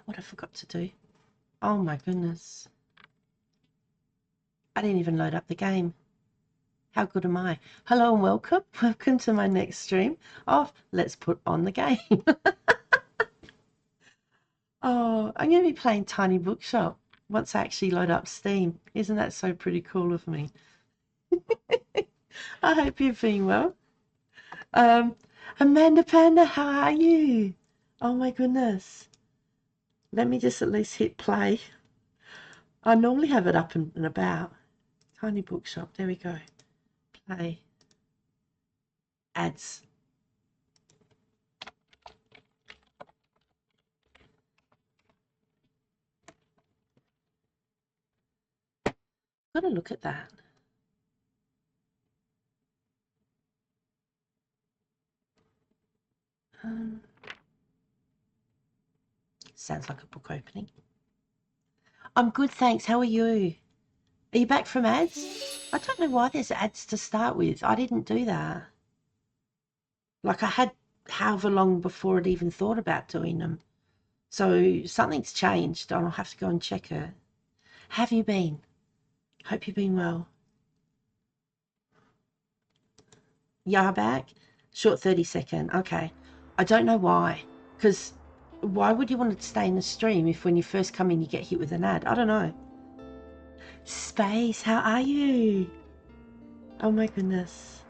what I forgot to do. Oh my goodness. I didn't even load up the game. How good am I? Hello and welcome. Welcome to my next stream of Let's Put on the Game. Oh, I'm going to be playing Tiny Bookshop once I actually load up Steam. Isn't that so pretty cool of me? I hope you're feeling well. Amanda Panda, how are you? Oh my goodness. Let me just at least hit play. I normally have it up and about. Tiny Bookshop, there we go. Play. Ads. Gotta look at that. Sounds like a book opening. I'm good, thanks. How are you? Are you back from ads? I don't know why there's ads to start with. I didn't do that. Like I had however long before I'd even thought about doing them. So something's changed. I'll have to go and check it. Have you been? Hope you've been well. Yeah, back? Short 30-second. Okay. I don't know why. Because why would you want to stay in the stream if when you first come in you get hit with an ad? I don't know. Space, how are you? Oh my goodness.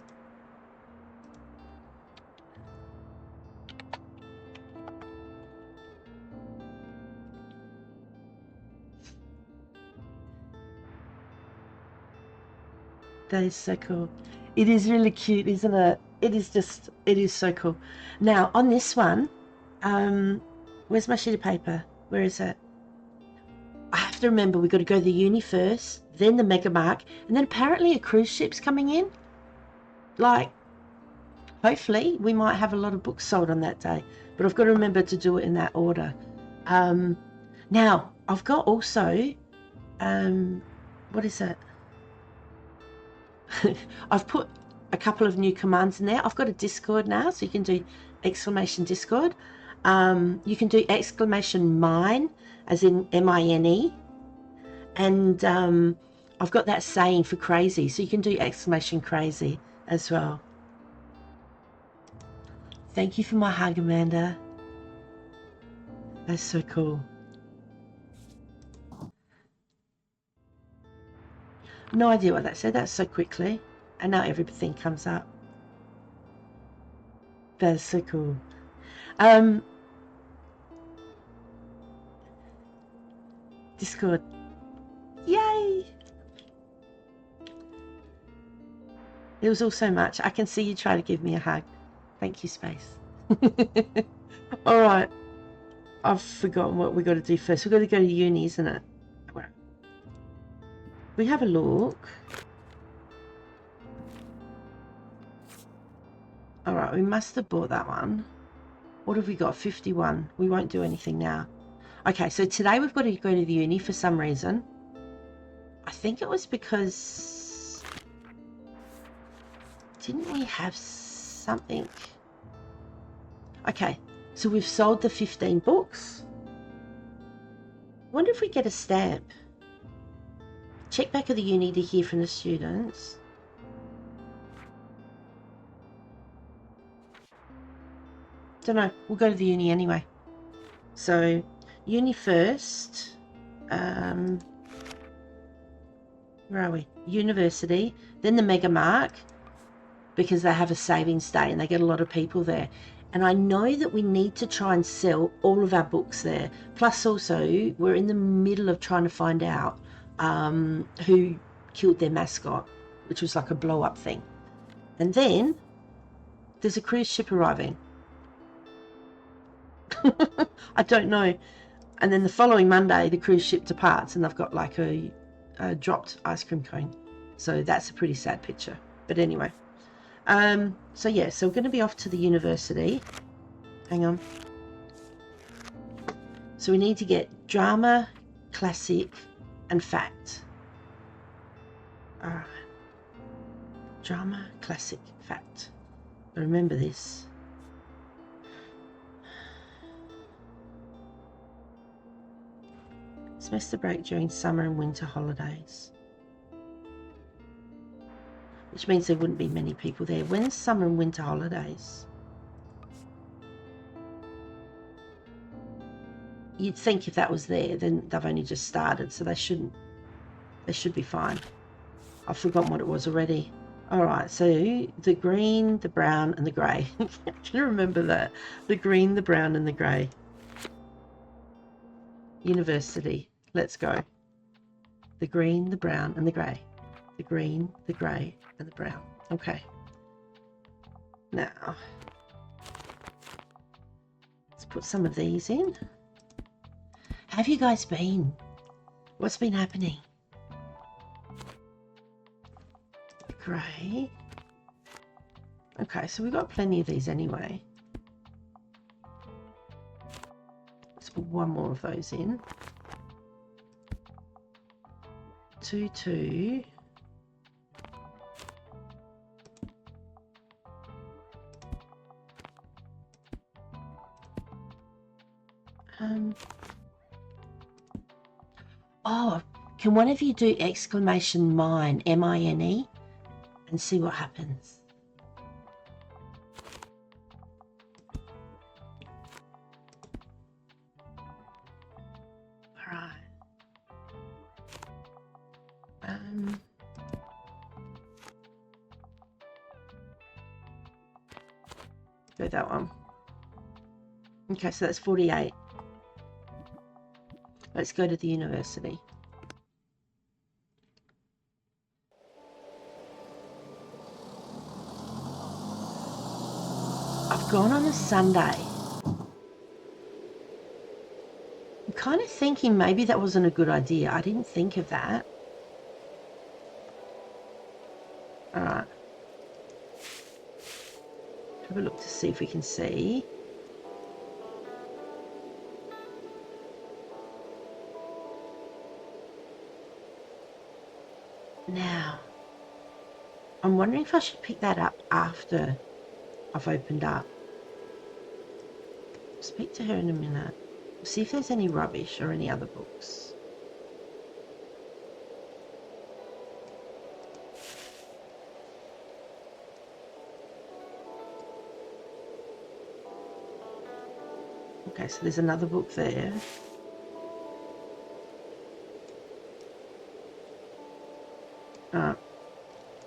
That is so cool. It is really cute, isn't it? It is so cool. Now, on this one, where's my sheet of paper? Where is it? I have to remember we've got to go to the uni first, then the Mega Marche, and then apparently a cruise ship's coming in. Like, hopefully we might have a lot of books sold on that day, but I've got to remember to do it in that order. Now, I've got also, what is it? I've put a couple of new commands in there. I've got a Discord now, so you can do exclamation Discord. You can do exclamation mine, as in M-I-N-E. And I've got that saying for crazy, so you can do exclamation crazy as well. Thank you for my hug, Amanda. That's so cool. No idea what that said. That's so quickly. And now everything comes up. That's so cool. Discord. Yay! It was all so much. I can see you try to give me a hug. Thank you, Space. All right. I've forgotten what we've got to do first. We've got to go to uni, isn't it? We have a look. All right, we must have bought that one. What have we got? 51. We won't do anything now. Okay, so today we've got to go to the uni for some reason. I think it was because... Didn't we have something? Okay, so we've sold the 15 books. Wonder if we get a stamp. Check back at the uni to hear from the students. Don't know. We'll go to the uni anyway. So, uni first. Where are we? University. Then the Mega Marche, because they have a savings day and they get a lot of people there. And I know that we need to try and sell all of our books there. Plus also, we're in the middle of trying to find out who killed their mascot, which was like a blow-up thing. And then there's a cruise ship arriving. I don't know. And then the following Monday, the cruise ship departs and they've got like a dropped ice cream cone. So that's a pretty sad picture. But anyway. So yeah, so we're going to be off to the university. Hang on. So we need to get drama, classic, and fact. Alright. Drama, classic, fact. Remember this. Semester break during summer and winter holidays. Which means there wouldn't be many people there. When's summer and winter holidays? You'd think if that was there, then they've only just started, so they should be fine. I've forgotten what it was already. All right, so the green, the brown, and the grey. Can you remember that? The green, the brown, and the grey. University. Let's go. The green, the brown, and the grey. The green, the grey, and the brown. Okay. Now, let's put some of these in. How have you guys been? What's been happening? Grey. Okay, so we've got plenty of these anyway. Let's put one more of those in. 2, 2. Oh, can one of you do exclamation mine, M-I-N-E, and see what happens? All right. Go that one. Okay, so that's 48. Let's go to the university. I've gone on a Sunday. I'm kind of thinking maybe that wasn't a good idea. I didn't think of that. All right. Have a look to see if we can see. Now, I'm wondering if I should pick that up after I've opened up. I'll speak to her in a minute. We'll see if there's any rubbish or any other books. Okay, so there's another book there.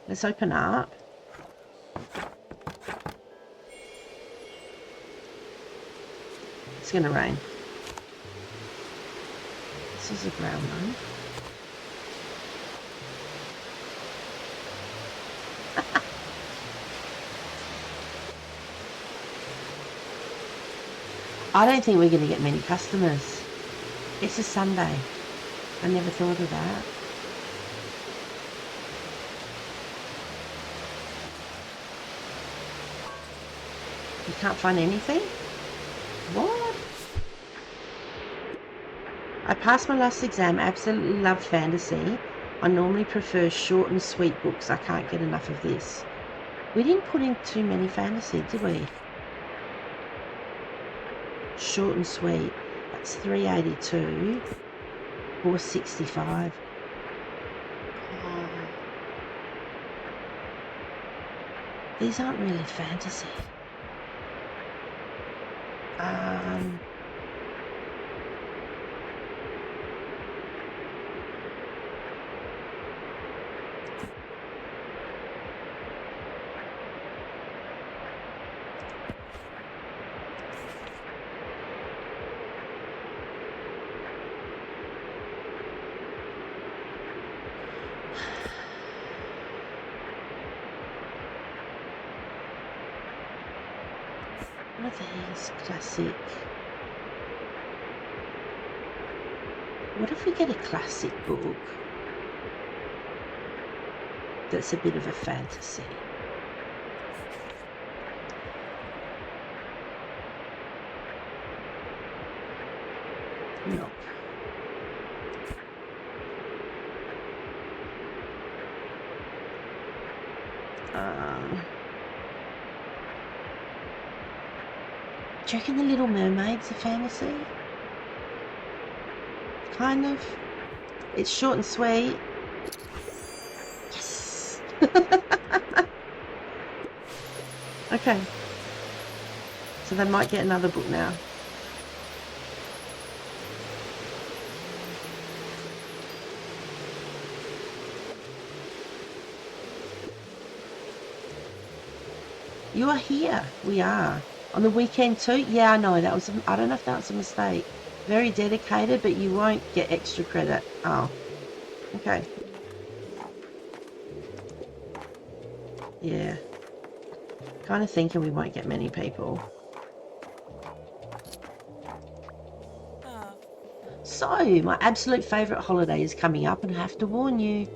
Let's open up. It's going to rain. This is a brown one. I don't think we're going to get many customers. It's a Sunday. I never thought of that. You can't find anything? What? I passed my last exam. Absolutely love fantasy. I normally prefer short and sweet books. I can't get enough of this. We didn't put in too many fantasy, did we? Short and sweet. That's 382. 465. Oh. These aren't really fantasy. What are these? Classic. What if we get a classic book that's a bit of a fantasy? No. Do you reckon The Little Mermaid's a fantasy? kind of. It's short and sweet. Yes. Okay. So they might get another book now. You are here. We are. On the weekend too? Yeah, I know. That was, I don't know if that was a mistake. Very dedicated, but you won't get extra credit. Oh. Okay. Yeah. Kind of thinking we won't get many people. So, my absolute favourite holiday is coming up, and I have to warn you,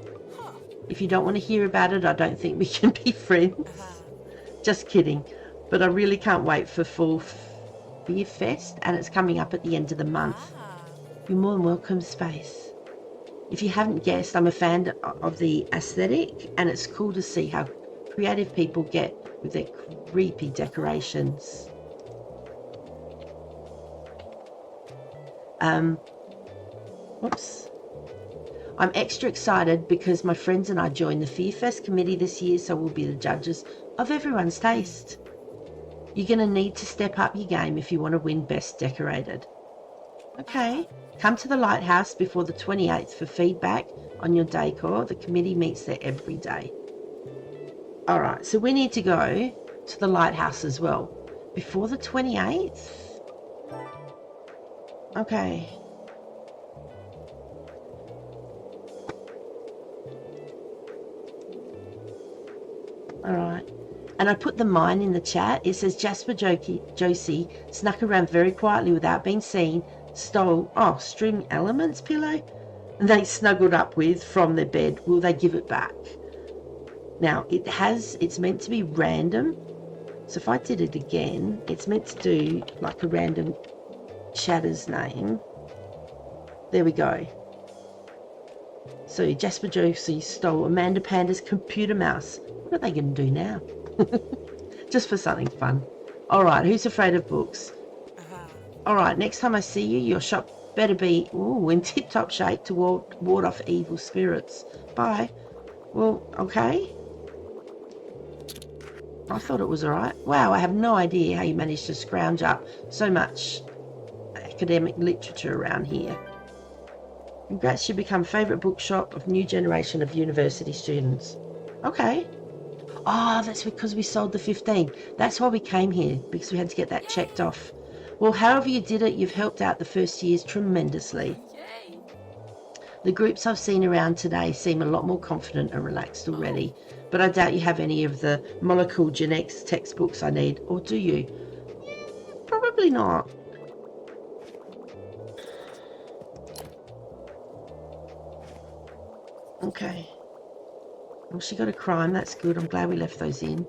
if you don't want to hear about it, I don't think we can be friends. Just kidding. But I really can't wait for Fall Beer Fest, and it's coming up at the end of the month. You're more than welcome, Space. If you haven't guessed, I'm a fan of the aesthetic, and it's cool to see how creative people get with their creepy decorations. Whoops. I'm extra excited because my friends and I joined the Fear Fest committee this year, so we'll be the judges of everyone's taste. You're going to need to step up your game if you want to win Best Decorated. Okay, come to the Lighthouse before the 28th for feedback on your decor. The committee meets there every day. Alright, so we need to go to the Lighthouse as well. Before the 28th? Okay. Alright. And I put the mine in the chat. It says Jasper Josie snuck around very quietly without being seen, stole, Stream Elements pillow, and they snuggled up with from their bed. Will they give it back? Now, it's meant to be random. So if I did it again, it's meant to do like a random chatter's name. There we go. So Jasper Josie stole Amanda Panda's computer mouse. What are they going to do now? Just for something fun. Alright, who's afraid of books? Alright, next time I see you, your shop better be in tip-top shape to ward off evil spirits. Bye. Well, okay. I thought it was alright. Wow, I have no idea how you managed to scrounge up so much academic literature around here. Congrats, you become favourite bookshop of new generation of university students. Okay. Oh, that's because we sold the 15. That's why we came here, because we had to get that checked off. Well, however you did it, you've helped out the first years tremendously. The groups I've seen around today seem a lot more confident and relaxed already, but I doubt you have any of the molecule genetics textbooks I need, or do you? Probably not. Okay. Well, she got a crime. That's good. I'm glad we left those in.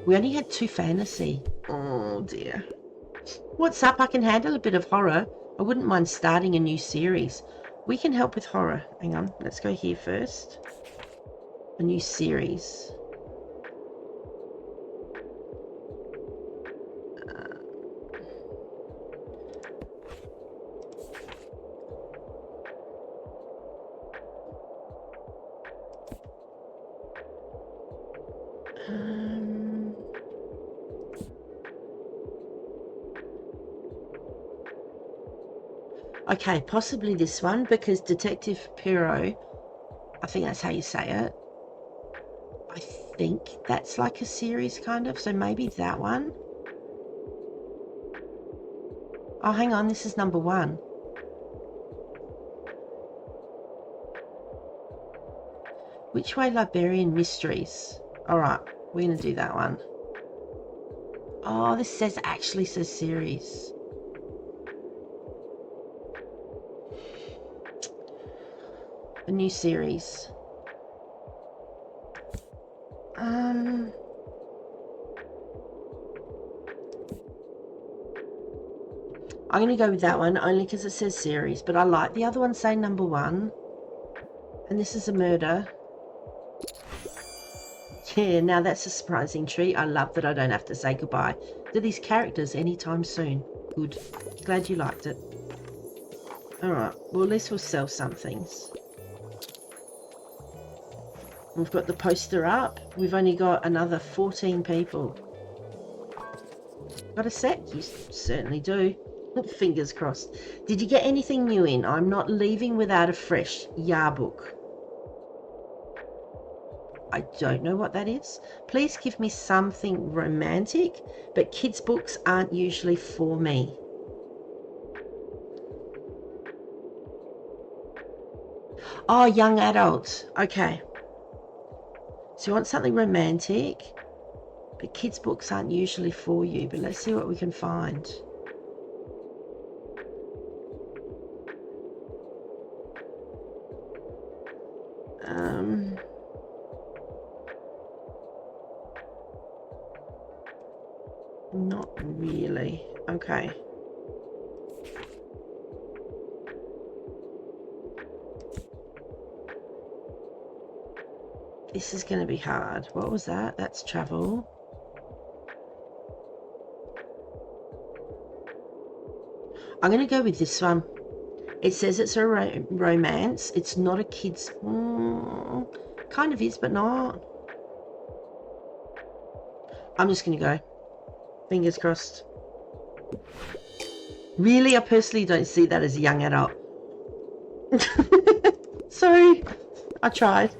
We only had 2 fantasy. Oh, dear. What's up? I can handle a bit of horror. I wouldn't mind starting a new series. We can help with horror. Hang on. Let's go here first. A new series. Okay, possibly this one, because Detective Perot, I think that's how you say it. I think that's like a series, kind of, so maybe that one. Oh, hang on, this is number 1. Which Way Librarian Mysteries. Alright, we're going to do that one. Oh, this actually says series. A new series. I'm going to go with that one only because it says series, but I like the other one saying number 1. And this is a murder. Yeah, now that's a surprising treat. I love that I don't have to say goodbye to these characters anytime soon. Good. Glad you liked it. Alright, well at least we'll sell some things. We've got the poster up. We've only got another 14 people. Got a set? You certainly do. Fingers crossed. Did you get anything new in? I'm not leaving without a fresh book. I don't know what that is. Please give me something romantic, but kids' books aren't usually for me. Oh, young adult. Okay. So you want something romantic, but kids' books aren't usually for you. But let's see what we can find. Not really. Okay. This is going to be hard. What was that? That's travel. I'm going to go with this one. It says it's a romance. It's not a kid's... kind of is, but not. I'm just going to go. Fingers crossed. Really, I personally don't see that as a young adult. Sorry, I tried.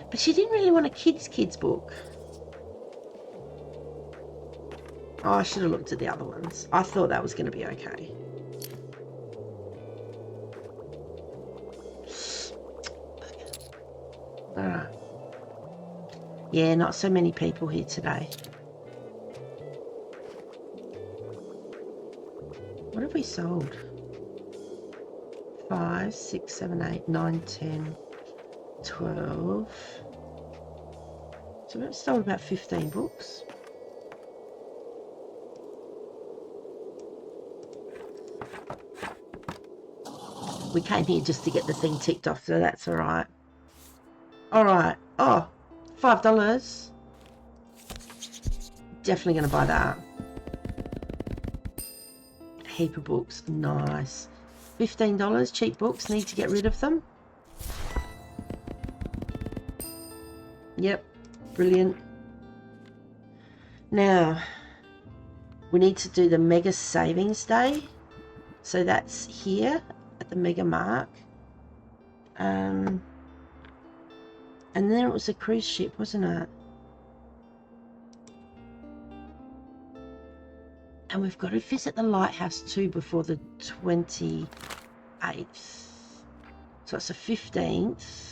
But she didn't really want a kids book. Oh, I should have looked at the other ones. I thought that was going to be okay. Alright. Yeah, not so many people here today. What have we sold? 5, 6, 7, 8, 9, 10, 12. So we've sold about 15 books. We came here just to get the thing ticked off, so that's alright. Alright. Oh, $5. Definitely going to buy that. A heap of books. Nice. $15. Cheap books. Need to get rid of them. Yep. Brilliant. Now, we need to do the Mega Savings Day. So that's here at the Mega Marche. And then it was a cruise ship, wasn't it? And we've got to visit the lighthouse too before the 28th. So it's the 15th.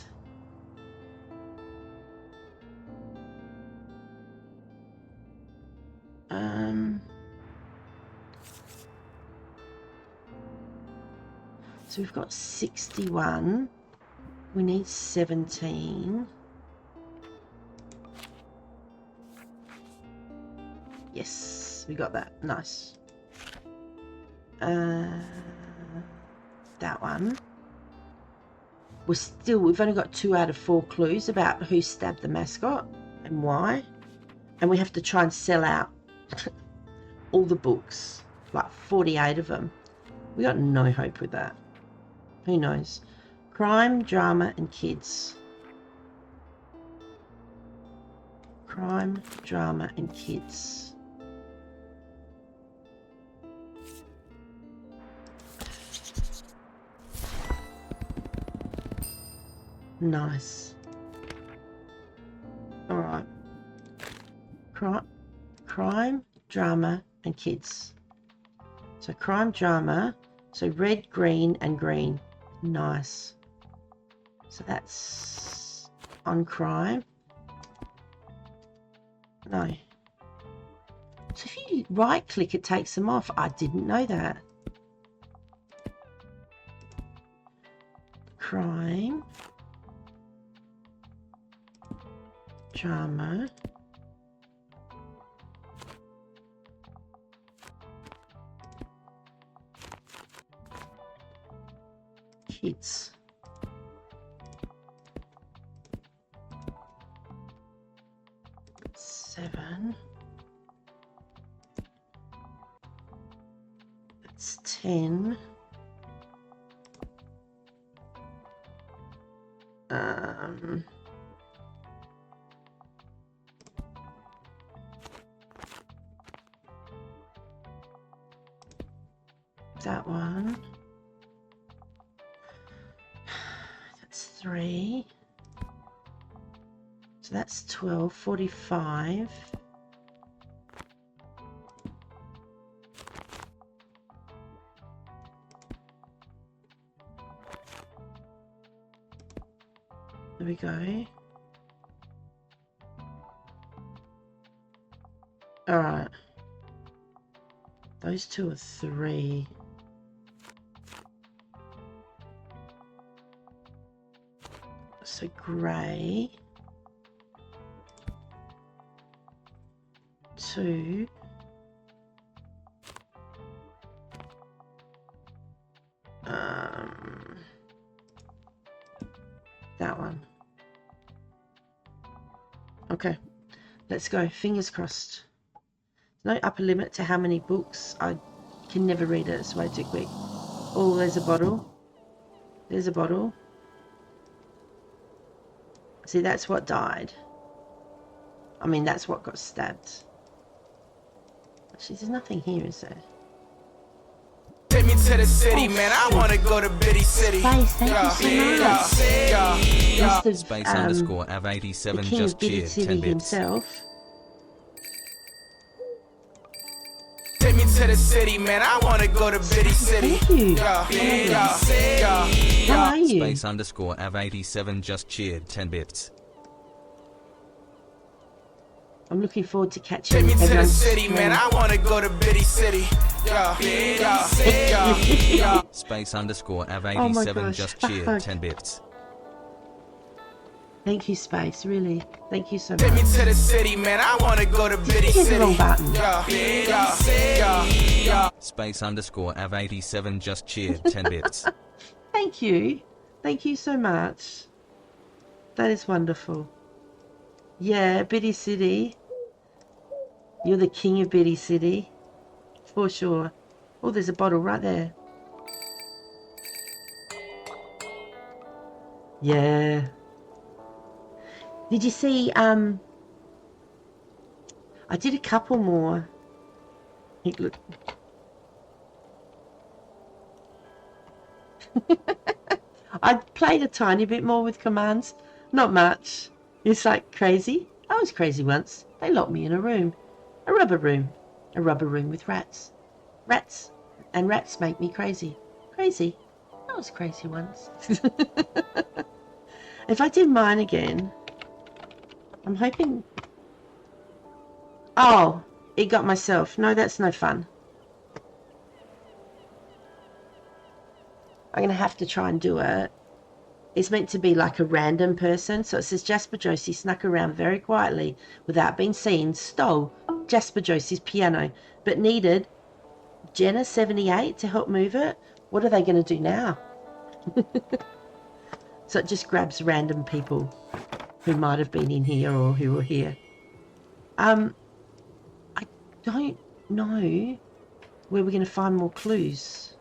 So we've got 61. We need 17. Yes, we got that. Nice. That one. We've only got 2 out of 4 clues about who stabbed the mascot and why. And we have to try and sell out all the books, like 48 of them. We got no hope with that. Who knows? Crime, drama, and kids. Crime, drama, and kids. Nice. All right. Crime, drama, and kids. So crime, drama. So red, green, and green. Nice. So that's on crime. No. So if you right click, it takes them off. I didn't know that. Crime. Drama. Kids. Seven. 10. That one. That's 3. So that's 12, 45. There we go. Alright. Those two are 3. So grey. 2. That one. Okay, let's go. Fingers crossed. No upper limit to how many books. I can never read it. It's way too quick. Oh, there's a bottle. There's a bottle. See, that's what died. I mean, that's what got stabbed. Actually, there's nothing here, is there? Take me to the city, man. I want to go to Bitty City. Space, thank you so much. Mr. Space underscore av87 the king just of Bitty cheered City 10 bits. himself. Take me to the city, man. I want to go to Bitty City. Thank you. How are you? Space underscore av87 just cheered 10 bits. I'm looking forward to catching Take me to the everyone's city, man. I want to go to Bitty City. Space underscore Oh my av87 gosh. just cheered 10 bits. Thank you, Space. Really. Thank you so Take me much. to the city, man. I want to go to Bitty Hit the City. wrong button. Space underscore av87 just cheered 10 bits. Thank you. Thank you so much. That is wonderful. Yeah, Bitty City. You're the king of Bitty City. For sure. Oh, there's a bottle right there. Yeah. Did you see, I did a couple more. Look. I played a tiny bit more with commands. Not much. It's like crazy. I was crazy once. They locked me in a room. A rubber room. A rubber room with rats. Rats. And rats make me crazy. Crazy. I was crazy once. If I did mine again, I'm hoping... Oh, it got myself. No, that's no fun. I'm going to have to try and do it. It's meant to be like a random person. So it says Jasper Josie snuck around very quietly without being seen, stole Jasper Josie's piano, but needed Jenna 78 to help move it. What are they going to do now? So it just grabs random people who might have been in here or who were here. I don't know where we're going to find more clues.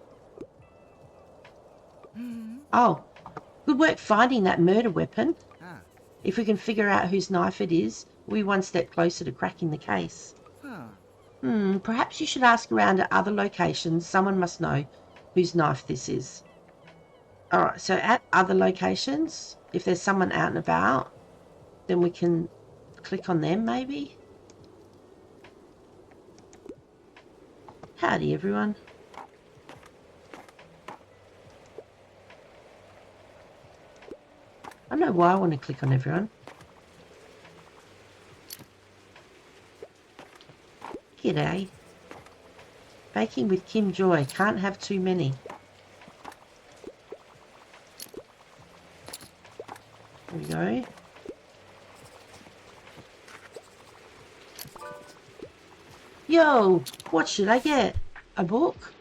Oh, good work finding that murder weapon. If we can figure out whose knife it is, we're one step closer to cracking the case. Perhaps you should ask around at other locations. Someone must know whose knife this is. Alright, so at other locations, if there's someone out and about, then we can click on them maybe. Howdy everyone. I don't know why I want to click on everyone. G'day. Baking with Kim Joy. Can't have too many. There we go. Yo, what should I get? A book?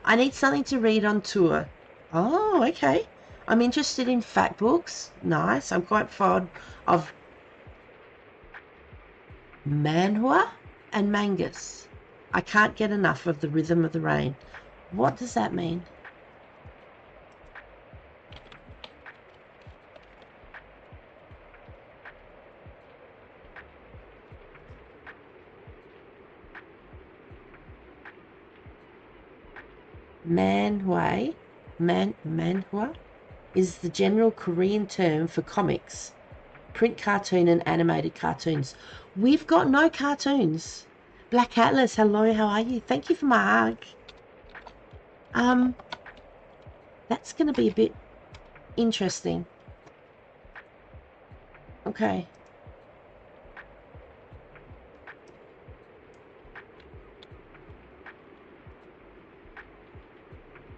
I need something to read on tour. Oh, okay. I'm interested in fat books. Nice. I'm quite fond of manhwa and mangas. I can't get enough of the rhythm of the rain. What does that mean? Manhwa is the general Korean term for comics, print cartoon and animated cartoons. We've got no cartoons. Black Atlas, hello, how are you? Thank you for my hug. That's going to be a bit interesting. Okay.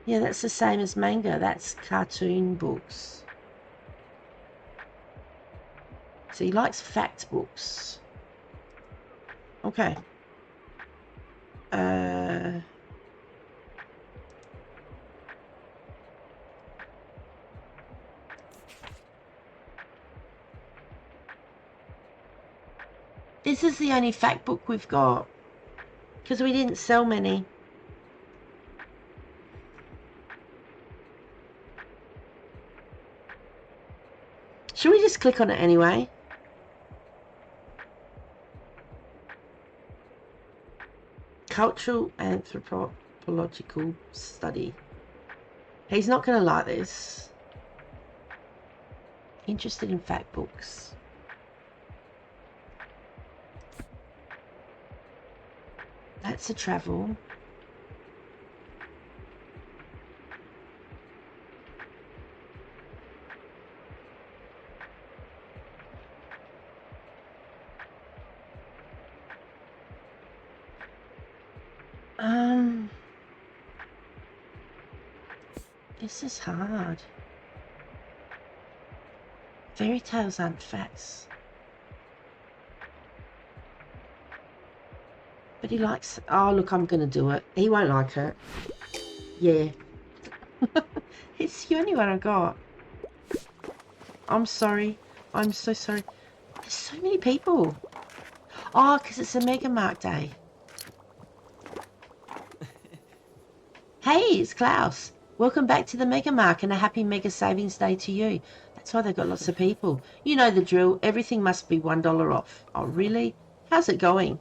Yeah, that's the same as manga. That's cartoon books. So he likes fact books. Okay. This is the only fact book we've got. Because we didn't sell many. Should we just click on it anyway? Cultural anthropological study. He's not going to like this. Interested in fact books. That's a travel. This is hard. Fairy tales aren't facts. But he likes... Oh, look, I'm going to do it. He won't like it. Yeah. It's the only one I got. I'm sorry. I'm so sorry. There's so many people. Oh, because it's a Mega Marche Day. Hey, it's Klaus. Welcome back to the Mega Marche and a happy Mega Savings Day to you. That's why they've got lots of people. You know the drill. Everything must be $1 off. Oh, really? How's it going?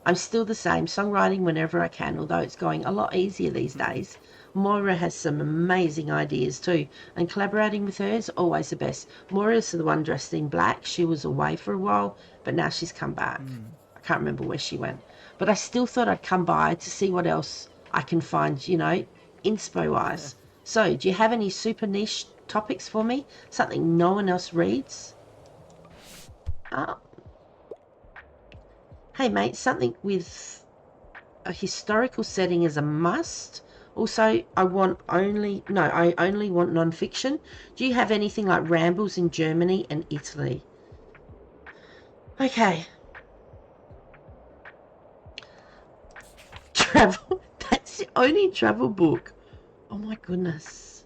I'm still the same, songwriting whenever I can, although it's going a lot easier these days. Moira has some amazing ideas too, and collaborating with her is always the best. Moira's the one dressed in black. She was away for a while, but now she's come back. I can't remember where she went. But I still thought I'd come by to see what else I can find, you know, inspo-wise. So, do you have any super niche topics for me? Something no one else reads? Oh. Hey mate, something with a historical setting is a must. Also, I only want non-fiction. Do you have anything like Rambles in Germany and Italy? Okay. Travel. That's the only travel book. Oh my goodness.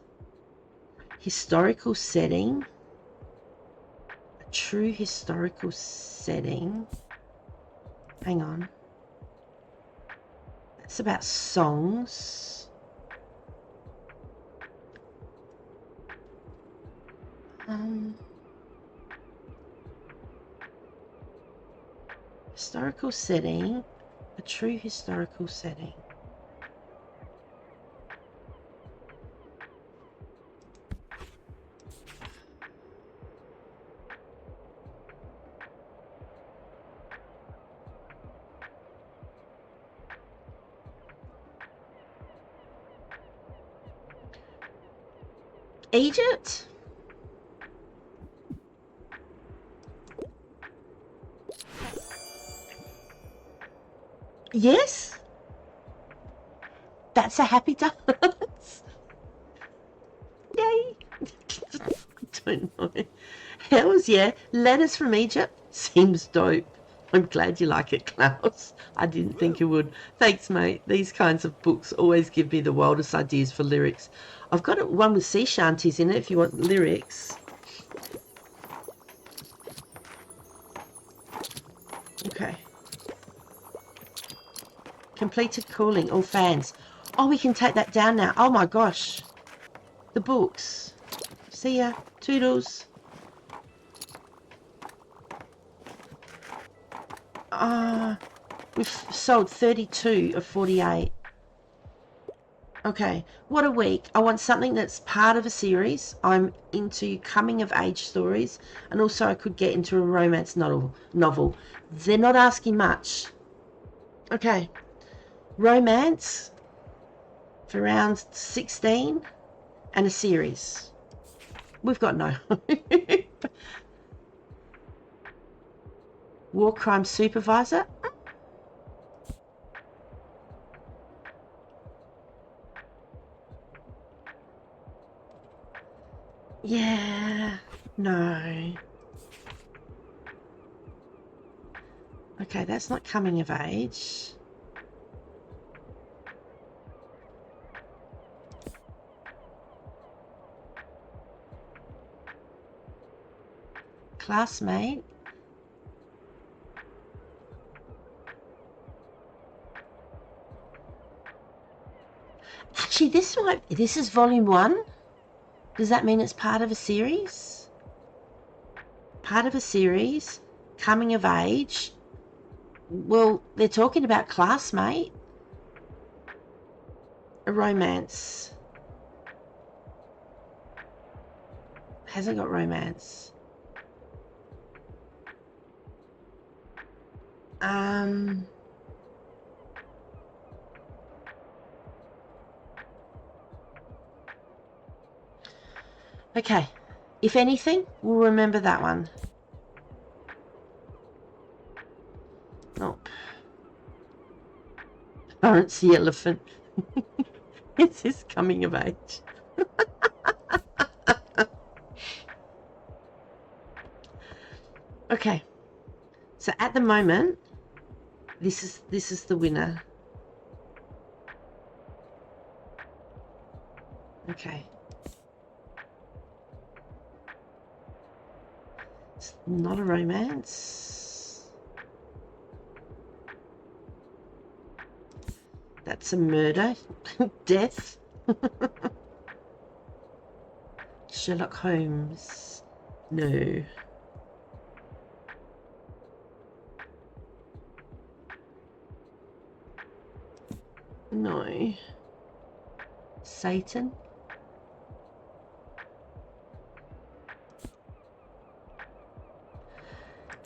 Historical setting. A true historical setting. Hang on. That's about songs. Historical setting. A true historical setting. Egypt? Yes? That's a happy dance. Yay. Don't know. Hells yeah. Letters from Egypt seems dope. I'm glad you like it, Klaus. I didn't think you would. Thanks, mate. These kinds of books always give me the wildest ideas for lyrics. I've got one with sea shanties in it if you want lyrics. Okay. Completed calling. All fans. Oh, we can take that down now. Oh my gosh. The books. See ya. Toodles. We've sold 32 of 48. Okay, what a week. I want something that's part of a series. I'm into coming of age stories, and also I could get into a romance novel. They're not asking much. Okay, romance for round 16 and a series. We've got no. War crime supervisor. Yeah, no. Okay, that's not coming of age. Classmate. Actually, this is volume 1. Does that mean it's part of a series? Part of a series, coming of age. Well, they're talking about classmate. A romance. Hasn't got romance. Okay. If anything, we'll remember that one. Nope. Currency elephant. It's his coming of age. Okay. So at the moment, this is the winner. Okay. It's not a romance. That's a murder. Death. Sherlock Holmes. No. No. Satan.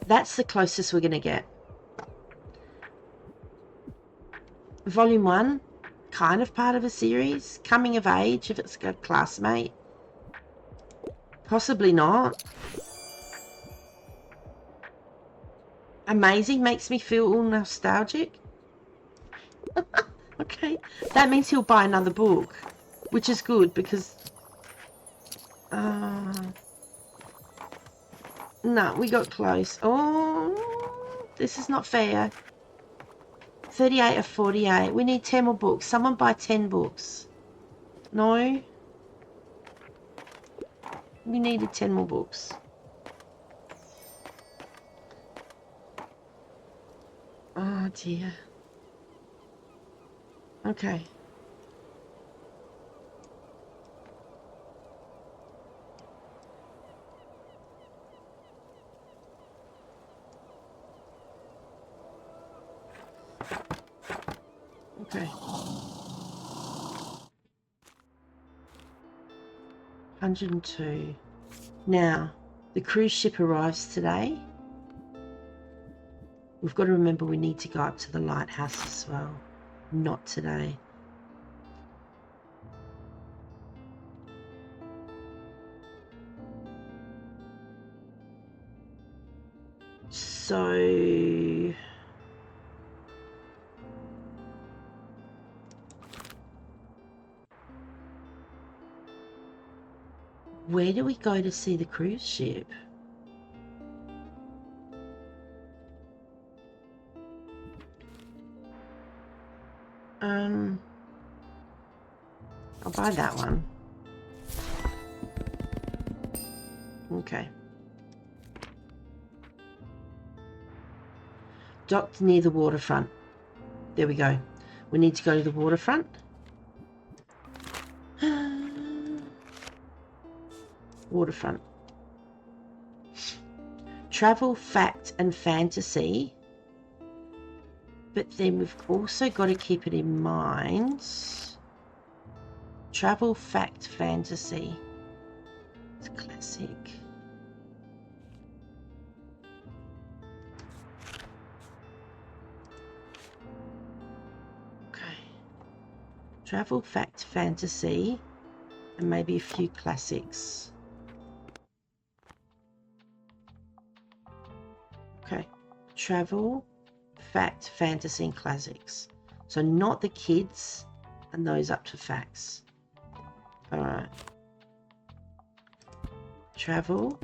That's the closest we're going to get. Volume 1, kind of part of a series. Coming of age, if it's a classmate. Possibly not. Amazing makes me feel all nostalgic. Okay, that means he'll buy another book, which is good because... no, we got close. Oh, this is not fair. 38 of 48. We need 10 more books. Someone buy 10 books. No? We needed 10 more books. Oh dear. Okay. Okay. 102. Now, the cruise ship arrives today. We've got to remember we need to go up to the lighthouse as well. Not today. So... where do we go to see the cruise ship? I'll buy that one. Okay. Docked near the waterfront. There we go. We need to go to the waterfront. Waterfront. Travel, fact and fantasy. But then we've also got to keep it in mind. Travel, fact, fantasy. It's classic. Okay. Travel, fact, fantasy, and maybe a few classics. Okay. Travel, fact, fantasy, and classics. So not the kids and those up to facts. All right. Travel.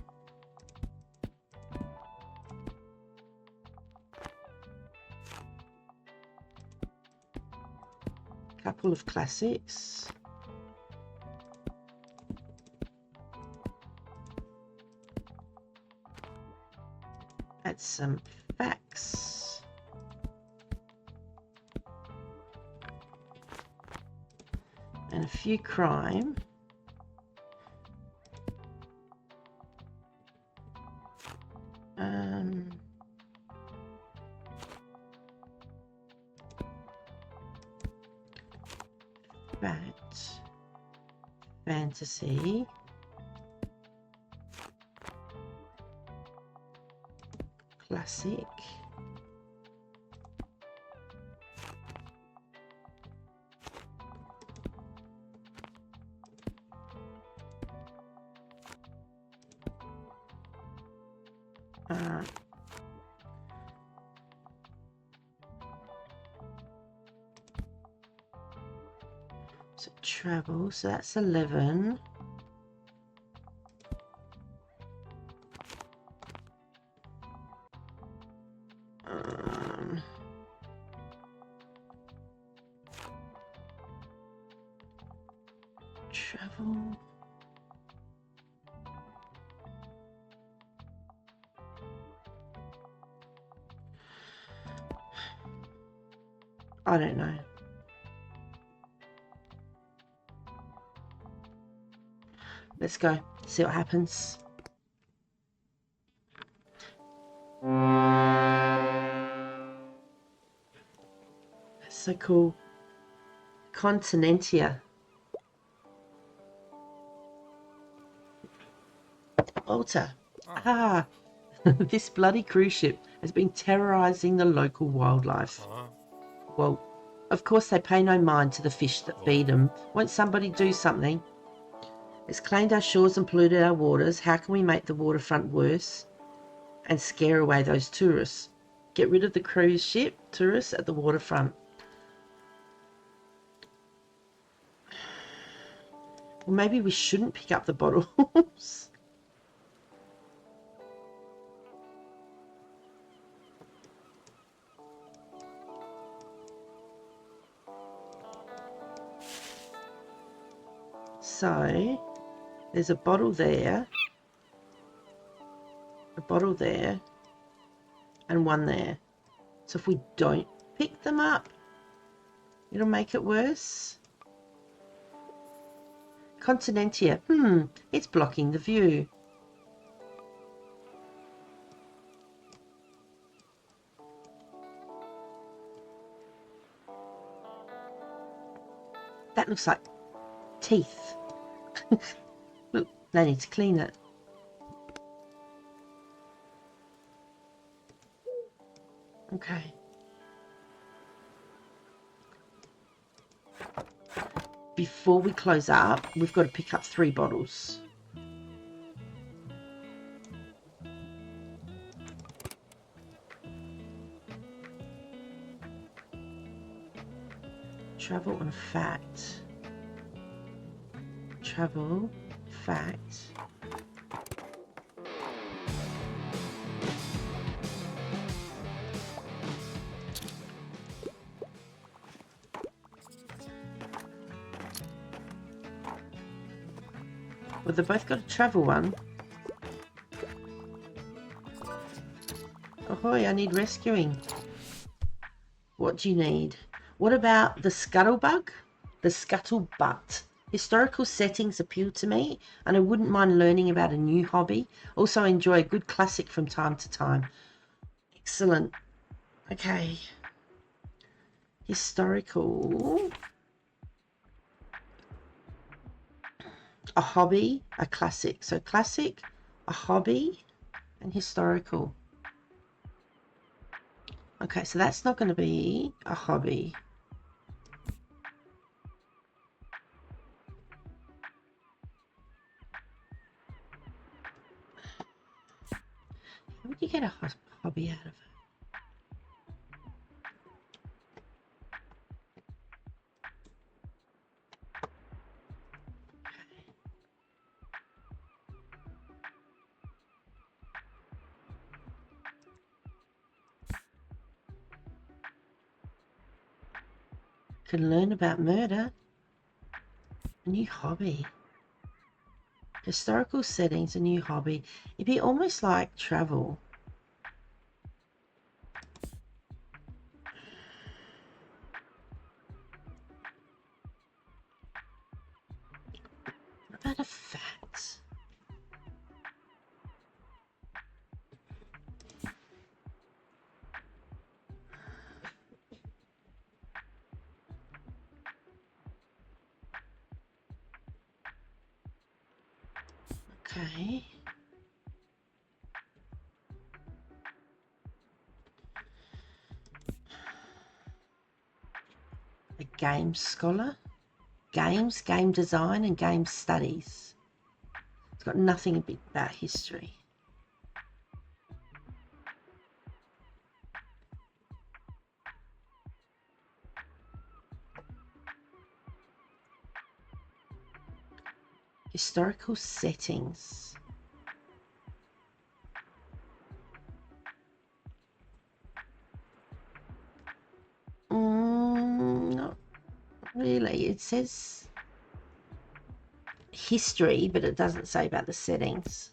Couple of classics. Add some facts. And a few crime. Fact, fantasy, classic, so travel, so that's 11. Travel. I don't know. Let's go, see what happens. That's so cool. Continentia. Alta. Ah, this bloody cruise ship has been terrorizing the local wildlife. Well, of course they pay no mind to the fish that feed them. Won't somebody do something? It's claimed our shores and polluted our waters. How can we make the waterfront worse and scare away those tourists? Get rid of the cruise ship tourists at the waterfront. Well, maybe we shouldn't pick up the bottles. So, there's a bottle there, and one there. So if we don't pick them up, it'll make it worse. Continentia. It's blocking the view. That looks like teeth. Look, they need to clean it. Okay. Before we close up, we've got to pick up 3 bottles. Travel and fact. Travel, fact. Well, they've both got a travel one. Ahoy, I need rescuing. What do you need? What about the scuttlebug? The scuttlebutt. Historical settings appeal to me, and I wouldn't mind learning about a new hobby. Also enjoy a good classic from time to time. Excellent. Okay. Historical. A hobby, a classic. So classic, a hobby, and historical. Okay, so that's not going to be a hobby. How would you get a hobby out of it? Can learn about murder. A new hobby. Historical settings, a new hobby. It'd be almost like travel. What about a fact? Okay. A game scholar. Games, game design, and game studies. It's got nothing about history. Historical settings. Not really. It says history, but it doesn't say about the settings.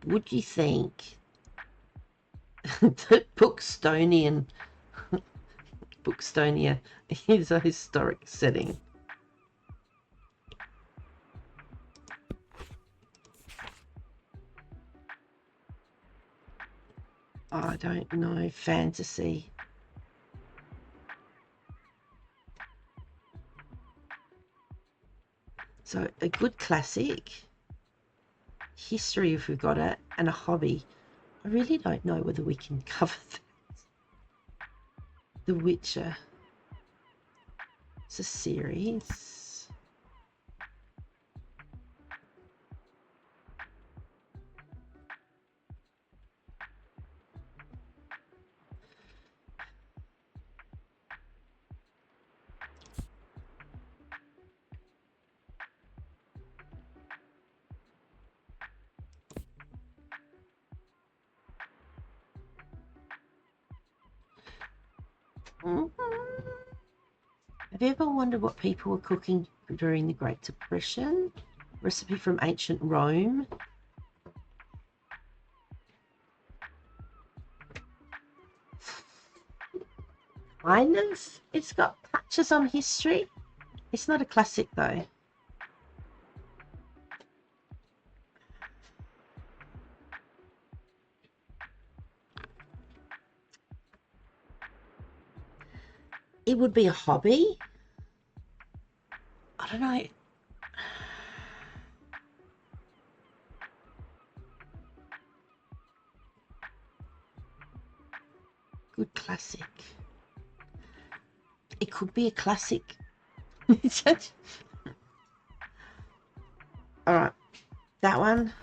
Would you think that Bookstonia is a historic setting? I don't know. Fantasy. So a good classic, history if we've got it, and a hobby. I really don't know whether we can cover that. The Witcher. It's a series. Have you ever wondered what people were cooking during the Great Depression? Recipe from ancient Rome. Kind of. It's got touches on history. It's not a classic though. It would be a hobby. I don't know. Good classic. It could be a classic. All right, that one.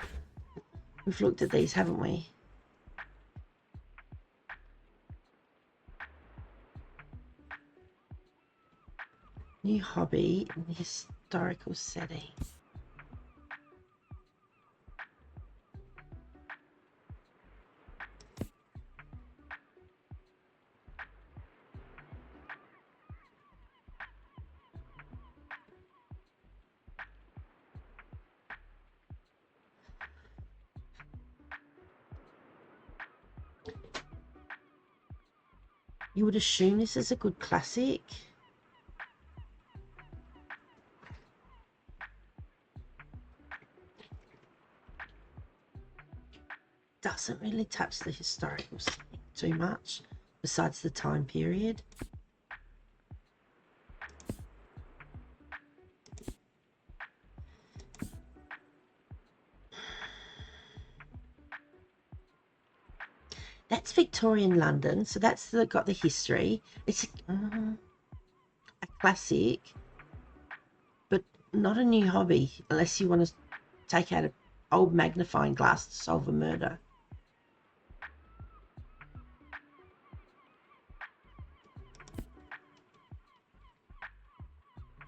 We've looked at these, haven't we? New hobby in the historical setting. You would assume this is a good classic. Doesn't really touch the historical setting too much, besides the time period. That's Victorian London, so that's got the history. It's a classic, but not a new hobby, unless you want to take out an old magnifying glass to solve a murder.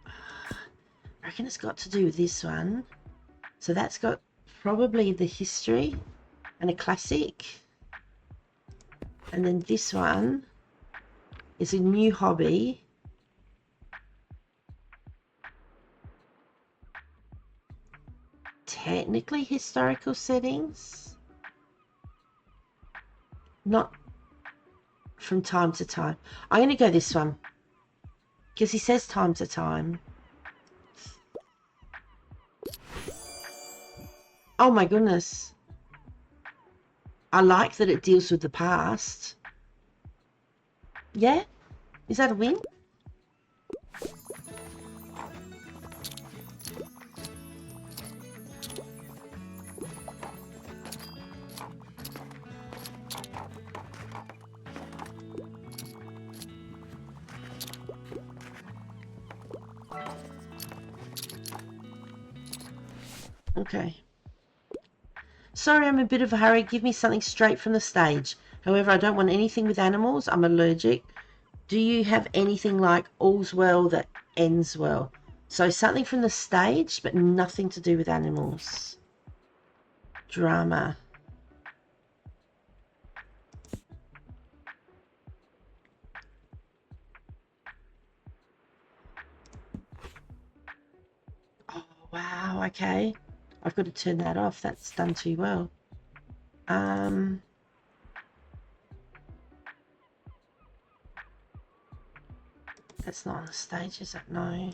I reckon it's got to do with this one. So that's got probably the history and a classic. And then this one is a new hobby. Technically historical settings. Not from time to time. I'm going to go this one. Because he says time to time. Oh my goodness. I like that it deals with the past. Yeah? Is that a win? Okay. Sorry, I'm in a bit of a hurry. Give me something straight from the stage. However, I don't want anything with animals. I'm allergic. Do you have anything like all's well that ends well? So something from the stage, but nothing to do with animals. Drama. Oh, wow. Okay. I've got to turn that off. That's done too well. That's not on the stage, is it? No.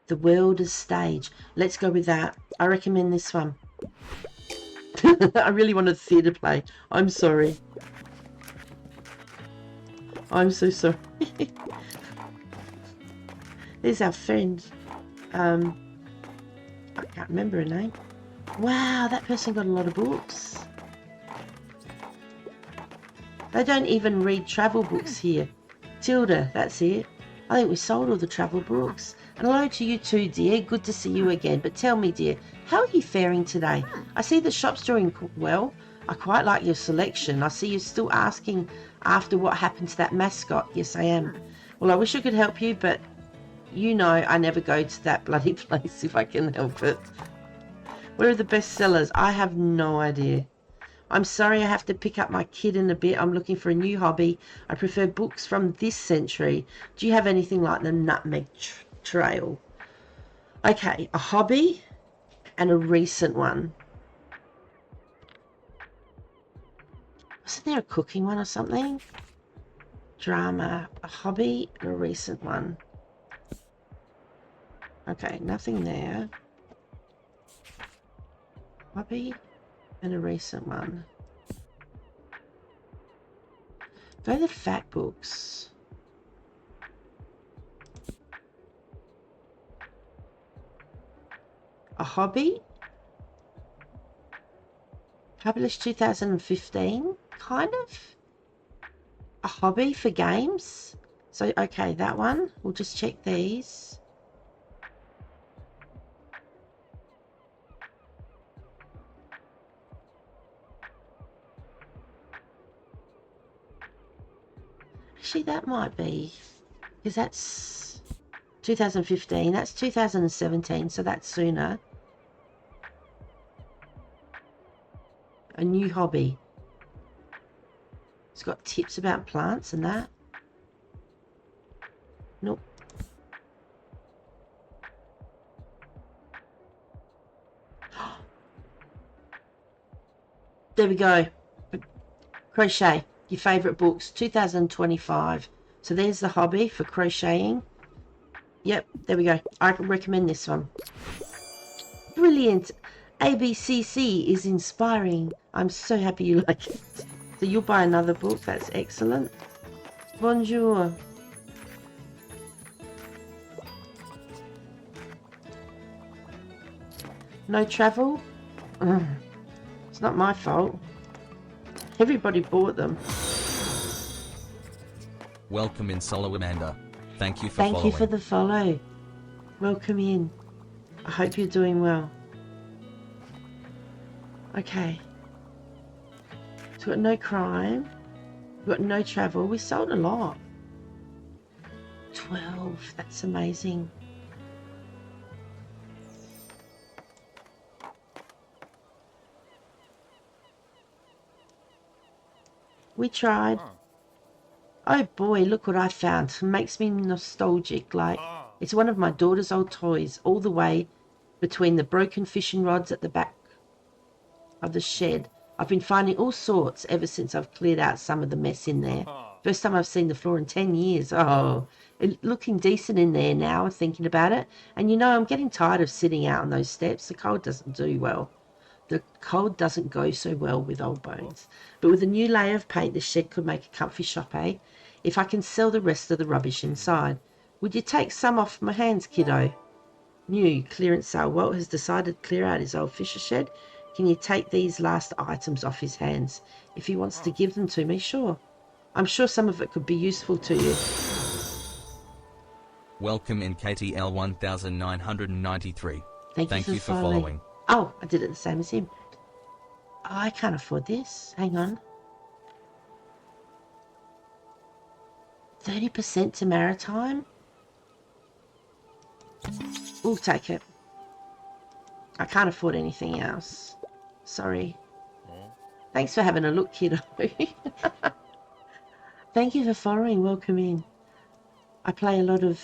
The world is stage. Let's go with that. I recommend this one. I really wanted theatre play. I'm sorry. I'm so sorry. There's our friend. I can't remember her name. Wow, that person got a lot of books. They don't even read travel books here. Tilda, that's it. I think we sold all the travel books. And hello to you too, dear. Good to see you again. But tell me, dear, how are you faring today? I see the shop's doing well. I quite like your selection. I see you're still asking after what happened to that mascot. Yes, I am. Well, I wish I could help you, but you know I never go to that bloody place if I can help it. Where are the best sellers? I have no idea. I'm sorry I have to pick up my kid in a bit. I'm looking for a new hobby. I prefer books from this century. Do you have anything like the Nutmeg Trail? Okay, a hobby and a recent one. Wasn't there a cooking one or something? Drama, a hobby and a recent one. Okay, nothing there. Hobby and a recent one. Go to the fact books. A hobby. Published 2015, kind of. A hobby for games. So, okay, that one. We'll just check these. Actually, that might be, because that's 2015. That's 2017, so that's sooner. A new hobby. It's got tips about plants and that. Nope. There we go. Crochet, your favourite books, 2025. So there's the hobby for crocheting. Yep, there we go. I can recommend this one. Brilliant. ABCC is inspiring. I'm so happy you like it. So you'll buy another book. That's excellent. Bonjour. No travel? It's not my fault. Everybody bought them. Welcome in Solo Amanda. Thank you for Thank following. you for the follow. Welcome in. I hope you're doing well. Okay. So we've got no crime. We've got no travel. We sold a lot. 12. That's amazing. We tried. Oh boy, look what I found. It makes me nostalgic. Like, it's one of my daughter's old toys, all the way between the broken fishing rods at the back of the shed. I've been finding all sorts ever since I've cleared out some of the mess in there. First time I've seen the floor in 10 years. Oh, it's looking decent in there now, thinking about it. And you know, I'm getting tired of sitting out on those steps. The cold doesn't do well. The cold doesn't go so well with old bones. But with a new layer of paint, the shed could make a comfy shop, eh? If I can sell the rest of the rubbish inside. Would you take some off my hands, kiddo? New clearance sale. Walt has decided to clear out his old fisher shed. Can you take these last items off his hands? If he wants to give them to me, sure. I'm sure some of it could be useful to you. Welcome in KTL 1993. Thank you for following. Oh, I did it the same as him. Oh, I can't afford this. Hang on. 30% to maritime? We'll take it. I can't afford anything else. Sorry. Thanks for having a look, kiddo. Thank you for following. Welcome in. I play a lot of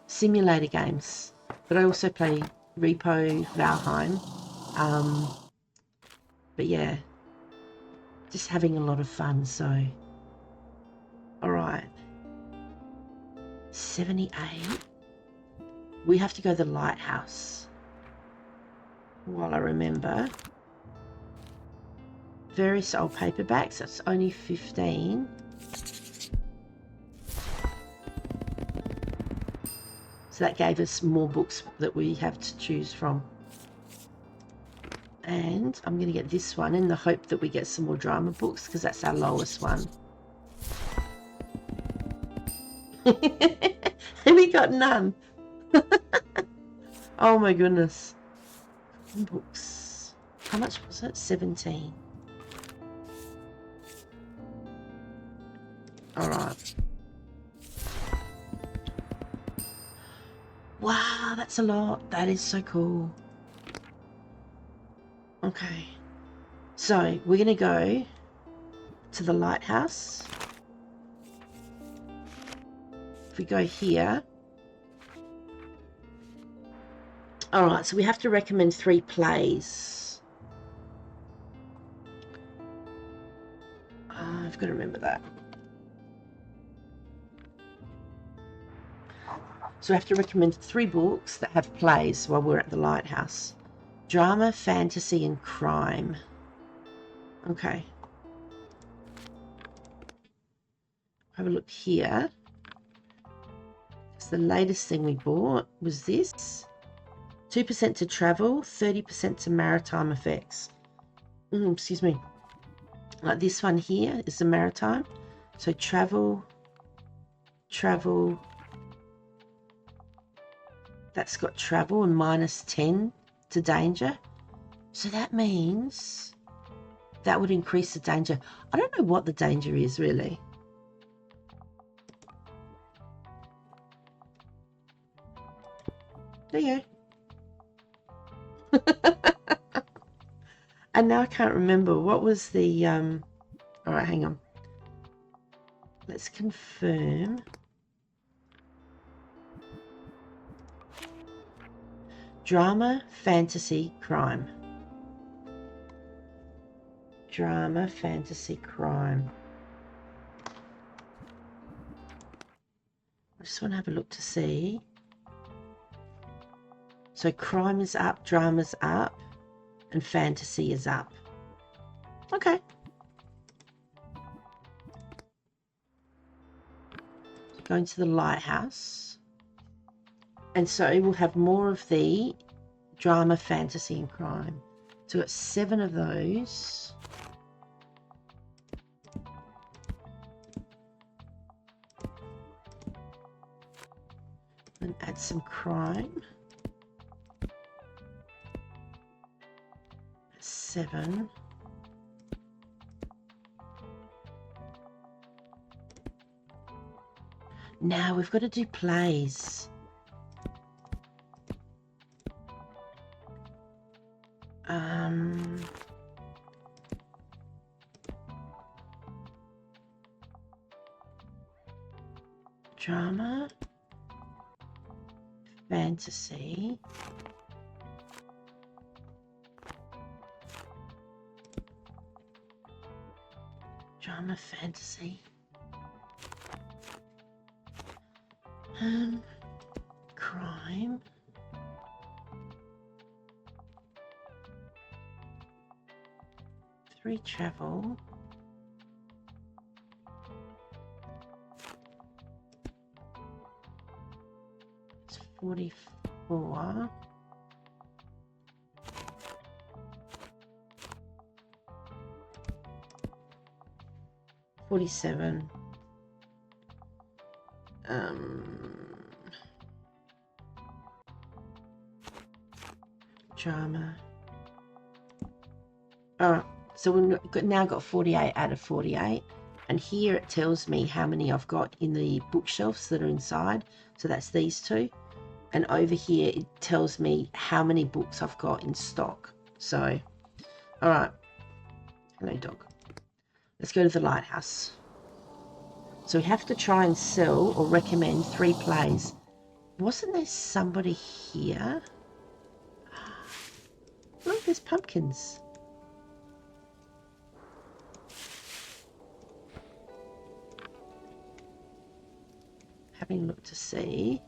simulator games, but I also play Repo, Valheim. But yeah, just having a lot of fun, so. Alright. 78. We have to go to the lighthouse. While I remember. Various old paperbacks, that's only 15. So that gave us more books that we have to choose from. And I'm going to get this one in the hope that we get some more drama books, because that's our lowest one. And we got none. Oh my goodness. Books. How much was it? 17. Alright. Wow, that's a lot. That is so cool. Okay. So, we're going to go to the lighthouse. If we go here. Alright, so we have to recommend 3 plays. I've got to remember that. So we have to recommend 3 books that have plays while we're at the lighthouse. Drama, fantasy, and crime. Okay. Have a look here. So the latest thing we bought was this. 2% to travel, 30% to maritime effects. Excuse me. Like this one here is the maritime. So travel. That's got travel and minus 10 to danger. So that means that would increase the danger. I don't know what the danger is really. There you go. And now I can't remember what was the all right, hang on. Let's confirm. Drama, fantasy, crime. drama, fantasy, crime. I just want to have a look to see. So crime is up, drama's up, and fantasy is up. Okay. Going to the lighthouse. And so we'll have more of the drama, fantasy, and crime. So we've got 7 of those. And add some crime. 7. Now we've got to do plays. Drama, fantasy, drama, fantasy, crime, three travel, it's 44. 47. Drama. Oh, so we've now got 48 out of 48. And here it tells me how many I've got in the bookshelves that are inside. So that's these 2. And over here it tells me how many books I've got in stock. So, all right. Hello, dog. Let's go to the lighthouse. So we have to try and sell or recommend 3 plays. Wasn't there somebody here? Look, there's pumpkins. Having a look to see.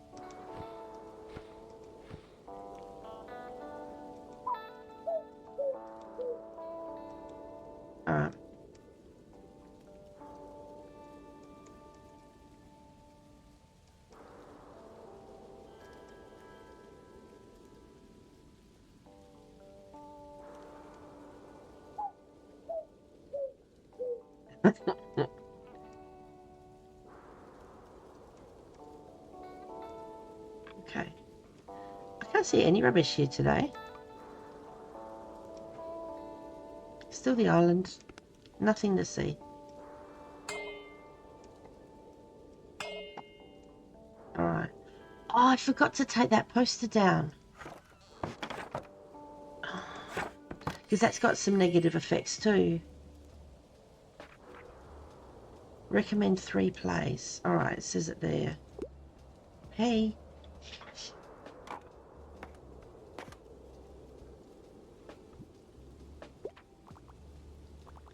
All right. Okay. I can't see any rubbish here today. Still the island. Nothing to see. Alright. Oh, I forgot to take that poster down. Because that's got some negative effects too. Recommend 3 plays. Alright, it says it there. Hey.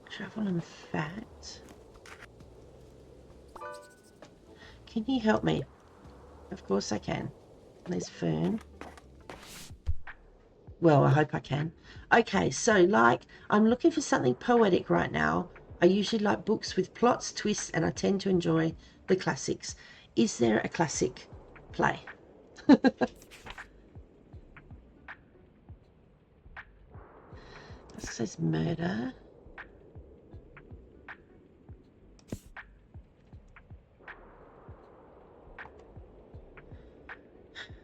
Travel and fact. Can you help me? Of course I can. There's Fern. Well, I hope I can. Okay, so like, I'm looking for something poetic right now. I usually like books with plots, twists, and I tend to enjoy the classics. Is there a classic play? That says murder.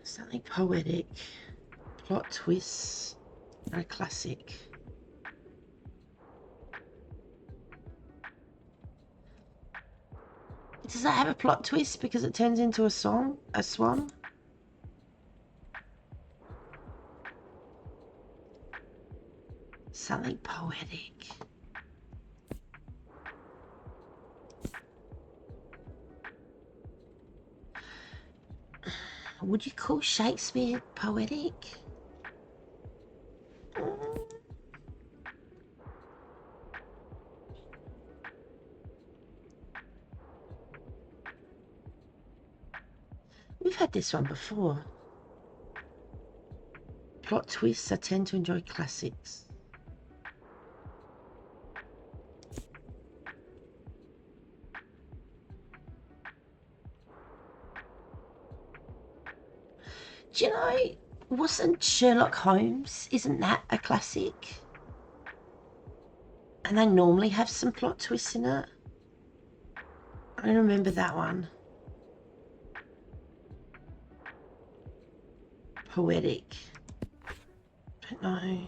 Something poetic. Plot twists. A classic. Does that have a plot twist because it turns into a song? A swan? Something poetic. Would you call Shakespeare poetic? We've had this one before. Plot twists. I tend to enjoy classics. Do you know, wasn't Sherlock Holmes, isn't that a classic? And they normally have some plot twists in it. I remember that one. Poetic. Don't know.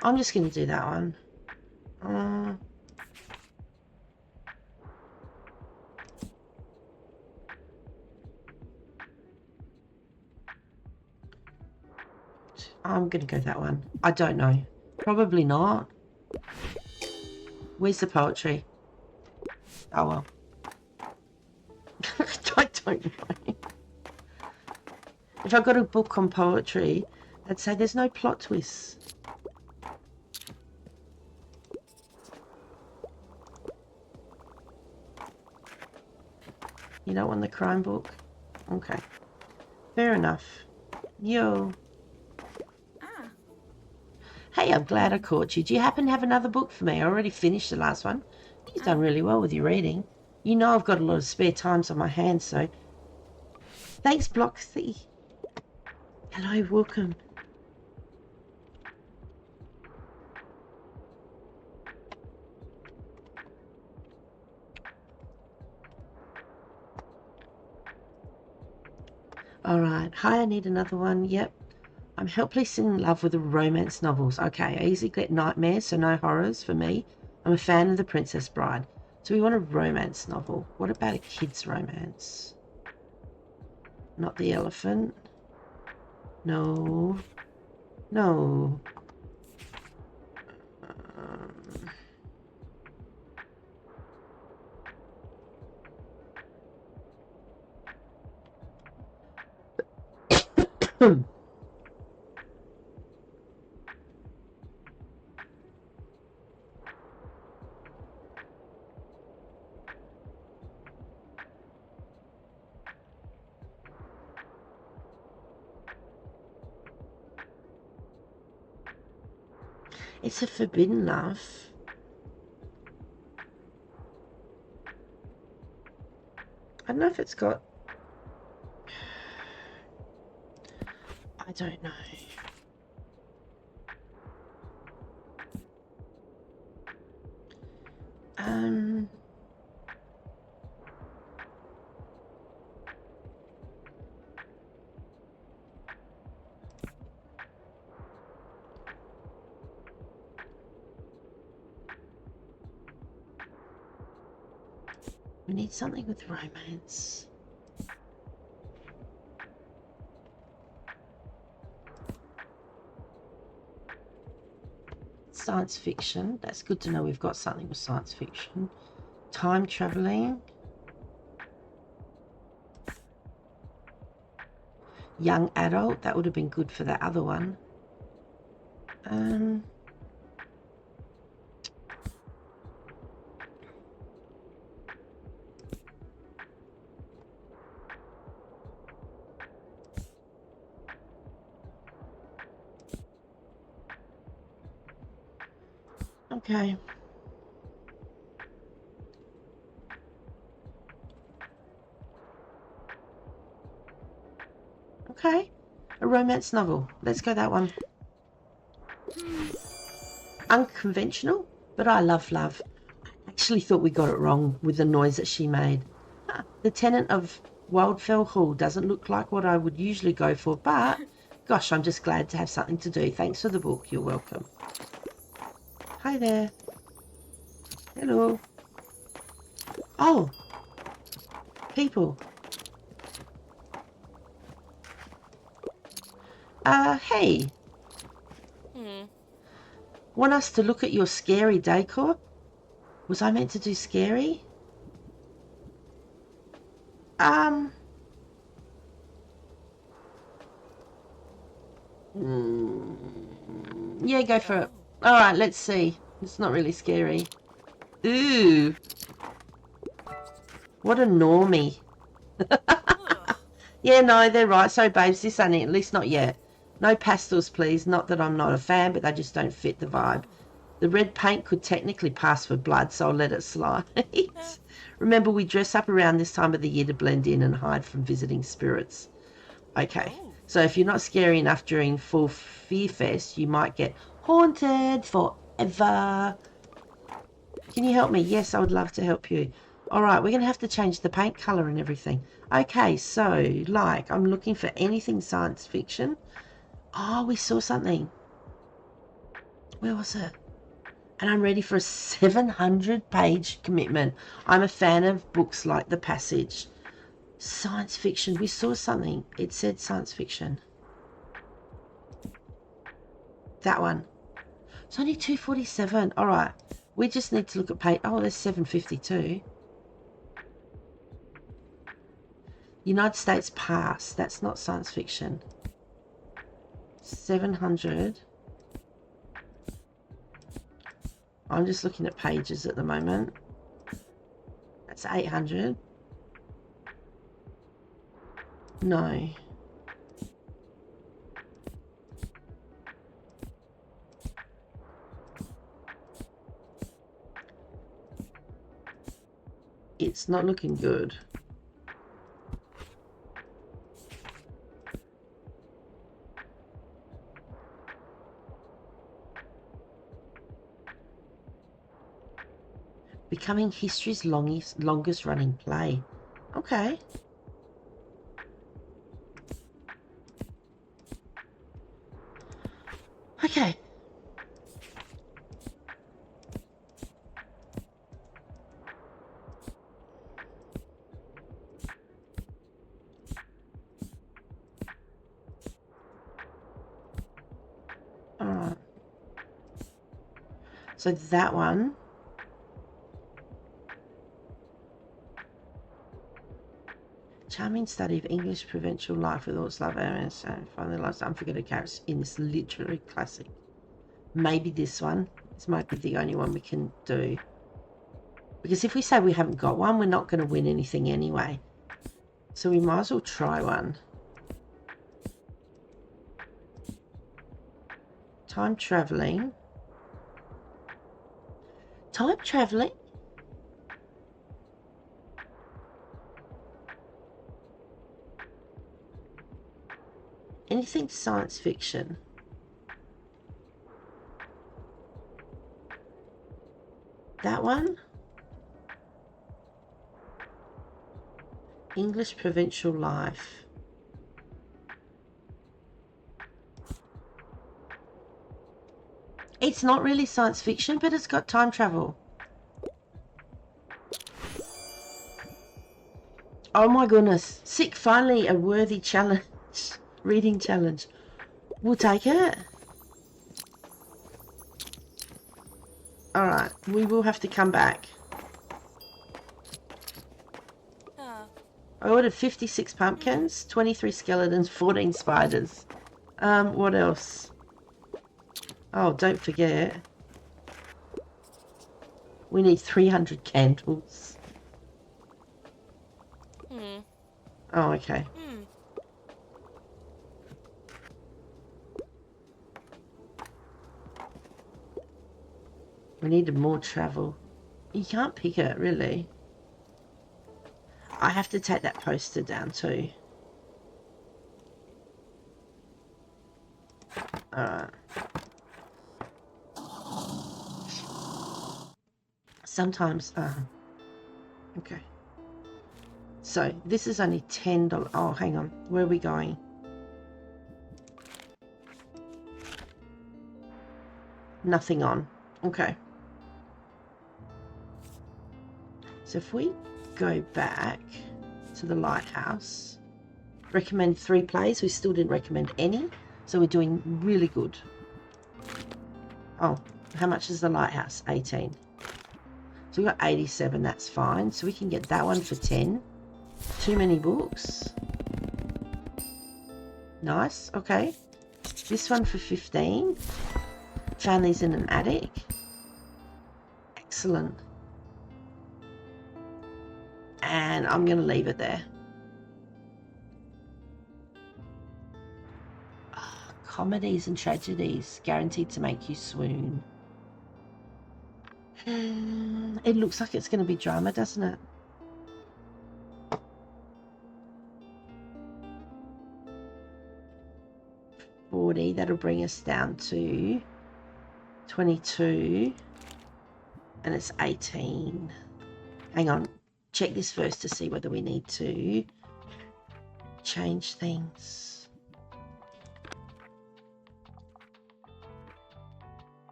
I'm just going to do that one. I'm going to go that one. I don't know. Probably not. Where's the poetry? Oh well. I don't know. If I got a book on poetry, I'd say there's no plot twists. You don't want the crime book? Okay. Fair enough. Yo. Hey, I'm glad I caught you. Do you happen to have another book for me? I already finished the last one. You've done really well with your reading. You know I've got a lot of spare times on my hands, so... Thanks, Bloxy. Hello, welcome. Alright. Hi, I need another one. Yep. I'm helpless in love with the romance novels. Okay, I easily get nightmares, so no horrors for me. I'm a fan of The Princess Bride. So we want a romance novel. What about a kid's romance? Not the elephant. No. No. It's a forbidden love. I don't know if it's got... I don't know. We need something with romance. Science fiction. That's good to know we've got something with science fiction. Time traveling. Young adult. That would have been good for that other one. Okay. Okay. A romance novel. Let's go that one. Unconventional, but I love love. I actually thought we got it wrong with the noise that she made. The tenant of Wildfell Hall doesn't look like what I would usually go for, but gosh, I'm just glad to have something to do. Thanks for the book. You're welcome. Hi there. Hello. Oh. People. Hey. Want us to look at your scary decor? Was I meant to do scary? Yeah, go for it. Alright, let's see. It's not really scary. Ooh. What a normie. Yeah, no, they're right. So, babes, this ain't it. At least not yet. No pastels, please. Not that I'm not a fan, but they just don't fit the vibe. The red paint could technically pass for blood, so I'll let it slide. Remember, we dress up around this time of the year to blend in and hide from visiting spirits. Okay, so if you're not scary enough during Full Fear Fest, you might get haunted forever. Can you help me? Yes, I would love to help you. All right, we're going to have to change the paint colour and everything. Okay, so, like, I'm looking for anything science fiction. Oh, we saw something. Where was it? And I'm ready for a 700-page commitment. I'm a fan of books like The Passage. Science fiction. We saw something. It said science fiction. That one. It's only $2.47. All right. We just need to look at page. Oh, there's $7.52. United States Past. That's not science fiction. 700. I'm just looking at pages at the moment. That's 800. No. It's not looking good. Becoming history's longest running play. Okay. Okay. Alright. So that one. Charming study of English provincial life with all its love and finally lost unforgettable characters in this literary classic. Maybe this one. This might be the only one we can do. Because if we say we haven't got one, we're not going to win anything anyway. So we might as well try one. Time travelling. Time travelling? Anything science fiction. That one? English provincial life. It's not really science fiction, but it's got time travel. Oh my goodness. Sick, finally a worthy challenge. Reading challenge. We'll take it. Alright, we will have to come back. I ordered 56 pumpkins, 23 skeletons, 14 spiders. What else? Oh, don't forget. We need 300 candles. Oh, okay. We needed more travel. You can't pick it, really. I have to take that poster down too. Alright. Sometimes, okay. So, this is only $10. Oh, hang on. Where are we going? Nothing on. Okay. So if we go back to the lighthouse, recommend 3 plays. We still didn't recommend any, so we're doing really good. Oh, how much is the lighthouse? 18. So we got 87. That's fine. So we can get that one for 10. Too many books. Nice. Okay. This one for 15. Found these in an attic. excellent. And I'm going to leave it there. Oh, comedies and tragedies guaranteed to make you swoon. It looks like it's going to be drama, doesn't it? $40, that'll bring us down to 22, and it's 18. Hang on, check this first to see whether we need to change things.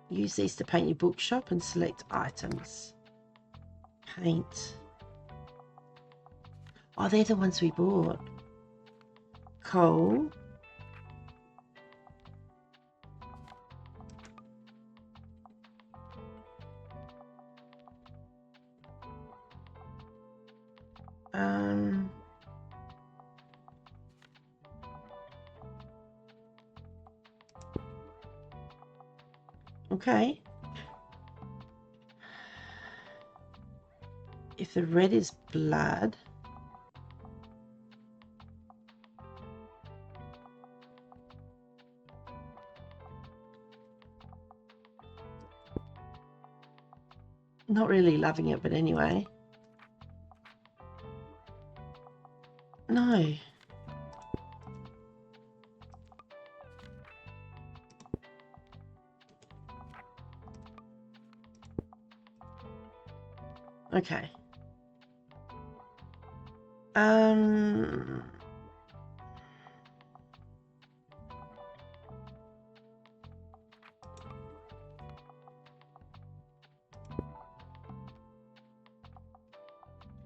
Use these to paint your bookshop and select items. Paint. Oh, they're the ones we bought. Coal. Okay. If the red is blood, not really loving it, but anyway. No. Okay.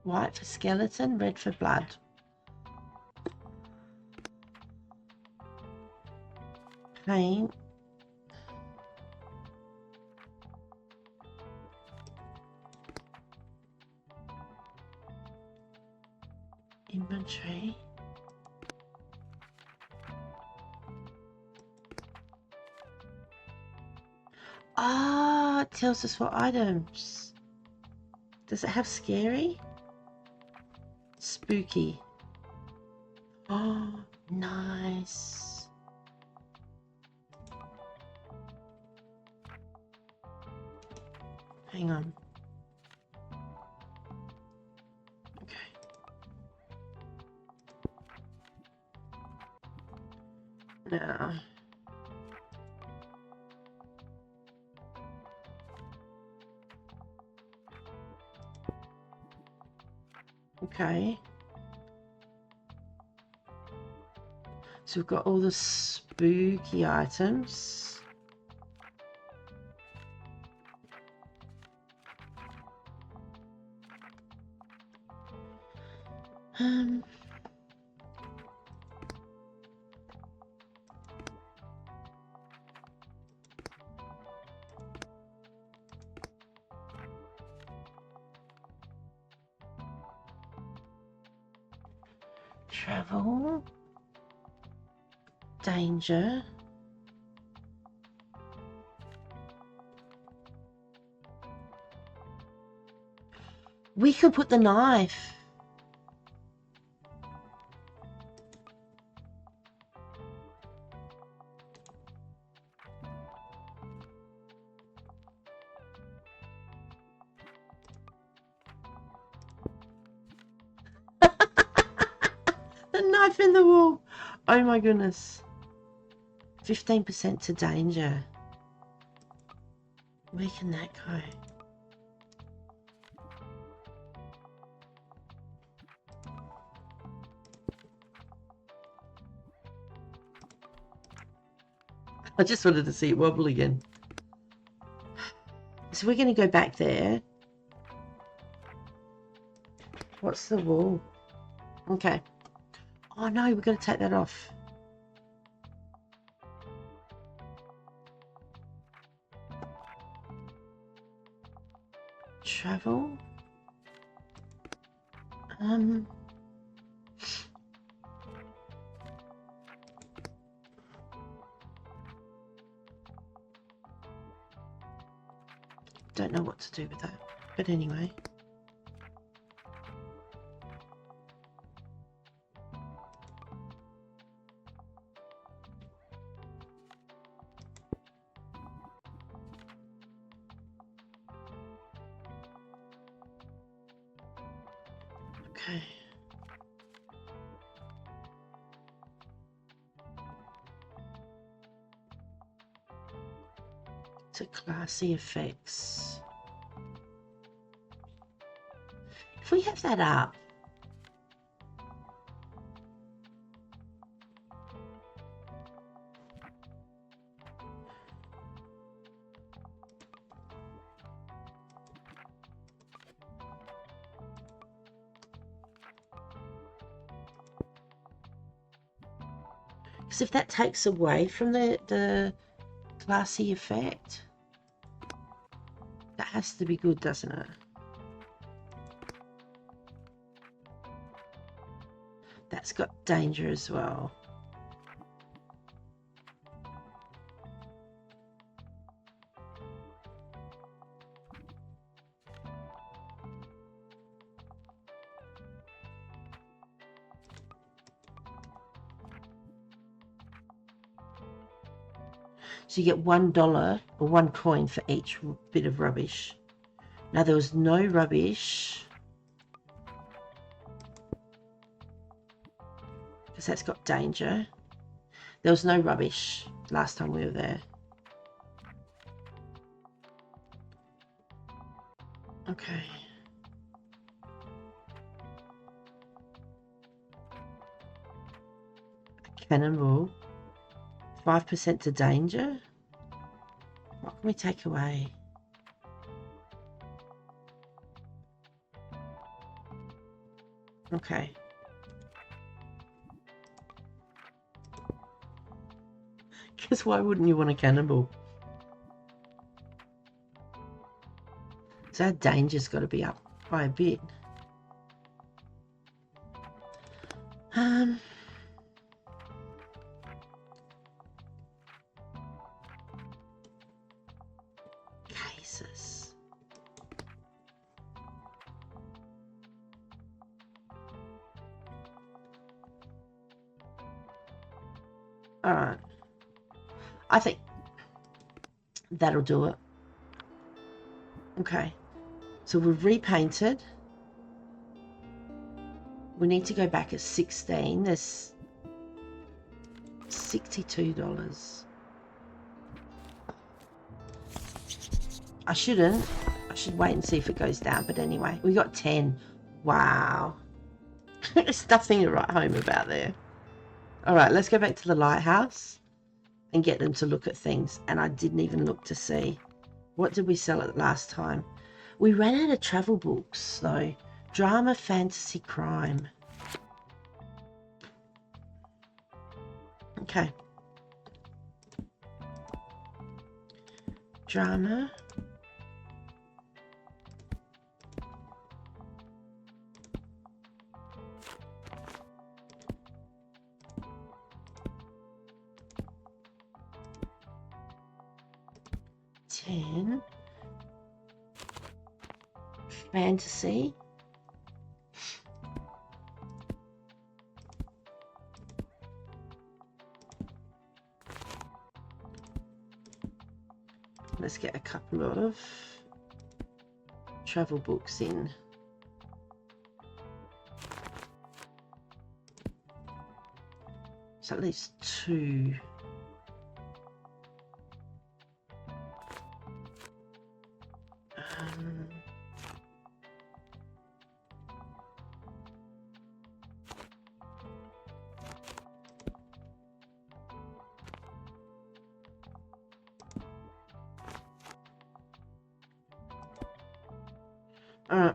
White for skeleton, red for blood. Paint. Inventory. Ah, it tells us what items. Does it have scary? Spooky. Oh, nice. Hang on. Okay. Now. Okay. So we've got all the spooky items. Travel. Danger. We could put the knife. The knife in the wall. Oh my goodness. 15% to danger. Where can that go? I just wanted to see it wobble again. So we're going to go back there. What's the wall? Okay. Oh no, we've got to take that off. Travel. Don't know what to do with that. But anyway. Okay. It's a classy effects. If we have that up, because if that takes away from the classy effect, that has to be good, doesn't it? That's got danger as well. So you get $1 or 1 coin for each bit of rubbish. Now there was no rubbish because that's got danger. There was no rubbish last time we were there. Okay. Cannonball. 5% to danger. What can we take away? Okay. Because why wouldn't you want a cannonball? So our danger's got to be up by a bit. Cases. All right. I think that'll do it. Okay. So we've repainted. We need to go back at 16. There's $62. I shouldn't. I should wait and see if it goes down. But anyway, we got 10. Wow. There's nothing to write home about there. All right, let's go back to the lighthouse and get them to look at things. And I didn't even look to see. What did we sell it last time? We ran out of travel books, though. Drama, fantasy, crime. Okay. Drama. $10. Fantasy. Let's get a couple of travel books in. So at least 2. Alright,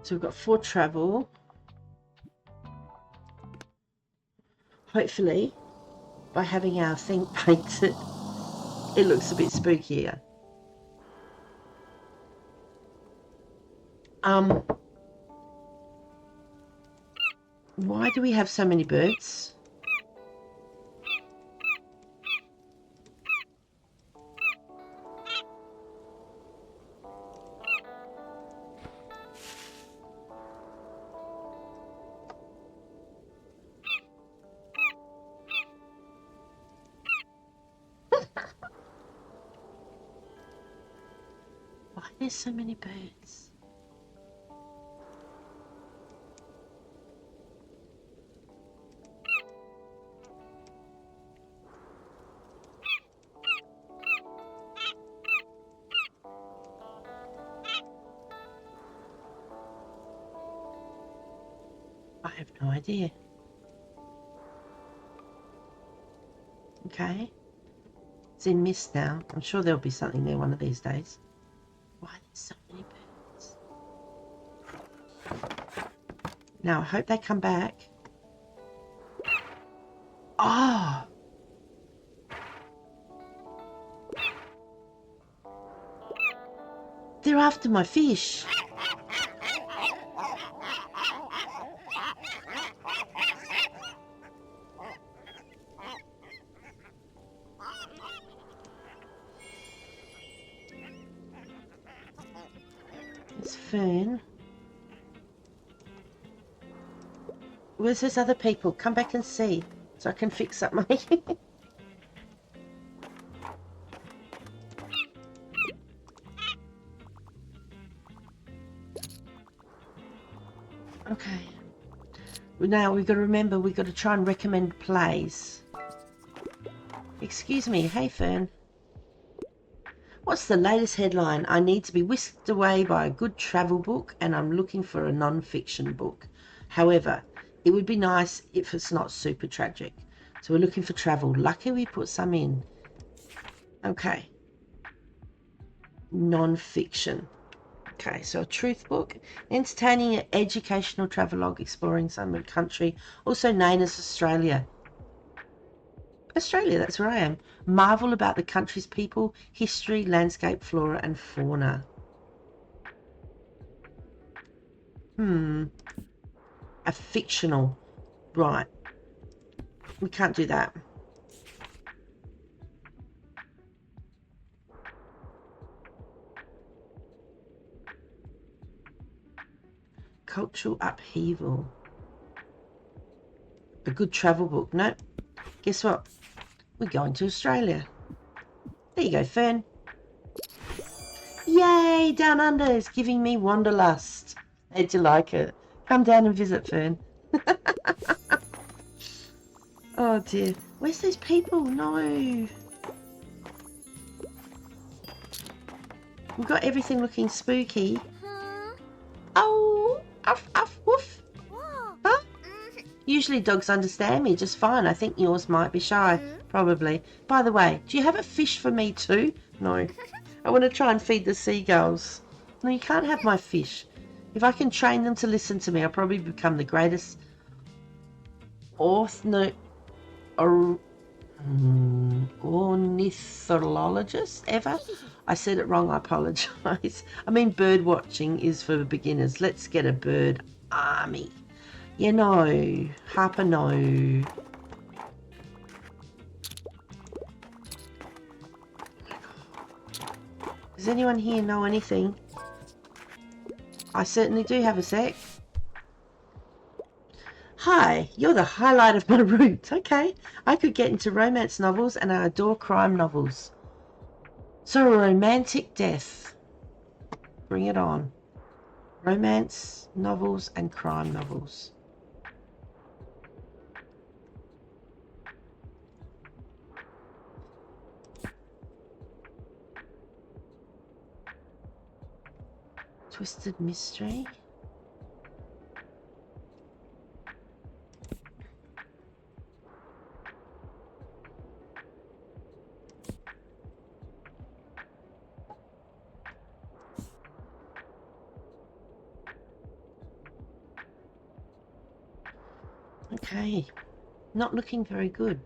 so we've got 4 travel. Hopefully, by having our thing painted, it looks a bit spookier. Why do we have so many birds? There's so many birds. I have no idea. Okay. It's in mist now. I'm sure there'll be something there one of these days. Why there's so many birds? Now, I hope they come back. Oh! They're after my fish. It's Fern. Where's those other people? Come back and see so I can fix up my... Okay. Now we've got to remember we've got to try and recommend plays. Excuse me. Hey, Fern. What's the latest headline? I need to be whisked away by a good travel book and I'm looking for a non-fiction book. However, it would be nice if it's not super tragic. So we're looking for travel. Lucky we put some in. Okay. Non-fiction. Okay, so a truth book. Entertaining educational travelogue exploring some country, also known as Australia. Australia, that's where I am. Marvel about the country's people, history, landscape, flora and fauna. A fictional. Right. We can't do that. Cultural upheaval. A good travel book. Nope. Guess what? We're going to Australia. There you go, Fern. Yay! Down Under is giving me wanderlust. How'd you like it? Come down and visit, Fern. Oh dear. Where's these people? No. We've got everything looking spooky. Oh, uff, uff, woof. Huh? Usually dogs understand me just fine. I think yours might be shy. Probably. By the way, do you have a fish for me too? No. I want to try and feed the seagulls. No, you can't have my fish. If I can train them to listen to me, I'll probably become the greatest ornithologist ever. I said it wrong, I apologise. I mean, bird watching is for beginners. Let's get a bird army. You know, Harper, no. Does anyone here know anything? I certainly do have a sec. Hi, you're the highlight of my route. Okay, I could get into romance novels and I adore crime novels. So a romantic death. Bring it on. Romance novels and crime novels. Twisted mystery. Okay, not looking very good.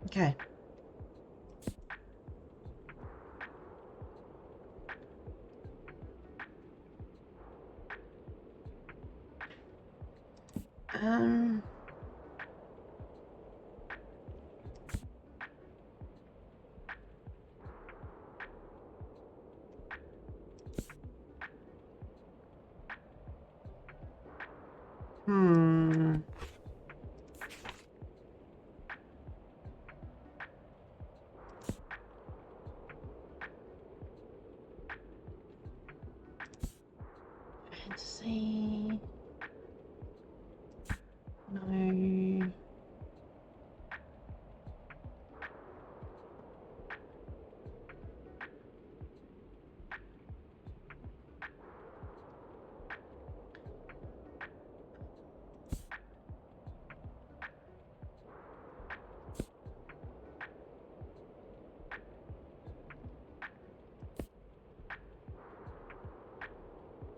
Okay. Um. Hmm. Fantasy. No.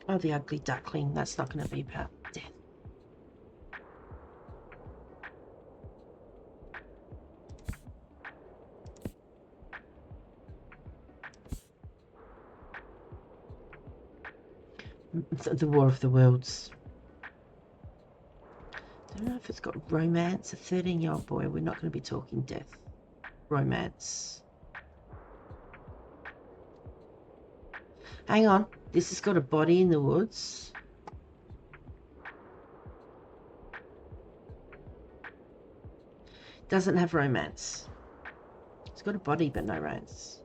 Oh, the ugly duckling. That's not going to be about death. The War of the Worlds. Don't know if it's got romance. A 13-year-old boy. We're not going to be talking death. Romance. Hang on. This has got a body in the woods. Doesn't have romance. It's got a body but no romance.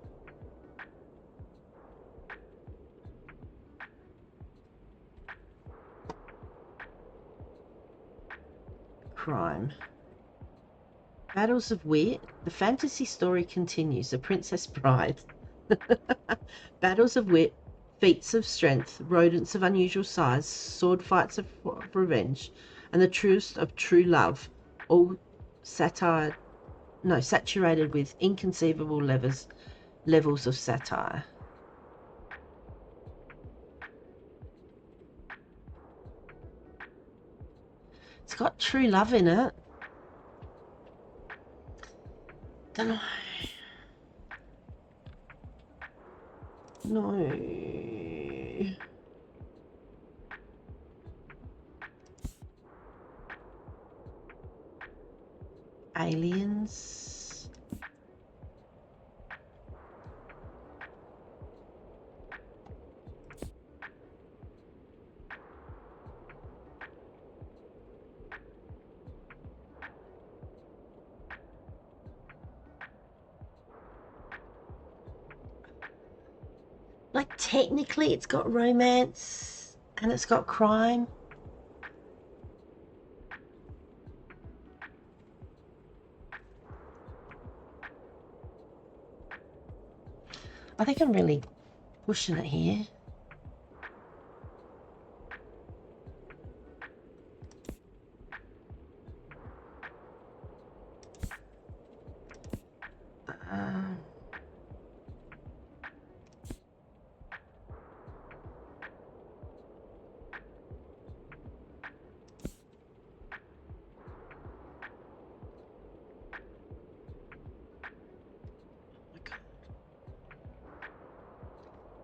Crime. Battles of Wit. The fantasy story continues. The Princess Bride. Battles of wit, feats of strength, rodents of unusual size, sword fights of revenge, and the truest of true love, all saturated with inconceivable levels of satire. It's got true love in it. Don't know. No. Aliens. Like, technically it's got romance and it's got crime. I think I'm really pushing it here.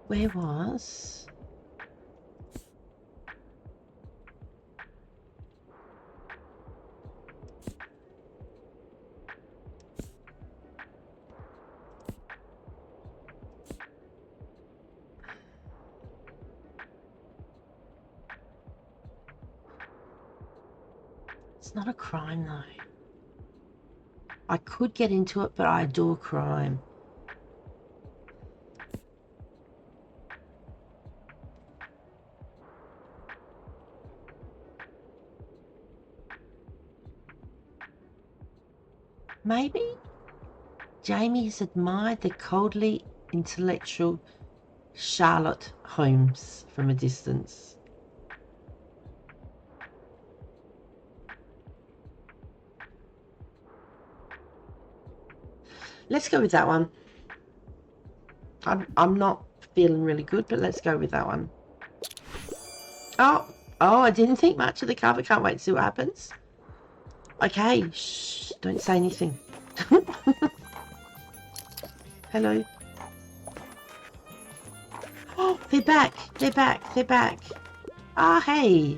Where was? It's not a crime though. I could get into it, but I adore crime. Maybe Jamie has admired the coldly intellectual Charlotte Holmes from a distance. Let's go with that one. I'm not feeling really good, but let's go with that one. Oh, I didn't think much of the cover. Can't wait to see what happens. Okay, shh, don't say anything. Hello. Oh, they're back. Ah, hey.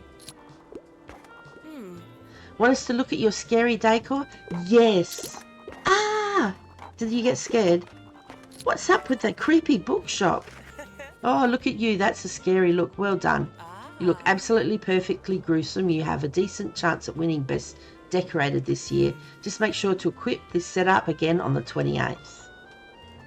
Want us to look at your scary decor? Yes. Ah! Did you get scared? What's up with that creepy bookshop? Oh, look at you. That's a scary look. Well done. You look absolutely perfectly gruesome. You have a decent chance at winning Best Decorated this year. Just make sure to equip this setup again on the 28th.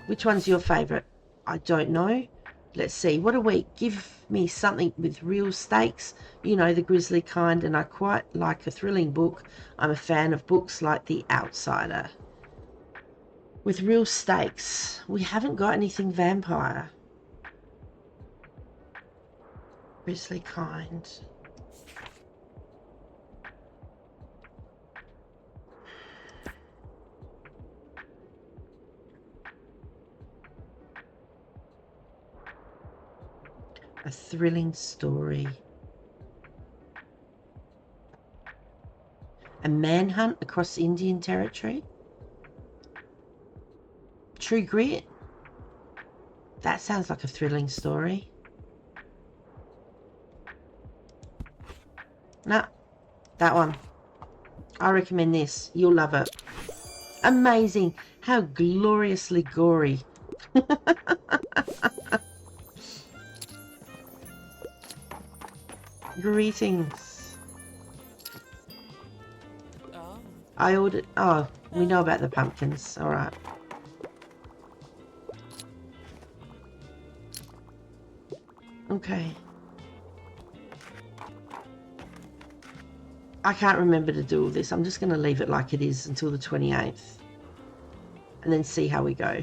Which one's your favourite? I don't know. Let's see. What a week. Give me something with real stakes. You know, the grisly kind, and I quite like a thrilling book. I'm a fan of books like The Outsider. With real stakes. We haven't got anything vampire. Grisly kind. A thrilling story. A manhunt across Indian territory. True Grit. That sounds like a thrilling story. No, that one. I recommend this. You'll love it. Amazing. How gloriously gory. Greetings. I ordered... Oh, we know about the pumpkins. All right. Okay. I can't remember to do all this. I'm just going to leave it like it is until the 28th. And then see how we go.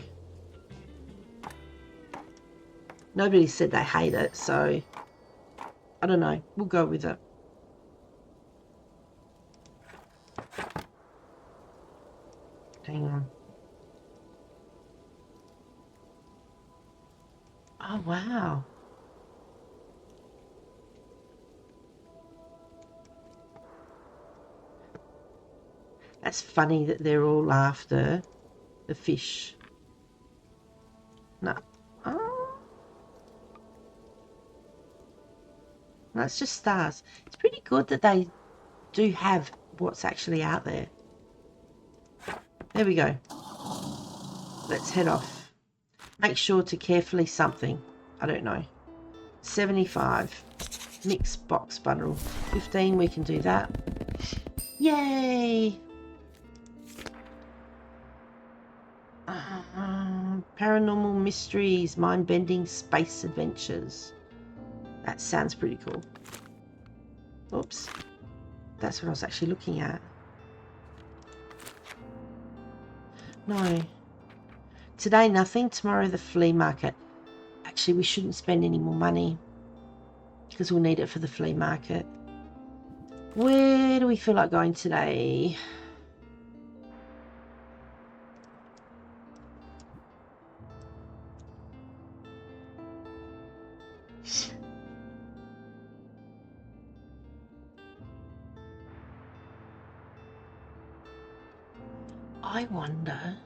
Nobody said they hate it, so... I don't know. We'll go with it. Hang on. Oh, wow. That's funny that they're all after the fish. No. Oh. That's just stars. It's pretty good that they do have what's actually out there. There we go. Let's head off. Make sure to carefully something. I don't know. 75. Mixed box bundle. 15, we can do that. Yay! Paranormal mysteries, mind-bending space adventures. That sounds pretty cool. Oops. That's what I was actually looking at. No. Today nothing, tomorrow the flea market. Actually, we shouldn't spend any more money because we'll need it for the flea market. Where do we feel like going today? I wonder...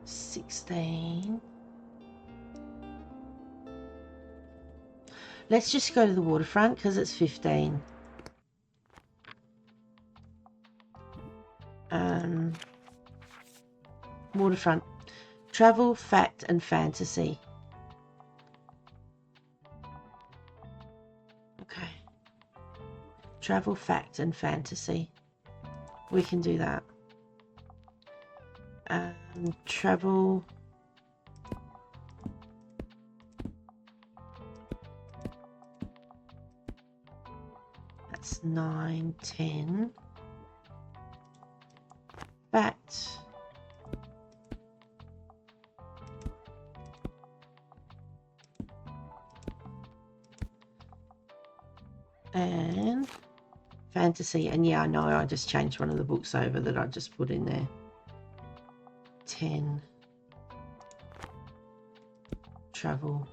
16. Let's just go to the waterfront because it's 15. Waterfront. Travel, fact, and fantasy. Okay. Travel, fact, and fantasy. We can do that. Travel. That's 9, 10. Fact. And fantasy. And yeah, I know I just changed one of the books over that I just put in there. 10. Travel.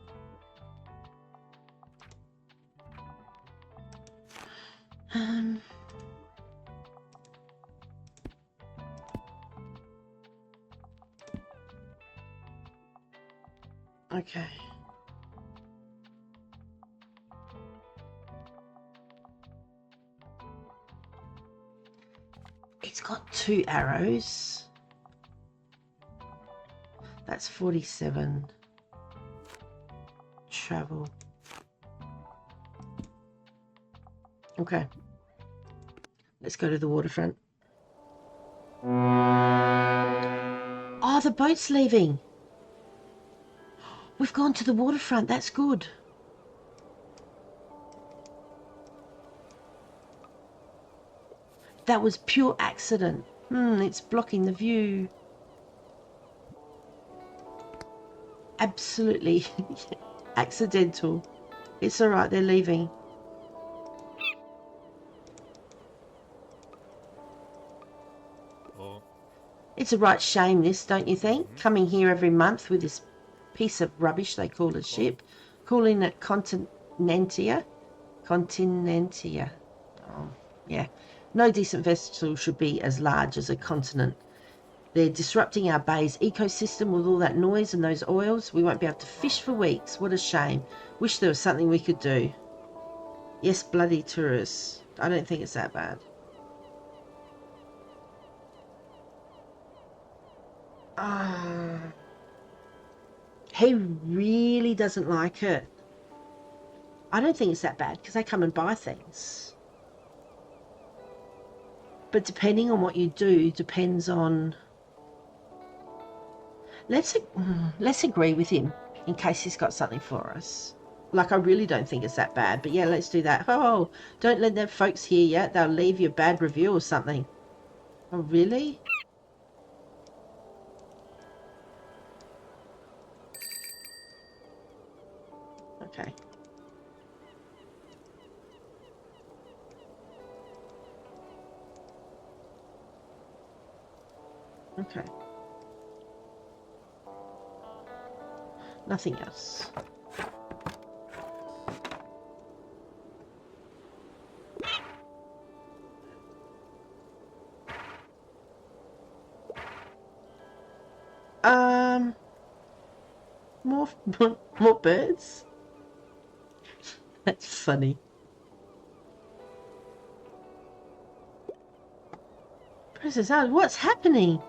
Okay. It's got 2 arrows. That's 47. Travel. Okay. Let's go to the waterfront. Oh, the boat's leaving. We've gone to the waterfront. That's good. That was pure accident. It's blocking the view. Absolutely accidental. It's all right. They're leaving. It's a right shame, this, don't you think? Coming here every month with this piece of rubbish they call a ship, calling it Continentia. Continentia. Oh, yeah. No decent vessel should be as large as a continent. They're disrupting our bay's ecosystem with all that noise and those oils. We won't be able to fish for weeks. What a shame. Wish there was something we could do. Yes, bloody tourists. I don't think it's that bad. He really doesn't like it. I don't think it's that bad because they come and buy things. But depending on what you do, depends on... Let's agree with him in case he's got something for us. Like, I really don't think it's that bad. But yeah, let's do that. Oh, don't let them folks hear yet. They'll leave you a bad review or something. Oh, really? Okay. Okay. Nothing else. More, more birds? That's funny. Princess Alice, what's happening?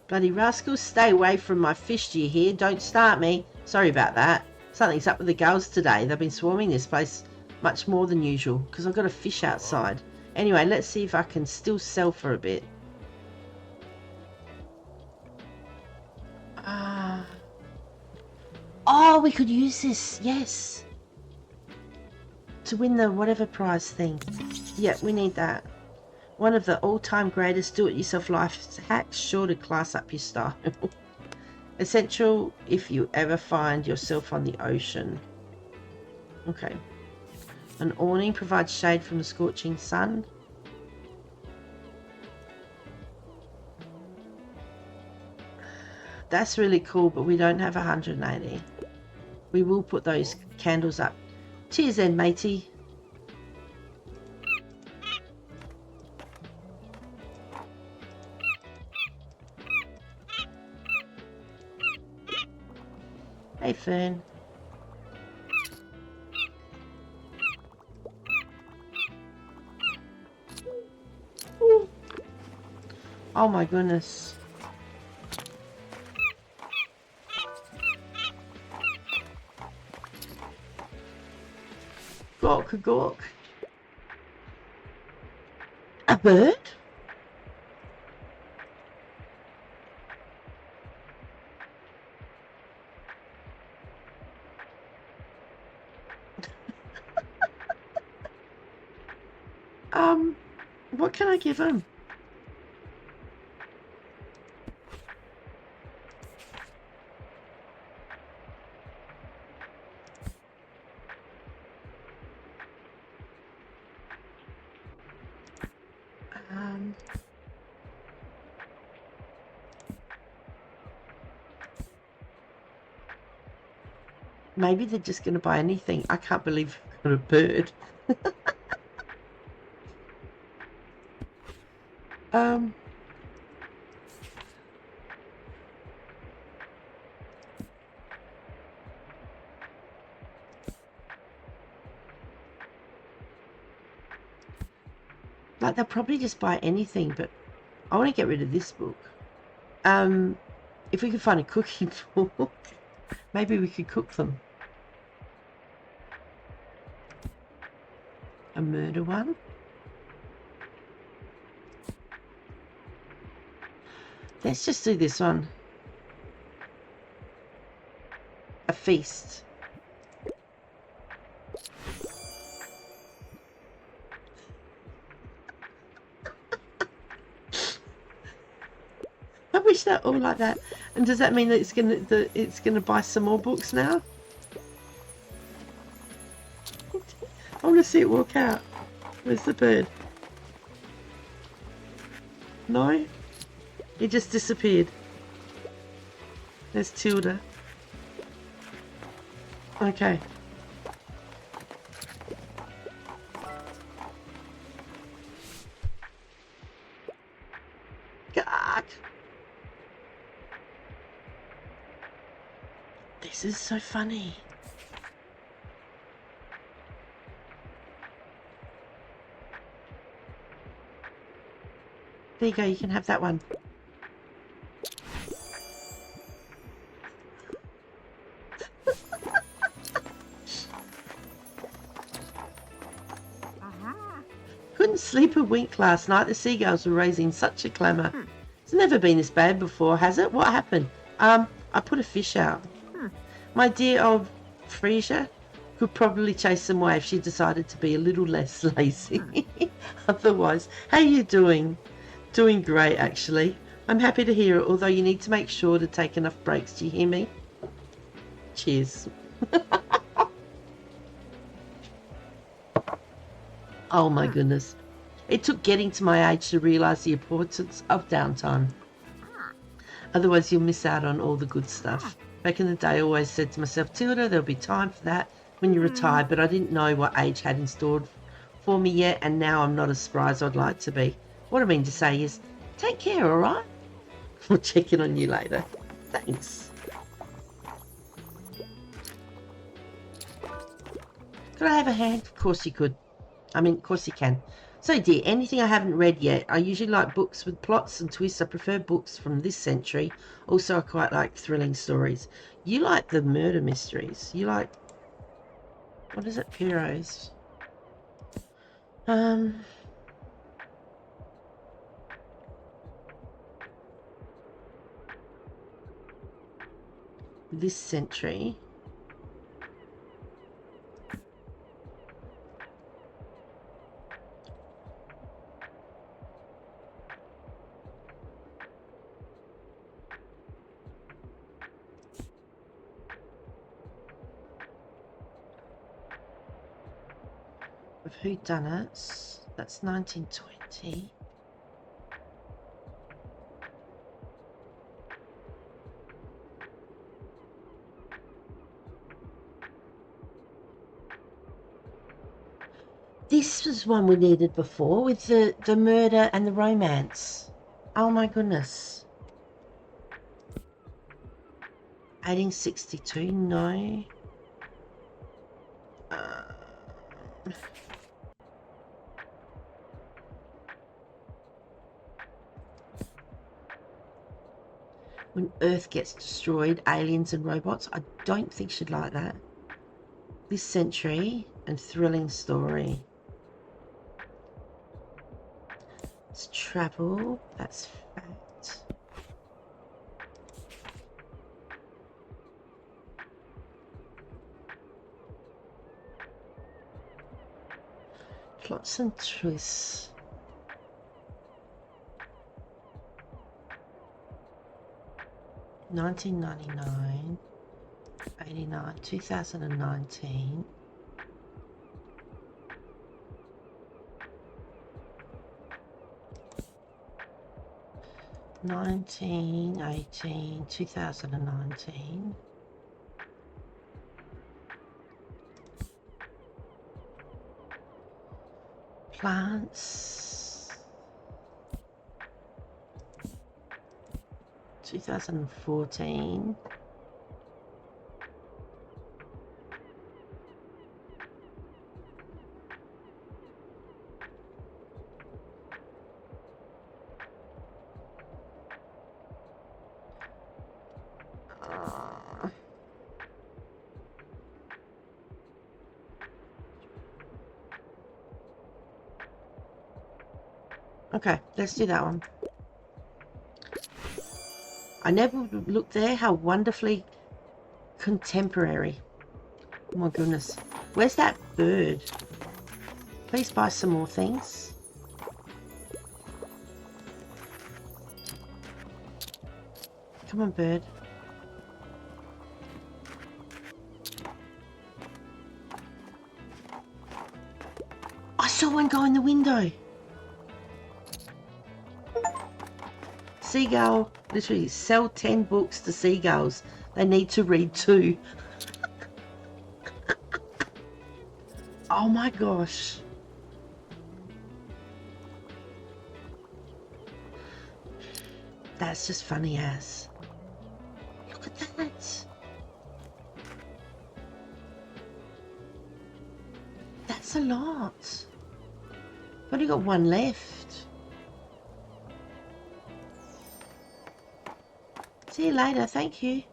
Bloody rascals, stay away from my fish, do you hear? Don't start me. Sorry about that. Something's up with the girls today. They've been swarming this place much more than usual because I've got a fish outside. Anyway, let's see if I can still sell for a bit. Oh, we could use this, yes. To win the whatever prize thing. Yep, we need that. One of the all-time greatest do-it-yourself life hacks, sure to class up your style. Essential if you ever find yourself on the ocean. Okay. An awning provides shade from the scorching sun. That's really cool, but we don't have 180. We will put those candles up. Cheers then, matey. Hey, Fern. Ooh. Oh my goodness. Gawk, gawk. A bird? What can I give him? Maybe they're just going to buy anything. I can't believe I've got a bird. Like, they'll probably just buy anything, but I want to get rid of this book. If we could find a cooking book, maybe we could cook them. A murder one. Let's just do this one. A feast. I wish that all like that. And does that mean that it's gonna buy some more books now? I want to see it walk out. Where's the bird? No? It just disappeared. There's Tilda. Okay. God. This is so funny. There you go, you can have that one. Couldn't sleep a wink last night. The seagulls were raising such a clamour. It's never been this bad before, has it? What happened? I put a fish out. My dear old Frisia could probably chase them away if she decided to be a little less lazy. Otherwise, how are you doing? Doing great, actually. I'm happy to hear it, although you need to make sure to take enough breaks. Do you hear me? Cheers. Oh my goodness. It took getting to my age to realise the importance of downtime. Otherwise you'll miss out on all the good stuff. Back in the day I always said to myself, Tilda, there'll be time for that when you retire, but I didn't know what age had in store for me yet, and now I'm not as spry as I'd like to be. What I mean to say is, take care, alright? We'll check in on you later. Thanks. Could I have a hand? Of course you could. Of course you can. So dear, anything I haven't read yet. I usually like books with plots and twists. I prefer books from this century. Also, I quite like thrilling stories. You like the murder mysteries. You like... What is it? Heroes. This century. Of whodunits. That's 1920. This was one we needed before with the murder and the romance. Oh my goodness. 1862, no. When Earth gets destroyed, aliens and robots. I don't think she'd like that. This century and thrilling story. It's travel. That's fact. Plots and twists. $19.99, $89, 2019. $19.18, 2019. Plants. 2014. Okay, let's do that one. I never looked there. How wonderfully contemporary. Oh my goodness. Where's that bird? Please buy some more things. Come on, bird. I saw one go in the window. Seagull, literally, sell 10 books to seagulls. They need to read 2. Oh my gosh. That's just funny as. Look at that. That's a lot. I've only got one left. See you later, thank you.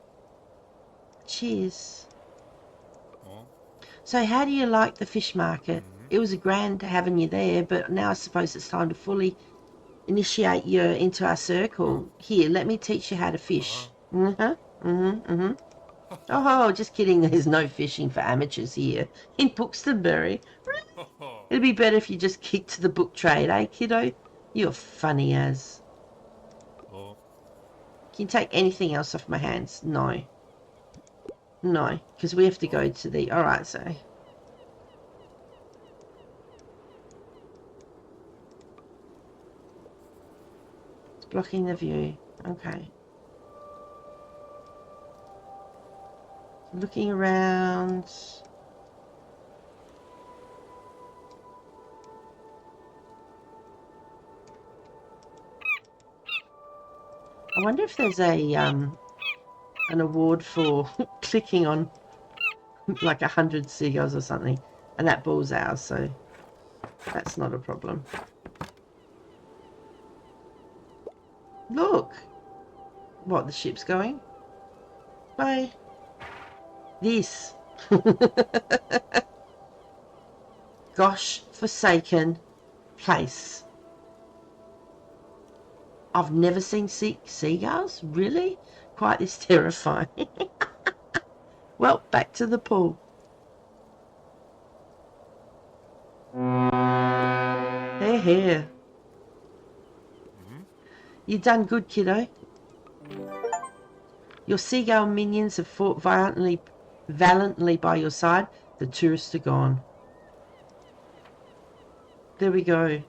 Cheers. So how do you like the fish market? It was a grand having you there, but now I suppose it's time to fully initiate you into our circle. Here, let me teach you how to fish. Oh, just kidding. There's no fishing for amateurs here in Buxtonbury. It'd be better if you just kicked to the book trade, eh, kiddo? You're funny as. Can you take anything else off my hands? No. No, because we have to go to the... Alright, so... It's blocking the view. Okay. Looking around... I wonder if there's a an award for clicking on like 100 seagulls or something, and that ball's ours, so that's not a problem. Look, what, the ship's going? Bye. This. Gosh forsaken place. I've never seen seagulls, really? Quite this terrifying. Well, back to the pool. They're here. You done good, kiddo. Your seagull minions have fought valiantly by your side. The tourists are gone. There we go.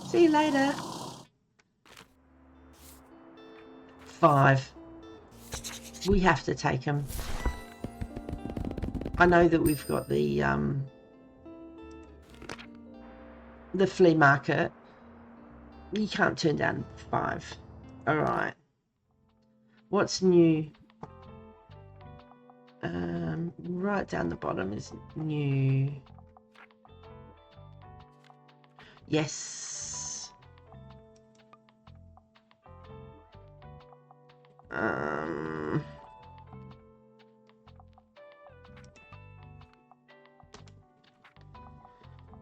See you later. 5. We have to take them. I know that we've got the flea market. You can't turn down 5. All right. What's new? Right down the bottom is new. Yes.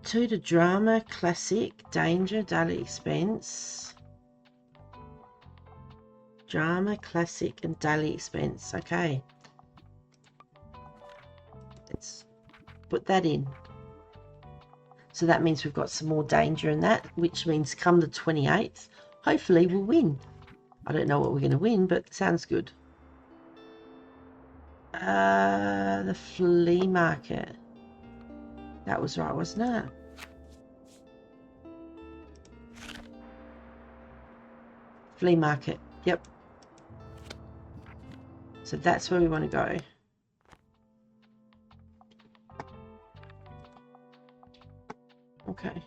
To the drama, classic, danger, daily expense. Drama, classic, and daily expense. Okay. Let's put that in. So that means we've got some more danger in that, which means come the 28th, hopefully we'll win. I don't know what we're going to win, but it sounds good. The flea market. That was right, wasn't it? Flea market. Yep. So that's where we want to go. Okay.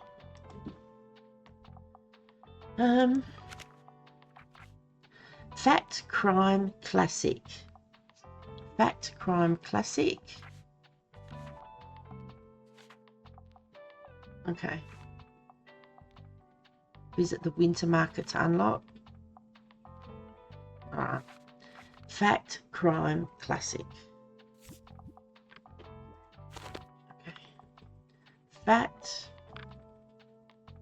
Fact, crime, classic. Fact, crime, classic. Okay. Visit the winter market to unlock. Alright. Fact, crime, classic. Okay. Fact,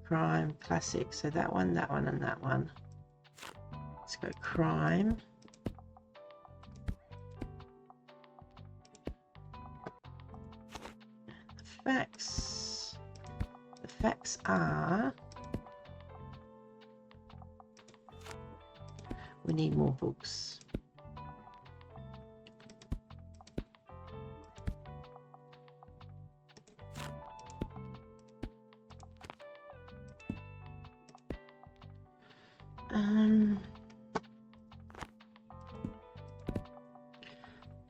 crime, classic. So that one, and that one. Let's go crime. Facts. The facts are we need more books.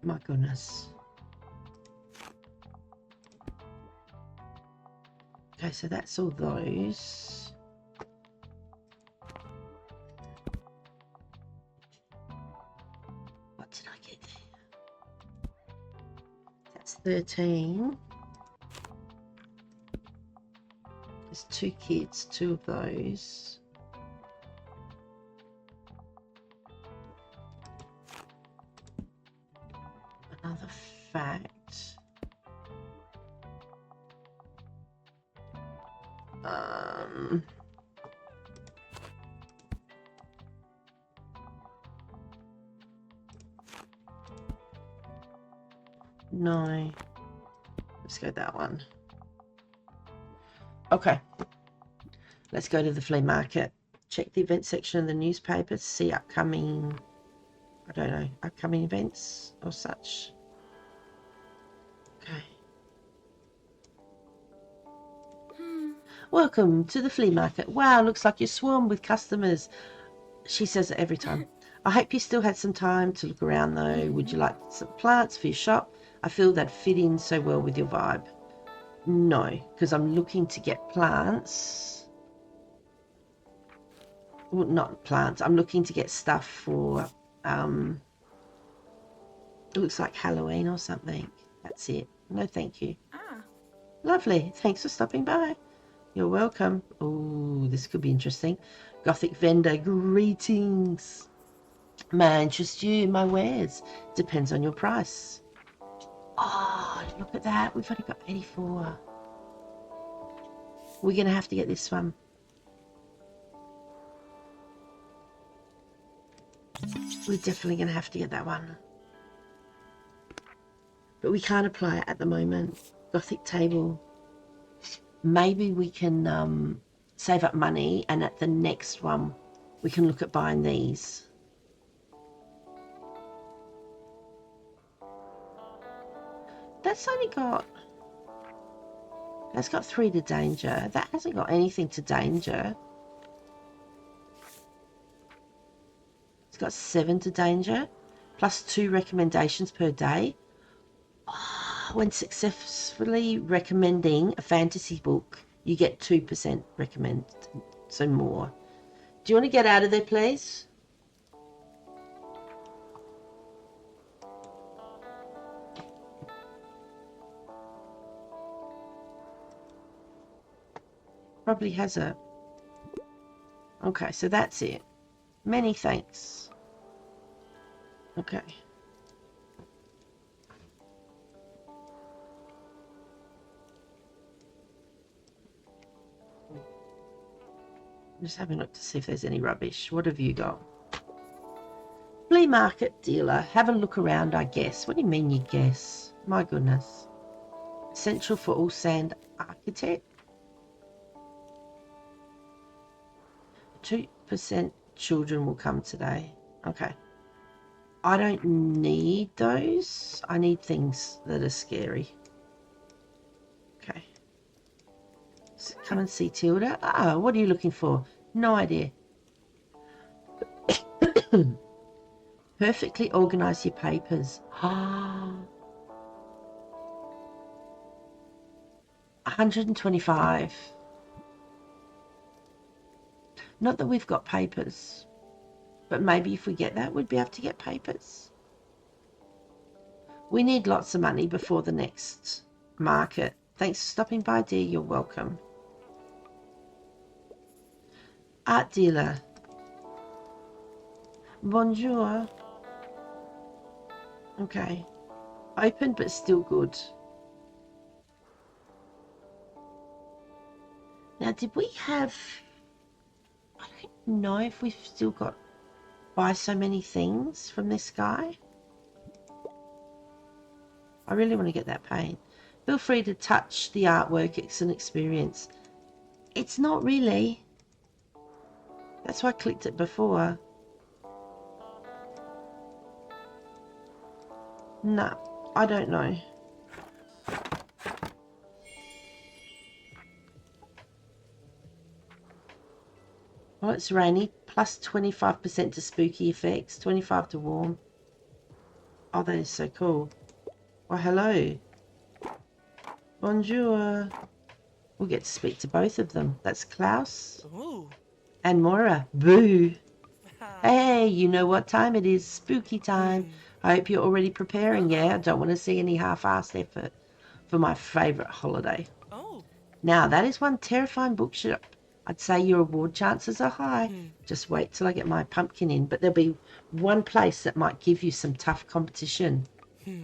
My goodness. Okay, so that's all those. What did I get there? That's 13. There's 2 kids, 2 of those. Another fact. No. Let's go that one. Okay. Let's go to the flea market. Check the event section of the newspaper to see upcoming, I don't know, upcoming events or such. Okay. Welcome to the flea market. Wow, looks like you're swarmed with customers. She says it every time. I hope you still had some time to look around though. Would you like some plants for your shop? I feel they'd fit in so well with your vibe. No, because I'm looking to get plants. Well, not plants. I'm looking to get stuff for, it looks like Halloween or something. That's it. No, thank you. Lovely. Thanks for stopping by. You're welcome. Oh, this could be interesting. Gothic vendor, greetings. May I interest you in my wares? Depends on your price. Oh, look at that. We've only got 84. We're going to have to get this one. We're definitely going to have to get that one. But we can't apply it at the moment. Gothic table. Maybe we can save up money and at the next one we can look at buying these. That's got 3 to danger. That hasn't got anything to danger. It's got 7 to danger, plus 2 recommendations per day. Oh, when successfully recommending a fantasy book, you get 2% recommend, so more. Do you want to get out of there, please? Probably has a... Okay, so that's it. Many thanks. Okay. Just having a look to see if there's any rubbish. What have you got? Flea market dealer. Have a look around, I guess. What do you mean you guess? My goodness. Essential for all sand architect. 2% children will come today. Okay. I don't need those. I need things that are scary. Okay. So come and see Tilda. Ah, what are you looking for? No idea. Perfectly organise your papers. Ah. 125. Not that we've got papers, but maybe if we get that, we'd be able to get papers. We need lots of money before the next market. Thanks for stopping by, dear. You're welcome. Art dealer. Bonjour. Okay. Open but still good. did we have... I don't know if we've still got... buy so many things from this guy. I really want to get that paint. Feel free to touch the artwork. It's an experience. It's not really. That's why I clicked it before. No, I don't know. Well, it's rainy. Plus 25% to spooky effects. 25 to warm. Oh, that is so cool. Well, hello. Bonjour. We'll get to speak to both of them. That's Klaus. Ooh. And Moira. Boo. Hey, you know what time it is. Spooky time. I hope you're already preparing, yeah? I don't want to see any half-assed effort for my favourite holiday. Oh. Now, that is one terrifying bookshop. I'd say your award chances are high. Just wait till I get my pumpkin in. But there'll be one place that might give you some tough competition.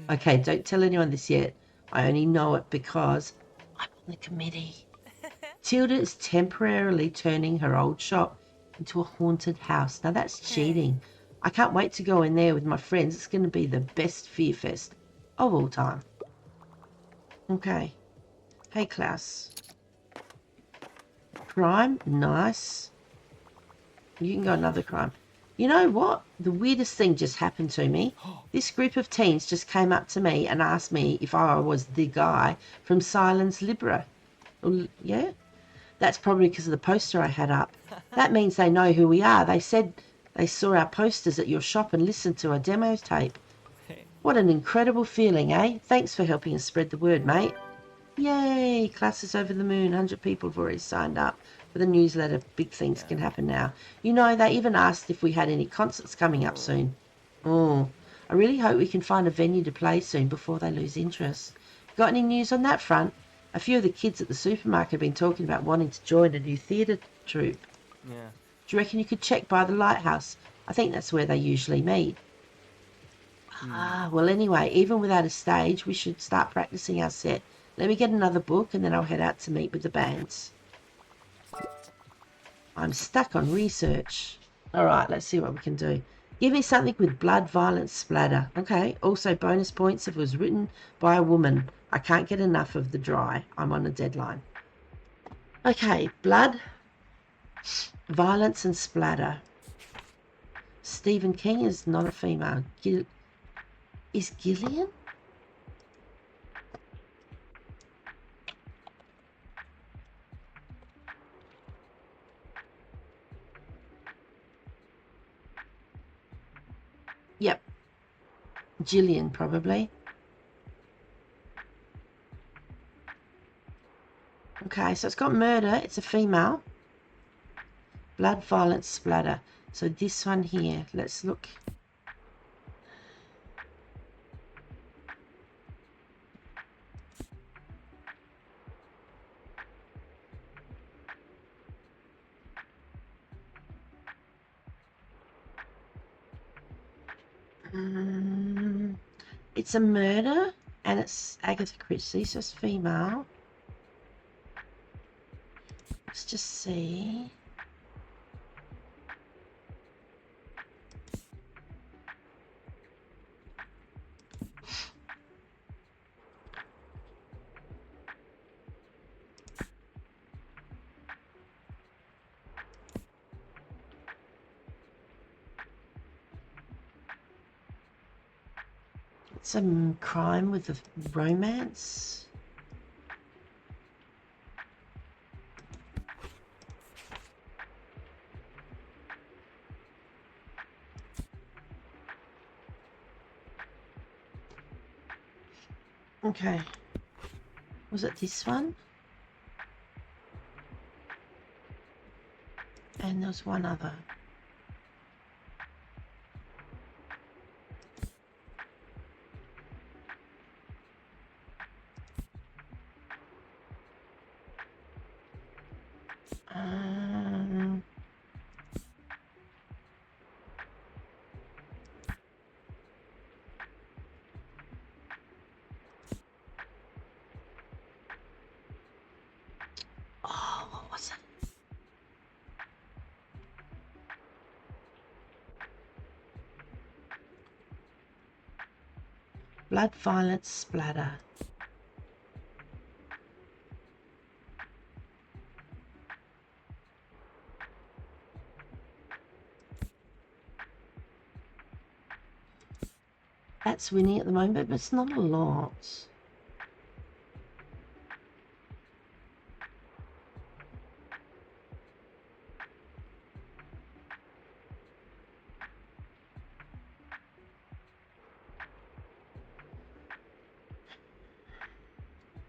Okay, don't tell anyone this yet. I only know it because I'm on the committee. Tilda is temporarily turning her old shop into a haunted house. Now that's cheating. I can't wait to go in there with my friends. It's going to be the best fear fest of all time. Okay. Hey, Klaus. Crime? Nice. You can go another crime. You know what? The weirdest thing just happened to me. This group of teens just came up to me and asked me if I was the guy from Silence Libra. Yeah? That's probably because of the poster I had up. That means they know who we are. They said they saw our posters at your shop and listened to our demo tape. What an incredible feeling, eh? Thanks for helping us spread the word, mate. Yay! Class is over the moon. 100 people have already signed up for the newsletter. Big things can happen now. You know, they even asked if we had any concerts coming up soon. Oh, I really hope we can find a venue to play soon before they lose interest. Got any news on that front? A few of the kids at the supermarket have been talking about wanting to join a new theatre troupe. Yeah. Do you reckon you could check by the lighthouse? I think that's where they usually meet. Well, anyway, even without a stage, we should start practicing our set. Let me get another book and then I'll head out to meet with the bands. I'm stuck on research. All right, let's see what we can do. Give me something with blood, violence, splatter. Okay, also bonus points if it was written by a woman. I can't get enough of the dry. I'm on a deadline. Okay, blood, violence and splatter. Stephen King is not a female. Is Gillian? Yep. Gillian, probably. Okay, so it's got murder. It's a female. Blood, violence, splatter. So this one here, let's look. It's a murder, and it's Agatha Christie, so it's female. Let's just see. Some crime with a romance. Okay. Was it this one? And there's one other. Oh, what was it? Blood, violence, splatter. That's winning at the moment, but it's not a lot.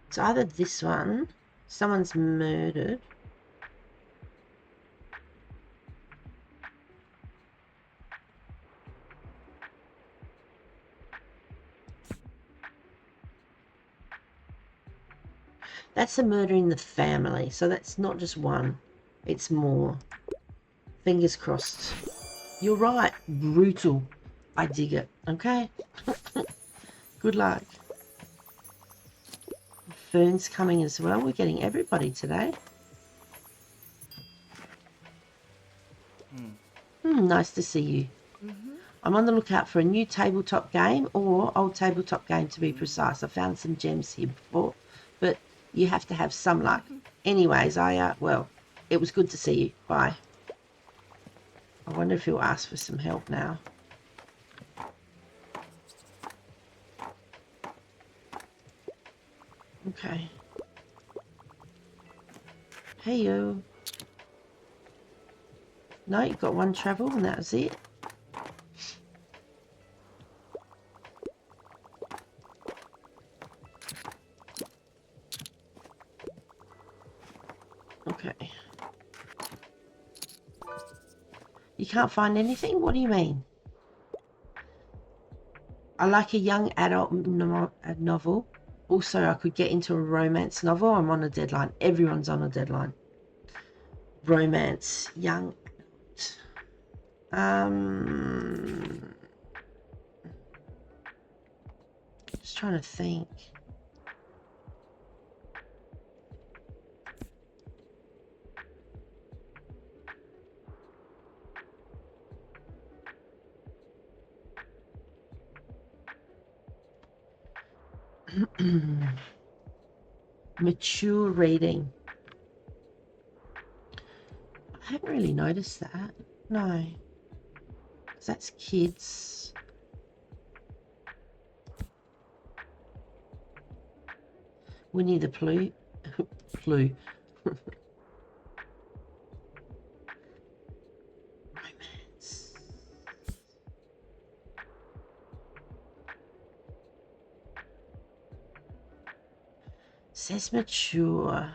It's either this one, someone's murdered. That's a murder in the family, so that's not just one, it's more. Fingers crossed. You're right, brutal. I dig it, okay? Good luck. Fern's coming as well. We're getting everybody today. Nice to see you. I'm on the lookout for a new tabletop game, or old tabletop game to be precise. I found some gems here before, but you have to have some luck. Anyways, well, it was good to see you. Bye. I wonder if he'll ask for some help now. Okay. Hey, you. No, you got one travel and that was it. Okay. You can't find anything? What do you mean? I like a young adult novel. Also, I could get into a romance novel. I'm on a deadline. Everyone's on a deadline. Romance, young adult. Just trying to think. Mature reading. I haven't really noticed that. No. 'Cause that's kids. Winnie the Pooh. Pooh. Romance. Says mature.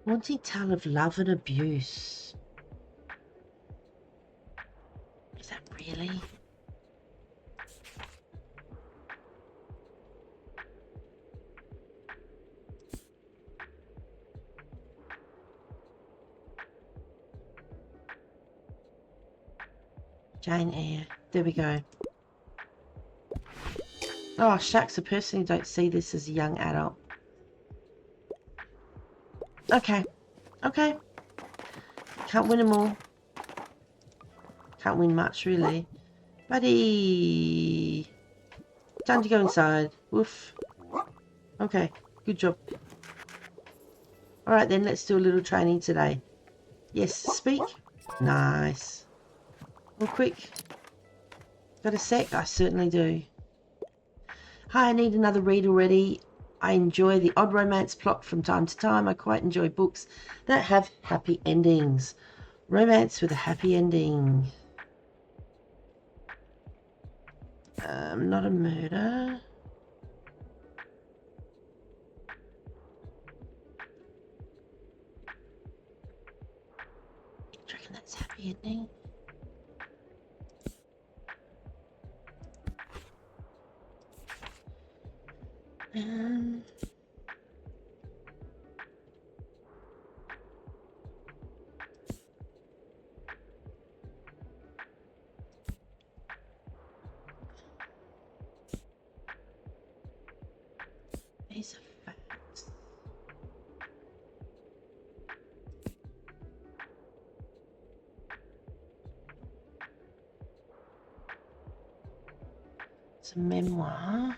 Wanting tale of love and abuse. Is that really? Jane Eyre. There we go. Oh, shucks, I personally don't see this as a young adult. Okay. Okay. Can't win them all. Can't win much, really. Buddy! Time to go inside. Woof. Okay. Good job. Alright then, let's do a little training today. Yes, speak. Nice. Real quick. Got a sec? I certainly do. Hi, I need another read already. I enjoy the odd romance plot from time to time. I quite enjoy books that have happy endings. Romance with a happy ending. Not a murder. happy ending. These are facts. It's a memoir.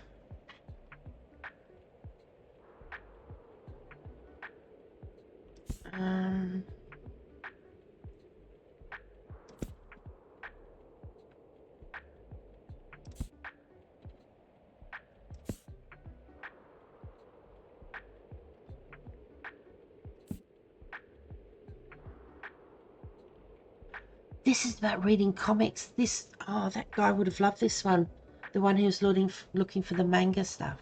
This is about reading comics. This, oh, that guy would have loved this one. The one who was looking for the manga stuff.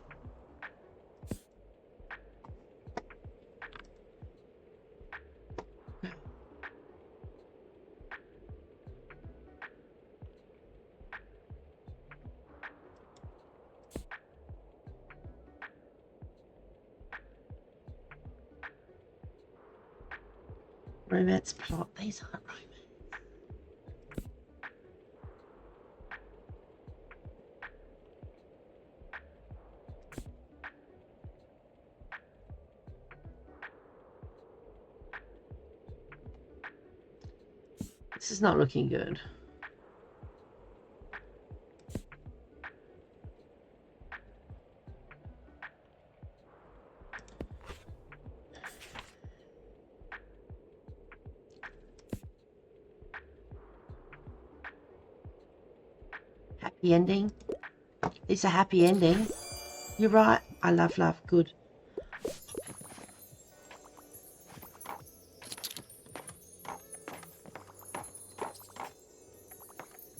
Romance plot. These aren't romance. This is not looking good. Happy ending. It's a happy ending. You're right. I love love. Good.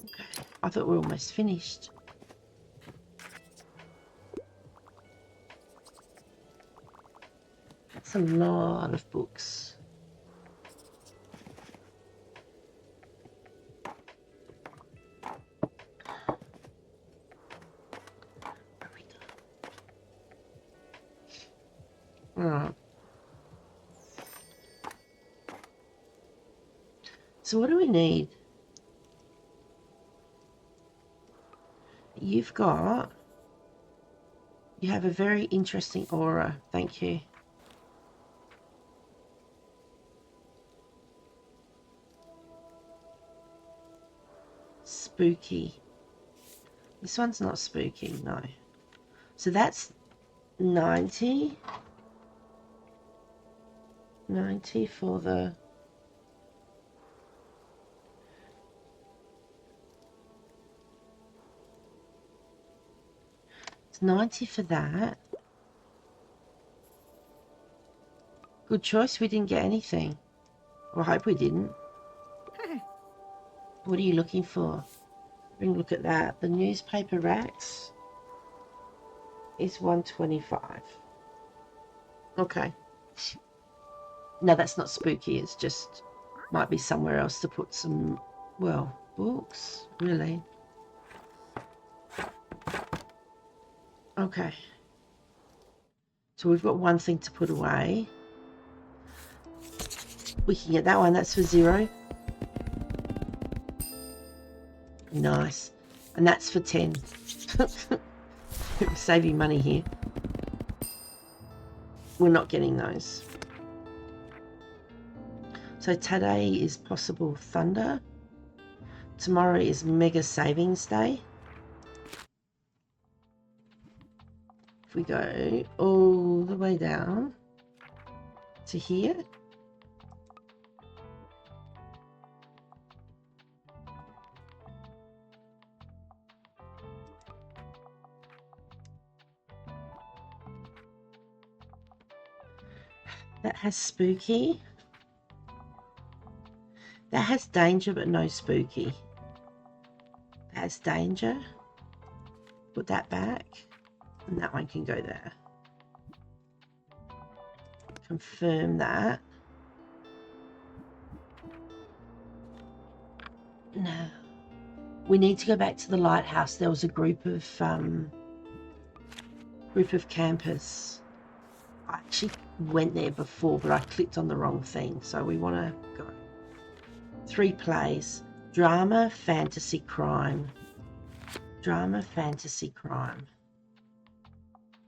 Okay. I thought we were almost finished. That's a lot of books. Alright. So what do we need? You have a very interesting aura. Thank you. Spooky. This one's not spooky, no. So that's 90. 90 for the... It's 90 for that. Good choice, we didn't get anything. Well, I hope we didn't. What are you looking for? Bring a look at that. The newspaper racks is 125. Okay. No, that's not spooky. It's just might be somewhere else to put some, well, books, really. Okay. So we've got one thing to put away. We can get that one. That's for 0. Nice. And that's for 10. We're saving money here. We're not getting those. So today is possible thunder. Tomorrow is mega savings day. If we go all the way down to here. That has spooky. That has danger, but no spooky. That has danger. Put that back. And that one can go there. Confirm that. We need to go back to the lighthouse. There was a group of campers. I actually went there before, but I clicked on the wrong thing. So we want to go. 3 plays: drama, fantasy, crime. Drama, fantasy, crime.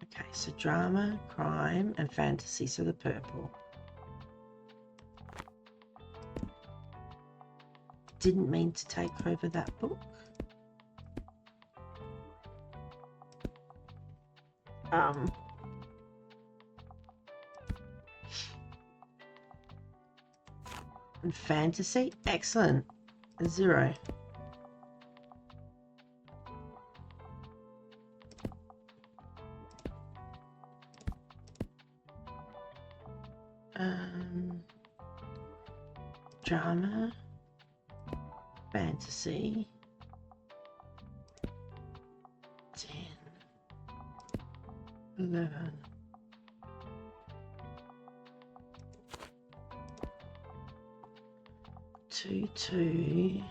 Okay, so drama, crime, and fantasy. So the purple. Didn't mean to take over that book. And fantasy, excellent. 0. Drama, fantasy, 10, 11. Two.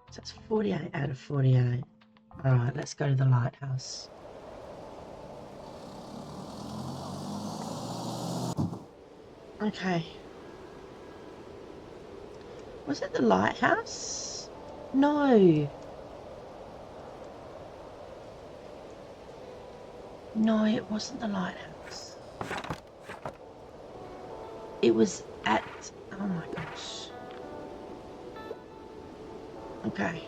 So that's 48 out of 48. All right, let's go to the lighthouse. Okay. Was it the lighthouse? No. No, it wasn't the lighthouse. It was at... Oh my gosh. Okay.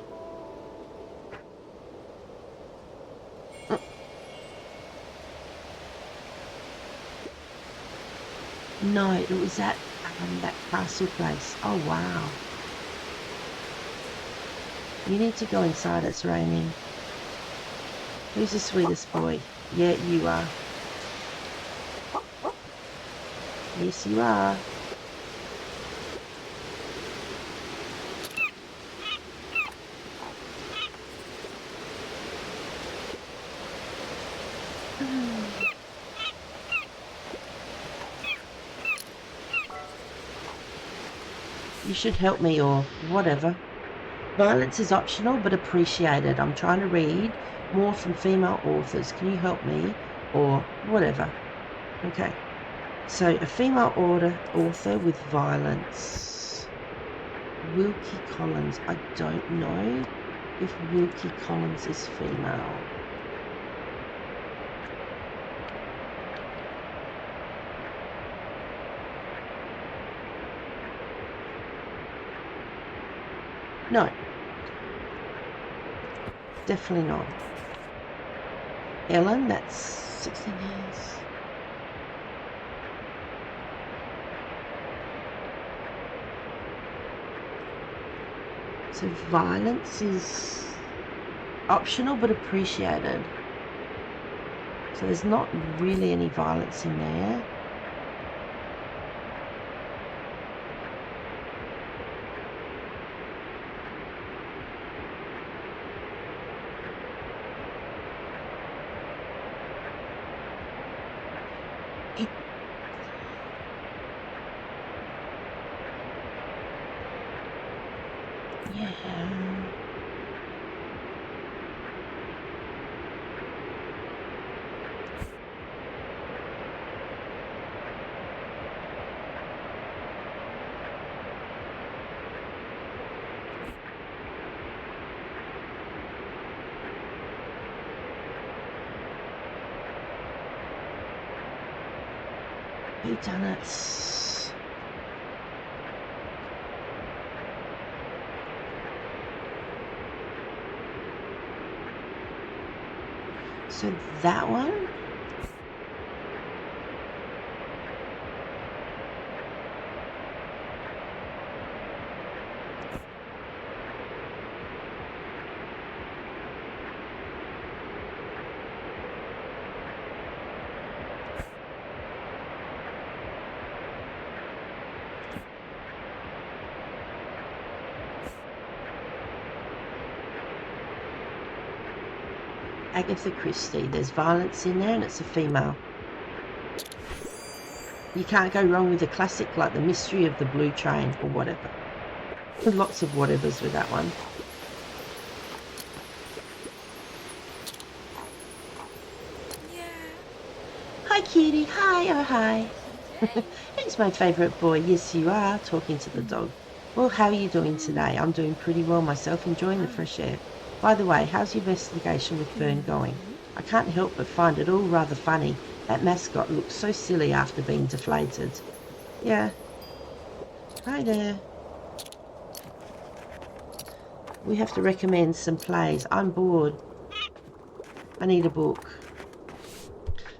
No, it was at that castle place. Oh, wow. You need to go inside, it's raining. Who's the sweetest boy? Yeah, you are. Yes, you are. You should help me or whatever. Violence is optional but appreciated. I'm trying to read more from female authors. Can you help me? Or whatever. Okay. So a female author with violence. Wilkie Collins. I don't know if Wilkie Collins is female. No. Definitely not. Ellen, that's 16 years. So violence is optional but appreciated. So there's not really any violence in there. Who done it? So that one? Agatha Christie. There's violence in there and it's a female. You can't go wrong with a classic like The Mystery of the Blue Train or whatever. There's lots of whatevers with that one. Hi, cutie. Hi, oh, hi. Who's my favourite boy? Yes, you are, talking to the dog. Well, how are you doing today? I'm doing pretty well myself, enjoying the fresh air. By the way, how's your investigation with Fern going? I can't help but find it all rather funny. That mascot looks so silly after being deflated. Yeah. Hi there. We have to recommend some plays. I'm bored. I need a book.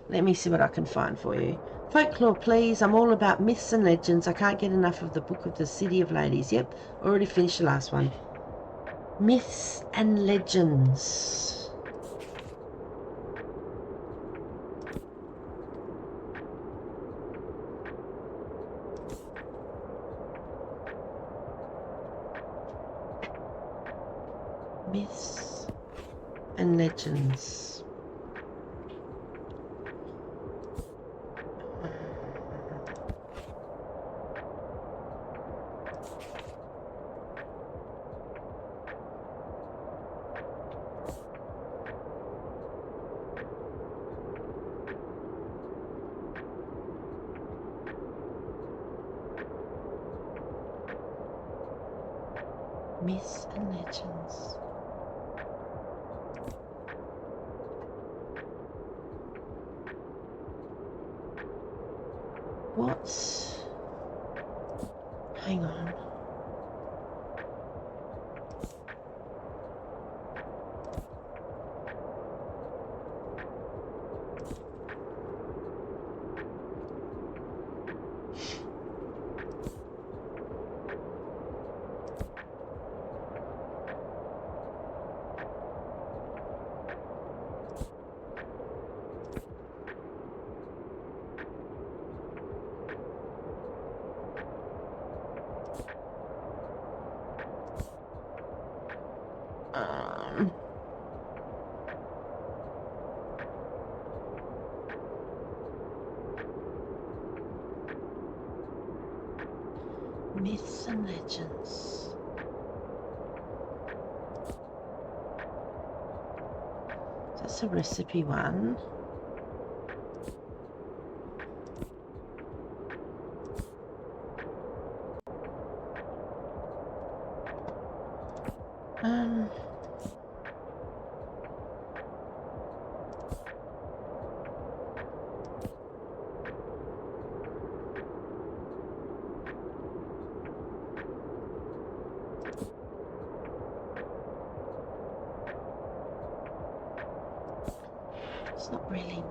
Let me see what I can find for you. Folklore, please. I'm all about myths and legends. I can't get enough of the Book of the City of Ladies. Yep, already finished the last one. Myths and legends. Myths and legends. Myths and legends. What's... Hang on. Myths and legends. That's a recipe one. It's not really.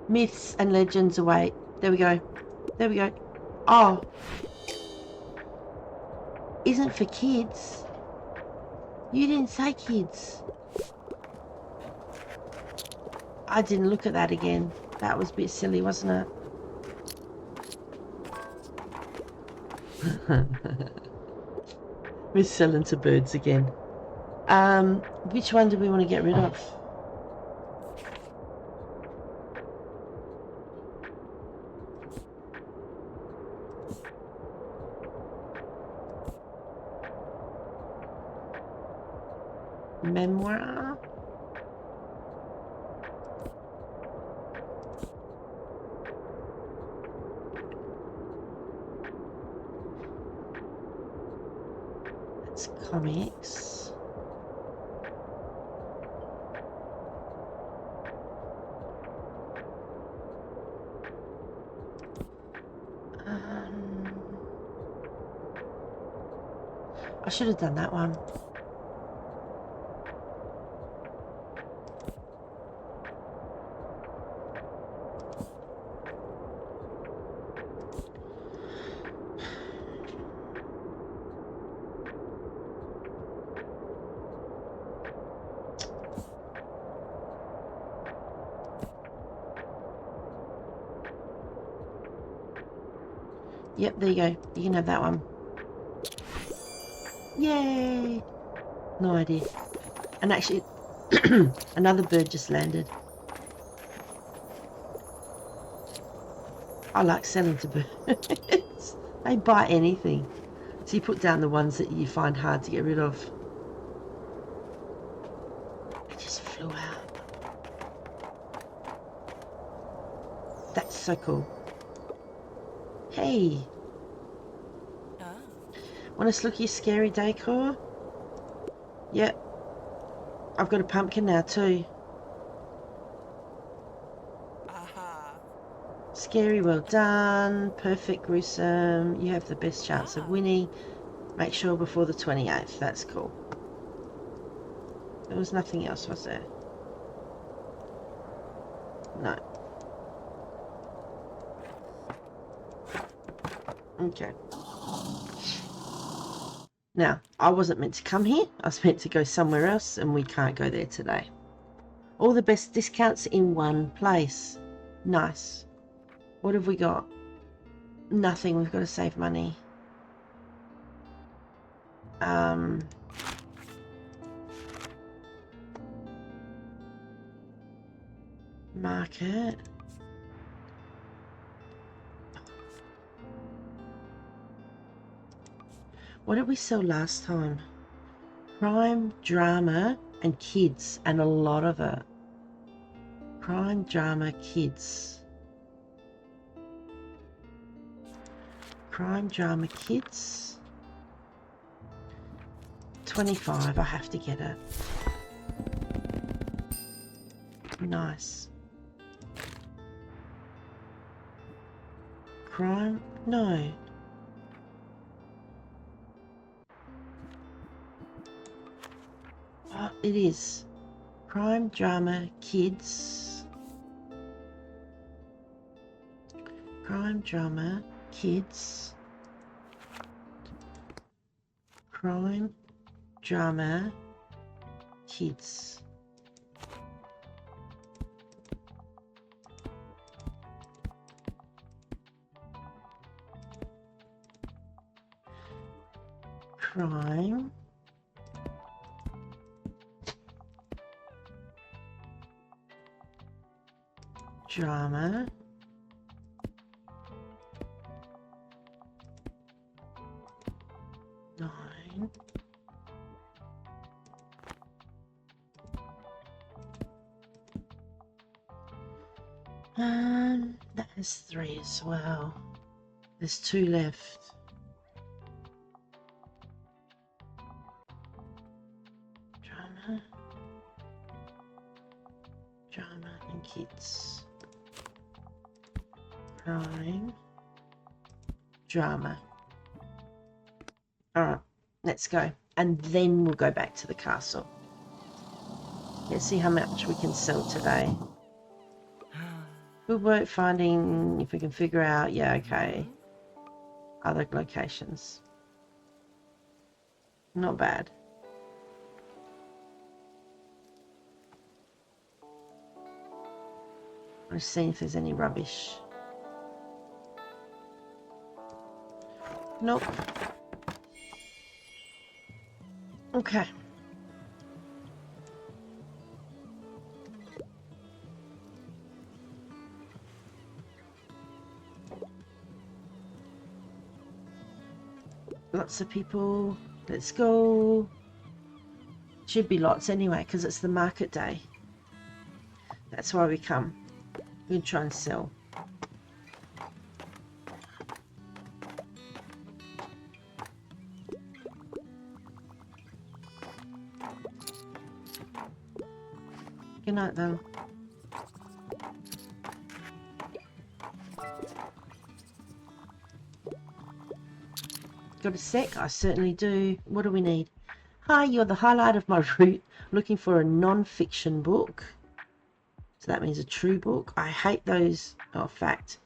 Myths and legends await. There we go. There we go. Oh. Isn't for kids. You didn't say kids. I didn't look at that again. That was a bit silly, wasn't it? We're selling to birds again. Which one do we want to get rid of? Memoir? That's comics. I should have done that one. Yep, there you go. You can have that one. Yay! No idea. And actually, another bird just landed. I like selling to birds. They bite anything. So you put down the ones that you find hard to get rid of. It just flew out. That's so cool. Hey. Want to look at your scary decor? Yep. I've got a pumpkin now too. Scary, well done. Perfect, gruesome. You have the best chance of winning. Make sure before the 28th. That's cool. There was nothing else, was there? No. Okay. Now, I wasn't meant to come here. I was meant to go somewhere else, and we can't go there today. All the best discounts in one place. Nice. What have we got? Nothing. We've got to save money. Market. What did we sell last time? Crime, drama, and kids, and a lot of it. Crime, drama, kids. Crime, drama, kids. 25, I have to get it. Nice. Crime? No. Oh, it is. Crime, drama, kids. Crime, drama, kids. Crime, drama, kids. Crime, drama, nine, that is 3 as well. There's 2 left. Drama and kids. Crime, drama. Alright, let's go. And then we'll go back to the castle. Let's see how much we can sell today. Good work finding, if we can figure out, yeah, okay. Other locations. Not bad. I'm just seeing if there's any rubbish. Nope. Okay. Lots of people. Let's go. Should be lots anyway, because it's the market day. That's why we come. We can try and sell. Good night, though. Got a sec? I certainly do. What do we need? Hi, you're the highlight of my route. Looking for a non-fiction book. So that means a true book. I hate those. Oh, fact.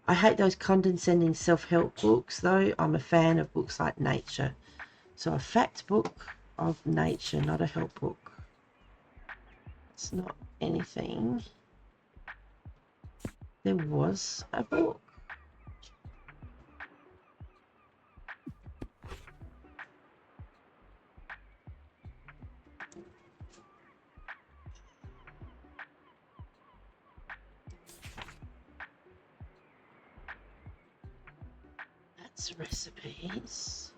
I hate those condescending self-help books, though. I'm a fan of books like nature. So a fact book of nature, not a help book. It's not anything. There was a book. That's recipes.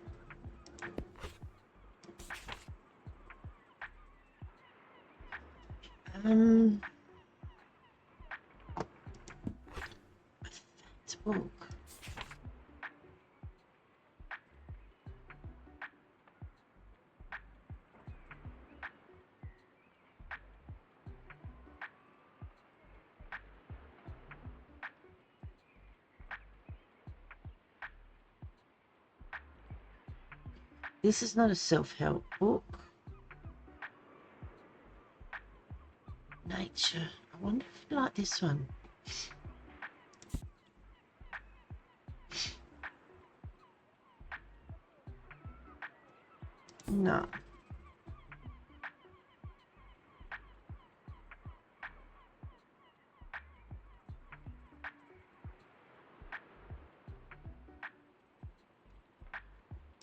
A fat book. This is not a self-help book. Nature. I wonder if you like this one. No.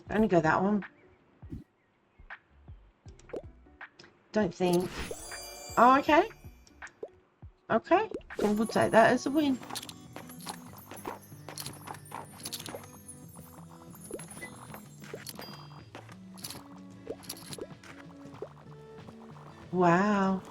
Only go that one. Don't think. Oh, okay. Okay. We'll take that as a win. Wow.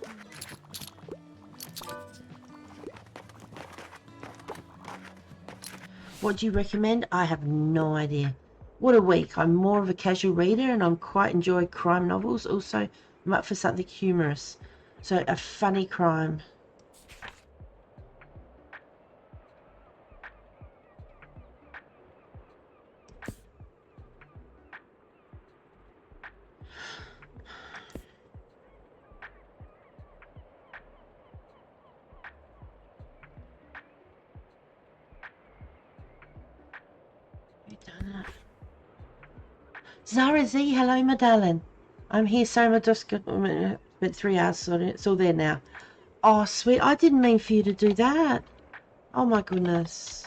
What do you recommend? I have no idea. What a week. I'm more of a casual reader and I'm quite enjoy crime novels. Also, I'm up for something humorous. So, a funny crime. Zara Z, hello, my darling. I'm here, sorry, my just got 3 hours, sorry, it's all there now. Oh, sweet, I didn't mean for you to do that. Oh, my goodness.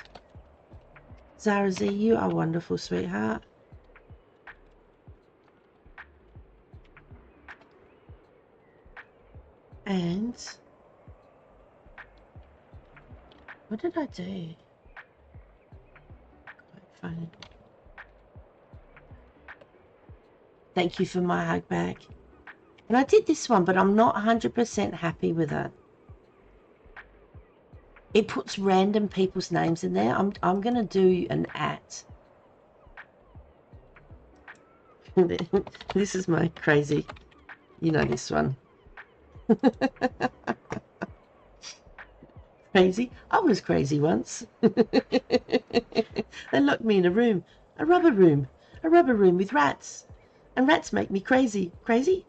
Zara Z, you are wonderful, sweetheart. And what did I do? Quite funny. Thank you for my hug back. And I did this one, but I'm not 100% happy with it. It puts random people's names in there. I'm gonna do an @ This is my crazy. You know this one. Crazy? I was crazy once. They locked me in a room. A rubber room with rats. And rats make me crazy. Crazy?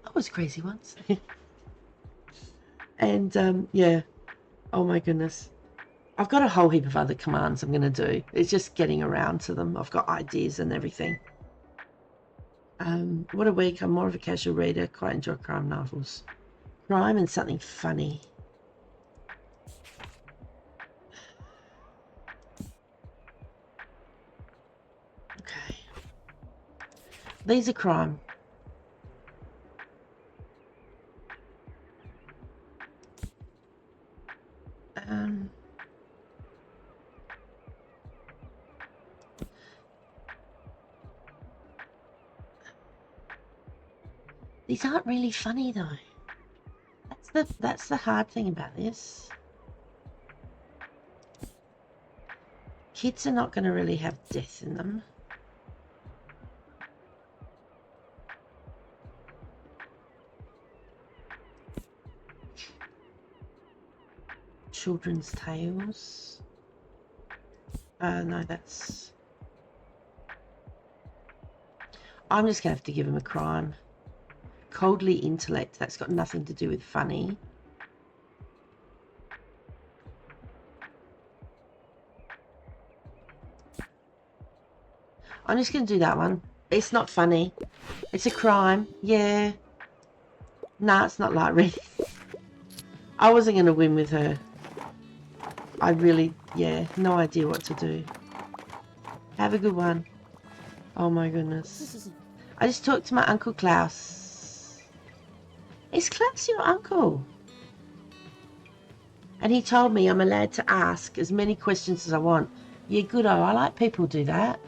I was crazy once. And yeah. Oh my goodness. I've got a whole heap of other commands I'm going to do. It's just getting around to them. I've got ideas and everything. What a week. I'm more of a casual reader. Quite enjoy crime novels. Crime and something funny. Okay. These are crime. These aren't really funny though. That's the hard thing about this. Kids are not going to really have death in them. Children's tales. No, that's... I'm just going to have to give him a crime. Coldly intellect. That's got nothing to do with funny. I'm just going to do that one. It's not funny. It's a crime. Yeah. Nah, it's not light reading. I wasn't going to win with her. I really, yeah, no idea what to do. Have a good one. Oh my goodness. I just talked to my Uncle Klaus. Is Klaus your uncle? And he told me I'm allowed to ask as many questions as I want. Yeah, good. I like people who do that.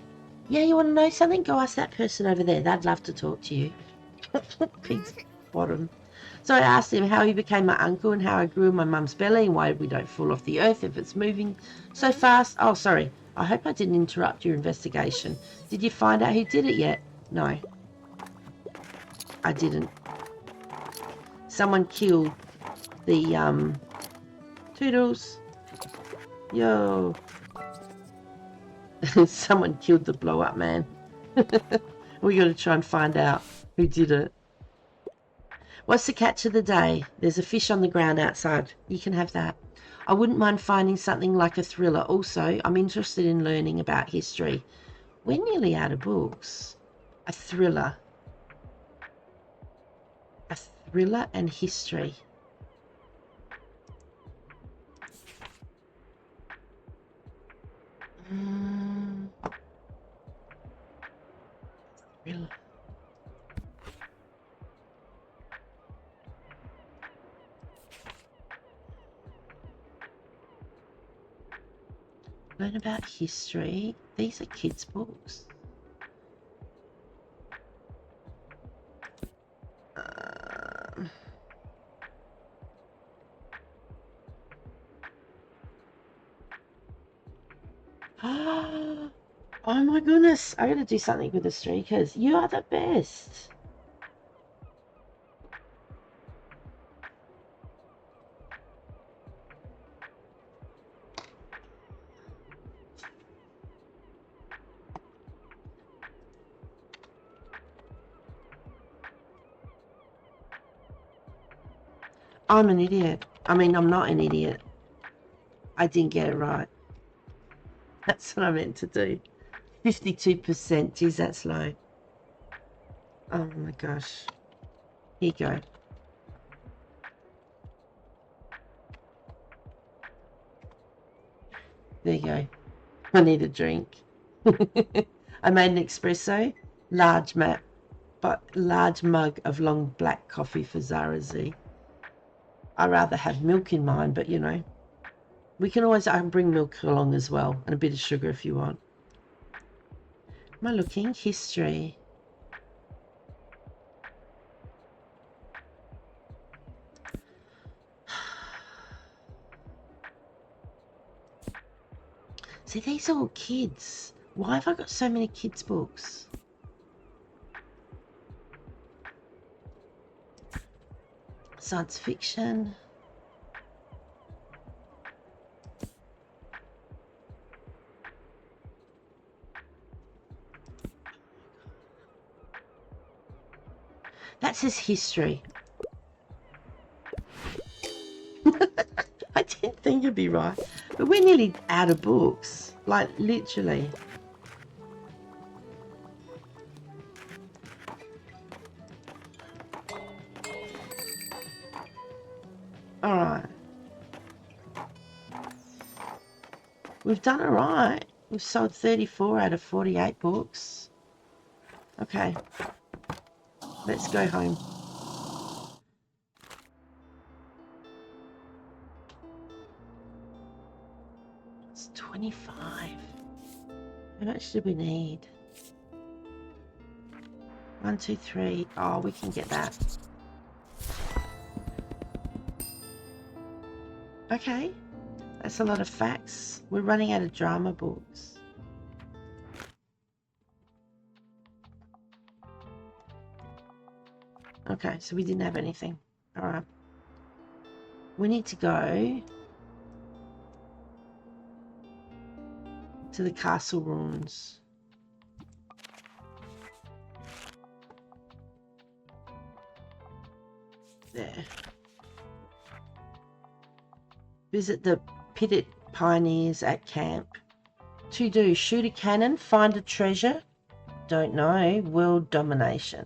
Yeah, you want to know something? Go ask that person over there. They'd love to talk to you. Pig's bottom. So I asked him how he became my uncle and how I grew in my mum's belly and why we don't fall off the earth if it's moving so fast. Oh, sorry. I hope I didn't interrupt your investigation. Did you find out who did it yet? No, I didn't. Someone killed the, Toodles. Yo. Someone killed the blow-up man. We got to try and find out who did it. What's the catch of the day? There's a fish on the ground outside. You can have that. I wouldn't mind finding something like a thriller. Also, I'm interested in learning about history. We're nearly out of books. A thriller. A thriller and history. Thriller. Learn about history. These are kids' books. Oh my goodness. I gotta do something with the streakers. You are the best. I'm an idiot. I mean, I'm not an idiot. I didn't get it right. That's what I meant to do. 52%. Geez, that's low. Oh my gosh. Here you go. There you go. I need a drink. I made an espresso, large mug of long black coffee for Zara Z. I'd rather have milk in mine, but you know, I can bring milk along as well, and a bit of sugar if you want. Am I looking? History. See, these are all kids. Why have I got so many kids' books? Science fiction. That says history. I didn't think it'd be right. But we're nearly out of books. Like, literally. Alright. We've done alright. We've sold 34 out of 48 books. Okay. Let's go home. It's 25. How much do we need? 1, 2, 3. Oh, we can get that. Okay. That's a lot of facts. We're running out of drama books. Okay, so we didn't have anything. Alright. We need to go to the castle ruins. There. Visit the pitted pioneers at camp. To do, shoot a cannon, find a treasure. Don't know, world domination.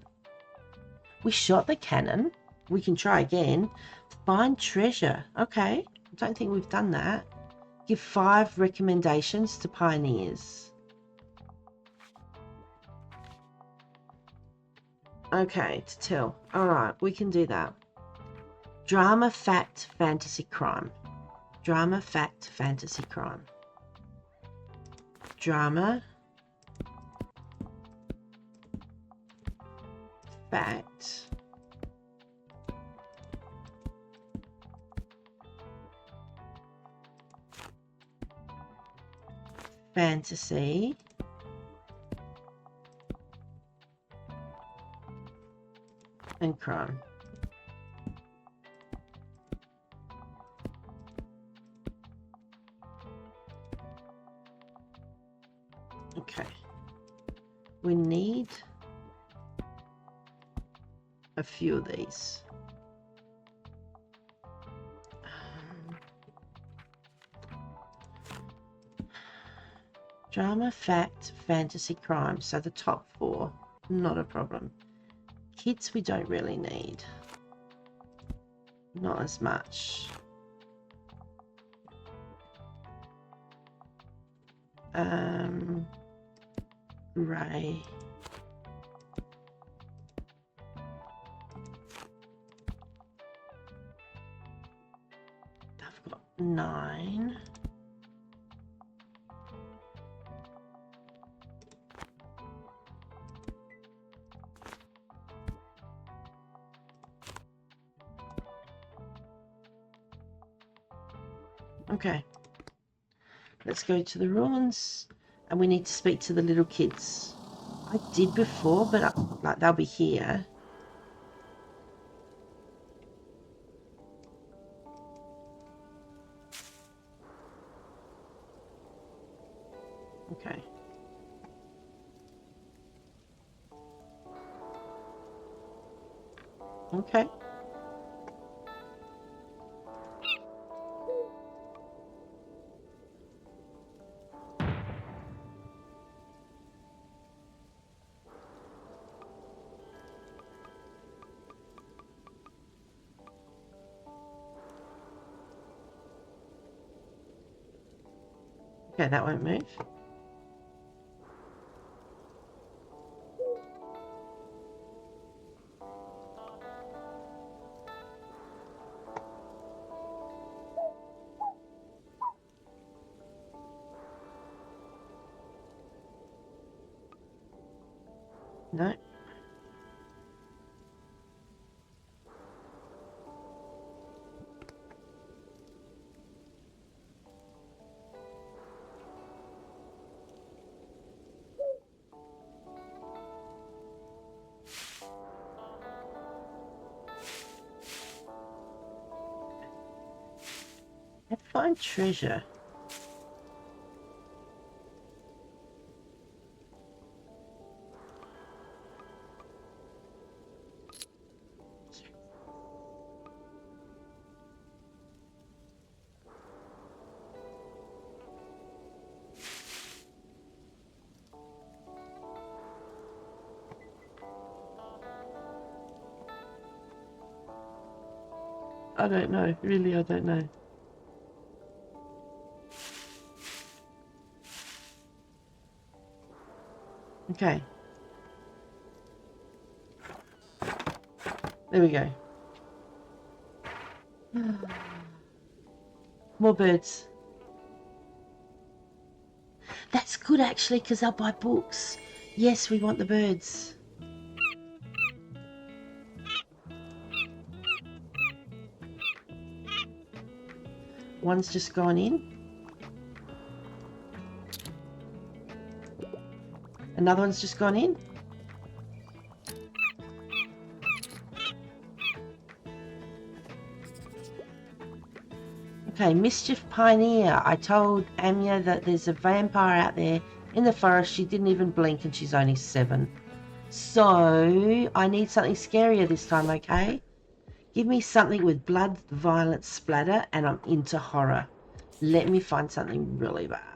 We shot the cannon. We can try again. Find treasure. Okay, I don't think we've done that. Give 5 recommendations to pioneers. Okay, to tell. Alright, we can do that. Drama, fact, fantasy, crime. Drama, fact, fantasy, crime. Drama, fact, fantasy, and crime. Okay. We need a few of these. Drama, fact, fantasy, crime. So the top 4, not a problem. Kids we don't really need. Not as much. Ray. I've got 9. Okay. Let's go to the ruins, and we need to speak to the little kids. I did before, but like they'll be here. Okay. Okay. Okay, that won't move. No. I find treasure. I don't know. Really, I don't know. Okay. There we go. More birds. That's good actually, because I'll buy books. Yes, we want the birds. One's just gone in. Another one's just gone in. Okay, Mischief Pioneer. I told Anya that there's a vampire out there in the forest. She didn't even blink and she's only 7. So, I need something scarier this time, okay? Give me something with blood, violence, splatter, and I'm into horror. Let me find something really bad.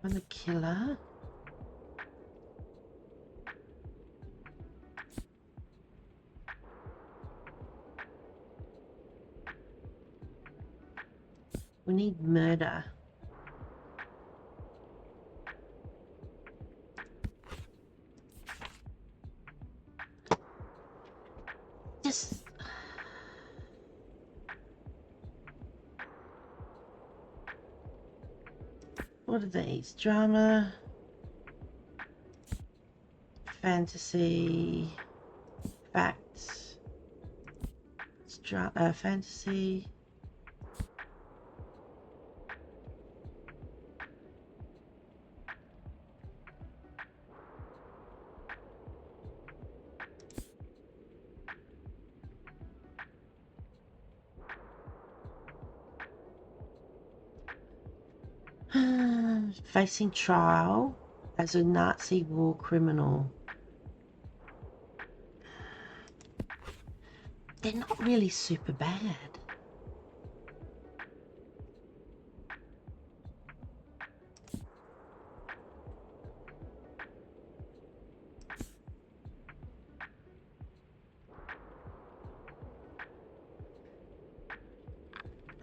I'm the killer. We need murder. Just... What are these? Drama, fantasy, facts, fantasy. Facing trial as a Nazi war criminal. They're not really super bad.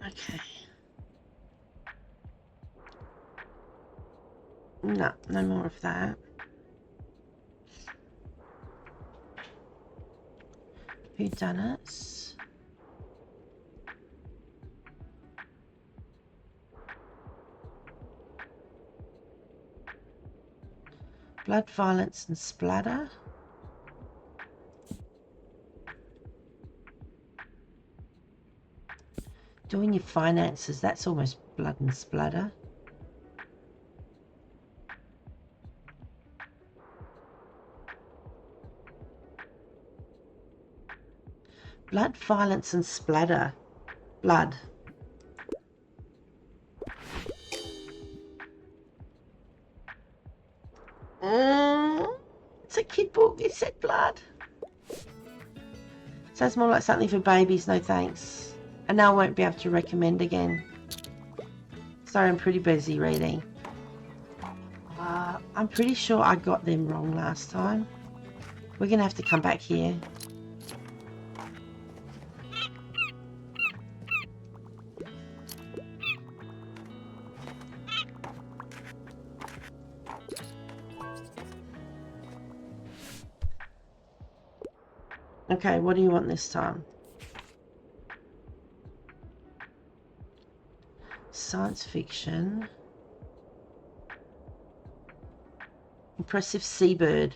Okay. No, no more of that. Whodunits. Blood, violence and splatter. Doing your finances, that's almost blood and splatter. Blood, violence and splatter. Blood. It's a kid book. It said blood. Sounds more like something for babies. No thanks. And now I won't be able to recommend again. Sorry, I'm pretty busy reading. I'm pretty sure I got them wrong last time. We're going to have to come back here. Okay, what do you want this time? Science fiction. Impressive seabird.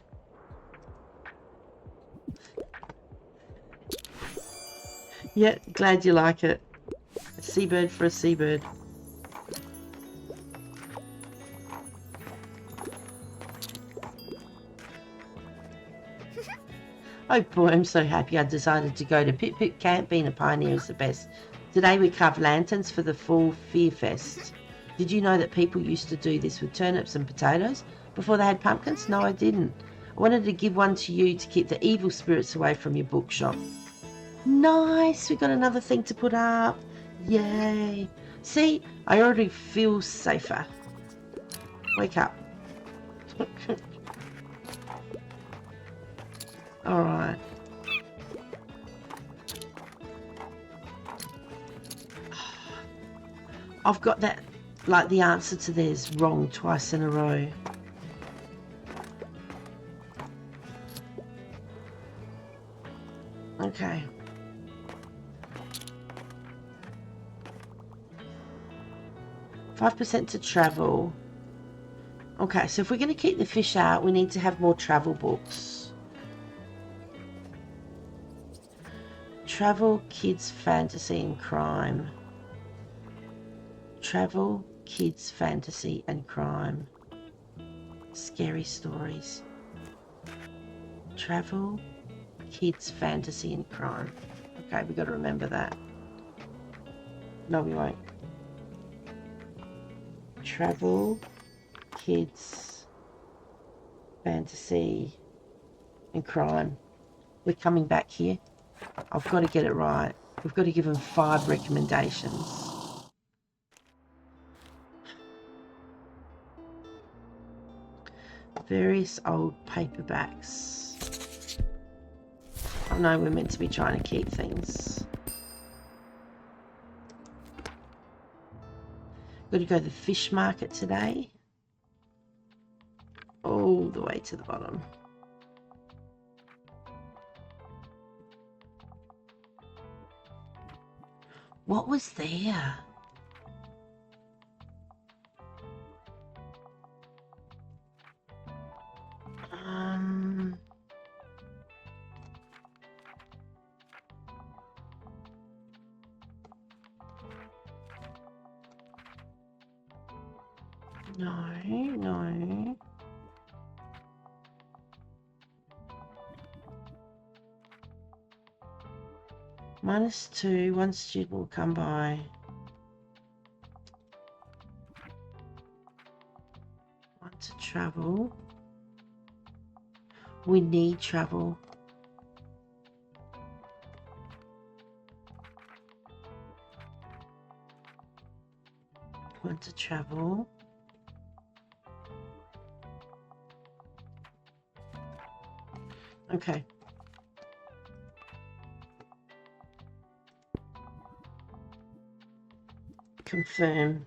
Yeah, glad you like it. A seabird for a seabird. Oh boy, I'm so happy I decided to go to Pip Pip Camp. Being a pioneer is the best. Today we carved lanterns for the fall Fear Fest. Did you know that people used to do this with turnips and potatoes before they had pumpkins? No, I didn't. I wanted to give one to you to keep the evil spirits away from your bookshop. Nice, we got another thing to put up. Yay. See, I already feel safer. Wake up. Alright. I've got that, like the answer to this wrong twice in a row. Okay. %5 to travel. Okay, so if we're going to keep the fish out, we need to have more travel books. Travel, kids, fantasy and crime. Travel, kids, fantasy and crime. Scary stories. Travel, kids, fantasy and crime. Okay, we've got to remember that. No, we won't. Travel, kids, fantasy and crime. We're coming back here. I've got to get it right. We've got to give them 5 recommendations. Various old paperbacks. I know we're meant to be trying to keep things. Got to go to the fish market today. All the way to the bottom. What was there? No. -2, one student will come by. Want to travel? We need travel. Want to travel? Okay. Confirm.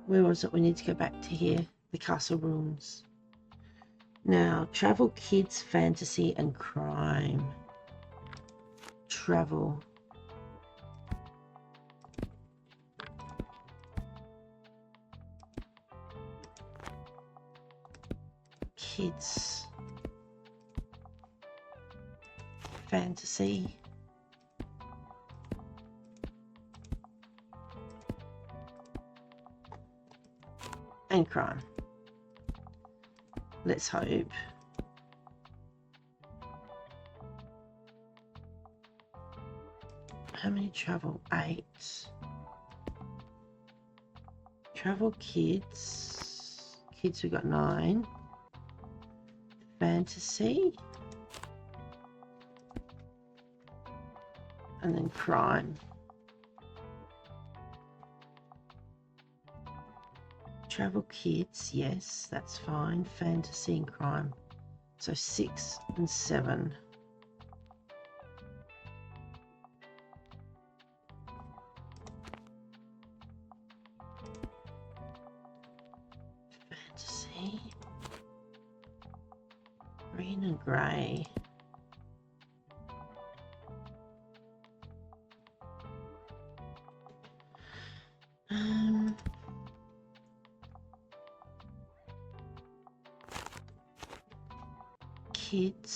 Where was it? We need to go back to here. The castle rooms. Now, travel, kids, fantasy, and crime. Travel. Kids. Fantasy. And crime. Let's hope. How many travel? 8. Travel kids. Kids, we got 9. Fantasy. And then crime. Travel kids, yes, that's fine. Fantasy and crime. So 6 and 7. Fantasy. Green and grey. Kids.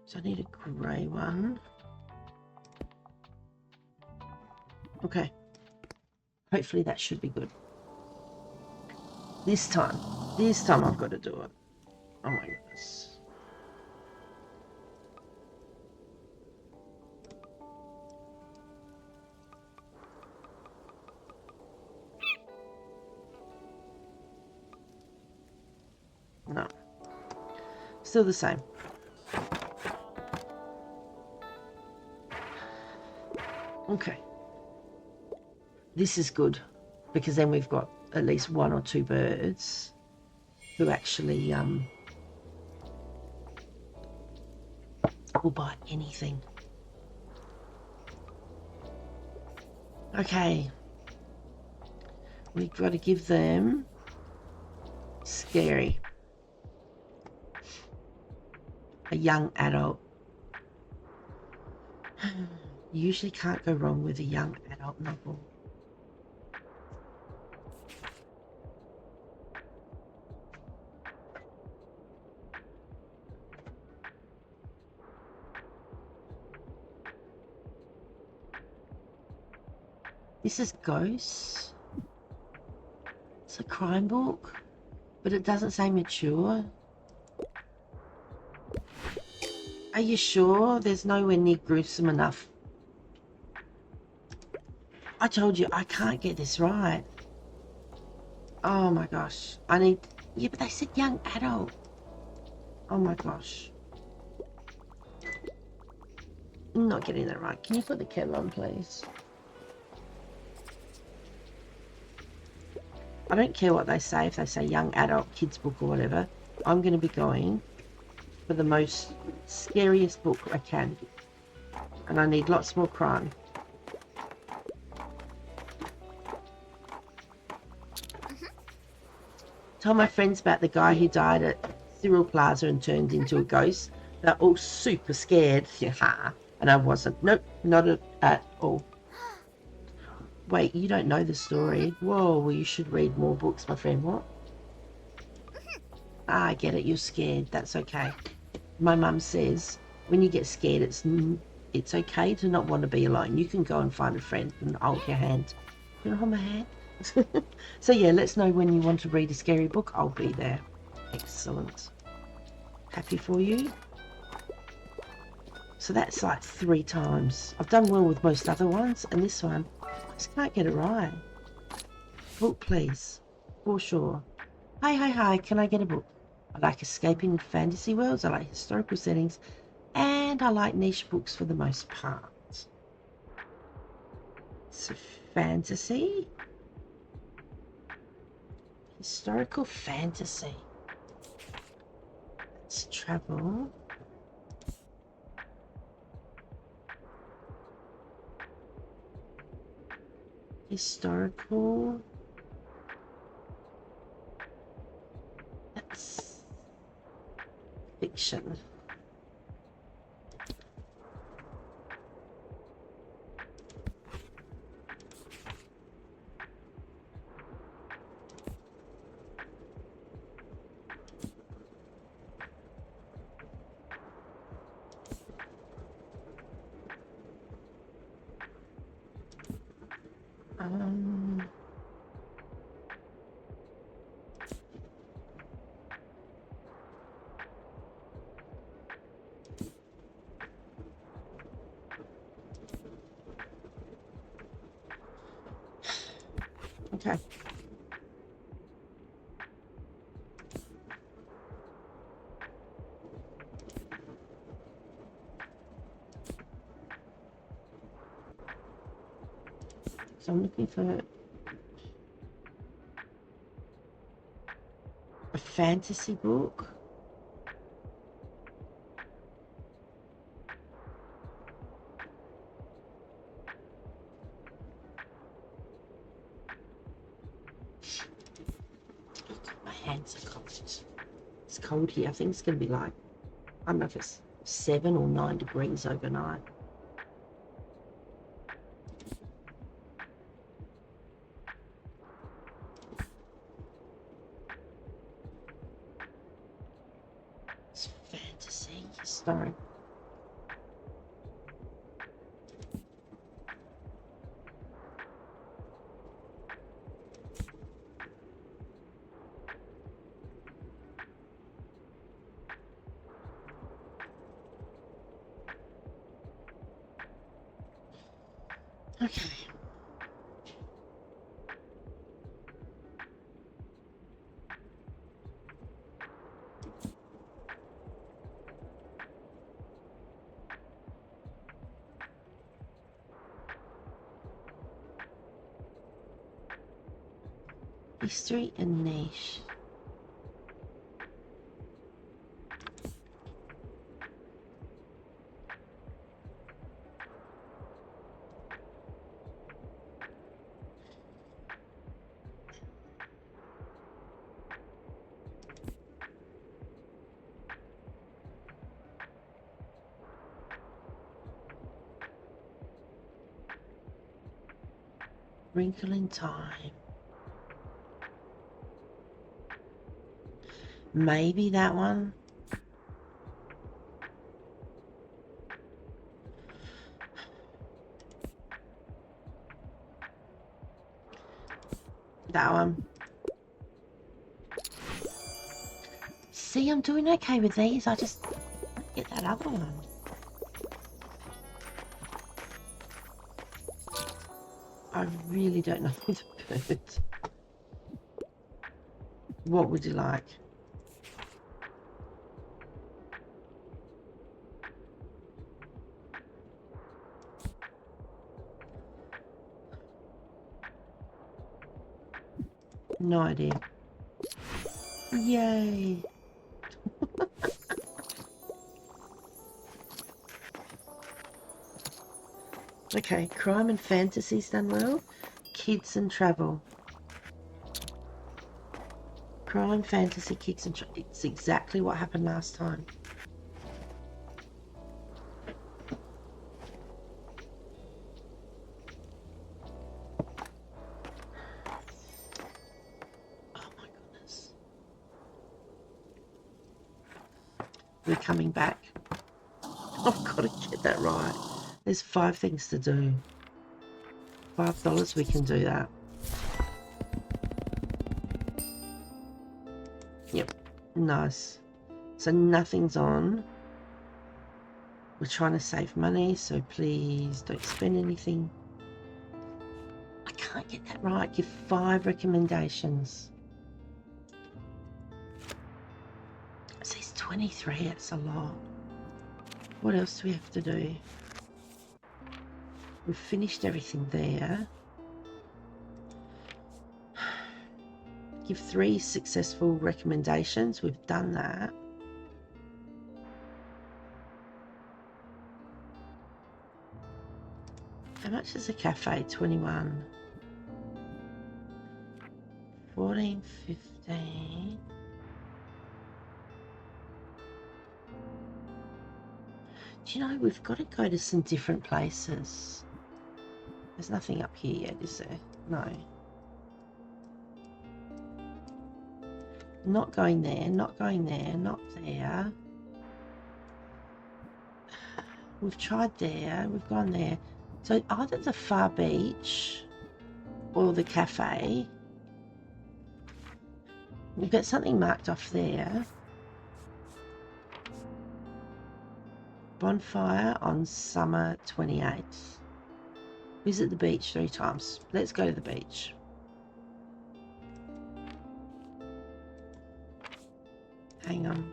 So I need a grey one. Okay. Hopefully that should be good. This time I've got to do it. Oh my goodness. No. Still the same. Okay. This is good because then we've got at least 1 or 2 birds who actually will bite anything. Okay. We've got to give them scary. A young adult. Usually can't go wrong with a young adult novel. This is Ghosts. It's a crime book, but it doesn't say mature. Are you sure? There's nowhere near gruesome enough. I told you I can't get this right. Oh my gosh. I need... Yeah, but they said young adult. Oh my gosh. I'm not getting that right. Can you put the kettle on, please? I don't care what they say, if they say young adult, kids book or whatever. I'm going to be going for the most scariest book I can. And I need lots more crime. Tell my friends about the guy who died at Cyril Plaza and turned into a ghost. They're all super scared. Yeah, and I wasn't. Nope, not at all. Wait, you don't know the story? Whoa, well, you should read more books, my friend. What? Ah, I get it. You're scared. That's okay. My mum says when you get scared, it's okay to not want to be alone. You can go and find a friend and hold your hand. You want to hold my hand? So yeah, let's know when you want to read a scary book. I'll be there. Excellent. Happy for you. So that's like 3 times. I've done well with most other ones, and this one, I just can't get it right. Book, please. For sure. Hi, can I get a book? I like escaping fantasy worlds, I like historical settings, and I like niche books for the most part. So fantasy. Historical fantasy. Let's travel. Historical. That's fiction. Okay. So I'm looking for a fantasy book. My hands are cold. It's cold here. I think it's going to be like, I don't know if it's 7 or 9 degrees overnight. It's fantasy, historic. Okay. History and niche. Wrinkle in Time. Maybe that one. That one. See, I'm doing okay with these. I just get that other one. I really don't know the bird. What would you like? No idea. Yay. Okay, crime and fantasy's done well. Kids and travel. Crime, fantasy, kids and travel. It's exactly what happened last time. Oh my goodness. We're coming back. I've got to get that right. There's 5 things to do. $5 we can do that. Yep, nice. So nothing's on. We're trying to save money, so please don't spend anything. I can't get that right. Give 5 recommendations. It says 23, it's a lot. What else do we have to do? We've finished everything there. Give 3 successful recommendations. We've done that. How much is a cafe? 21. 14, 15. Do you know, we've got to go to some different places. There's nothing up here yet, is there? No. Not going there, not going there, not there. We've tried there, we've gone there. So either the far beach or the cafe. We've got something marked off there. Bonfire on summer 28th. Visit the beach 3 times. Let's go to the beach. Hang on.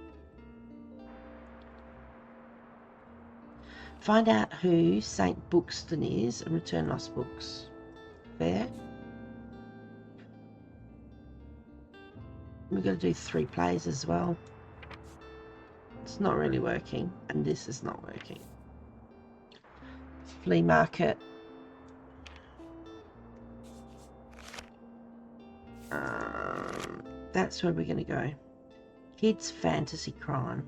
Find out who St. Bookston is and return lost books. Fair. We've got to do 3 plays as well. It's not really working, and this is not working. Flea market. That's where we're going to go. Kids fantasy crime.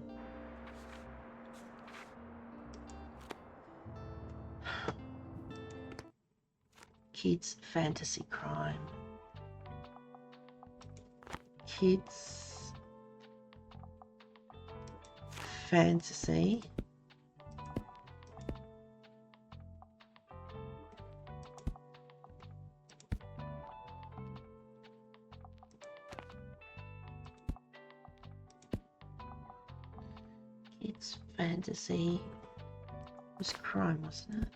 Kids fantasy crime. Kids fantasy. Kids fantasy. It was crime, wasn't it?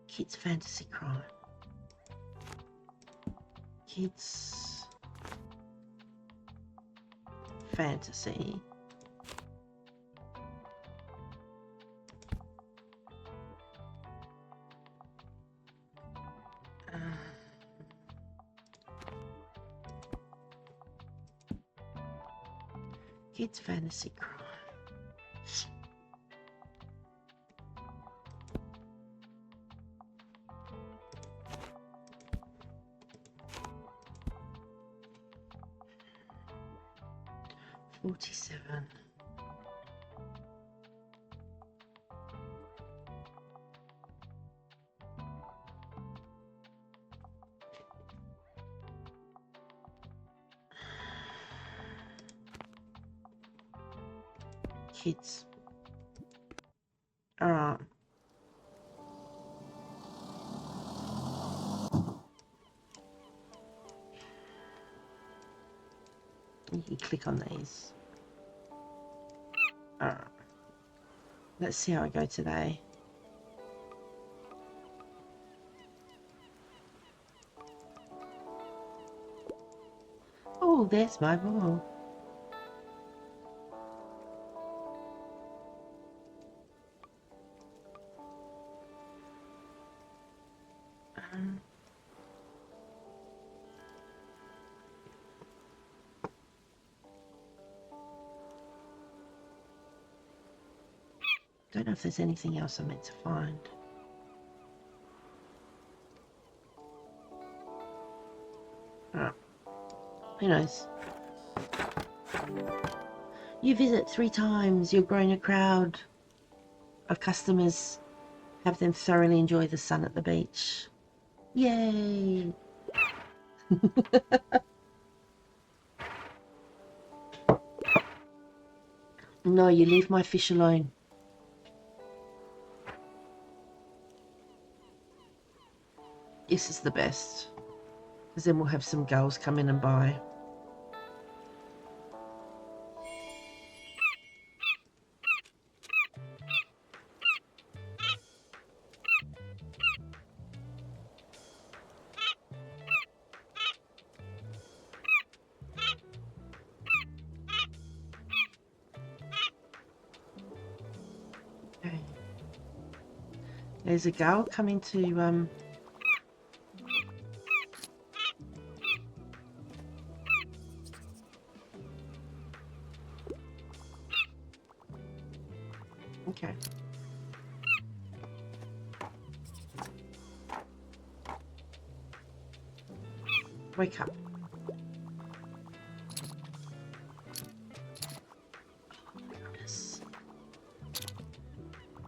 Kids fantasy crime. Kids fantasy. Kids fantasy crime. 47. Kids. Alright. You can click on these. Alright. Let's see how I go today. Oh, there's my ball. Don't know if there's anything else I'm meant to find. Alright. Who knows? You visit 3 times, you're growing a crowd of customers. Have them thoroughly enjoy the sun at the beach. Yay! No, you leave my fish alone. This is the best. Because then we'll have some girls come in and buy. Okay. There's a girl coming to okay. Wake up. Oh my goodness.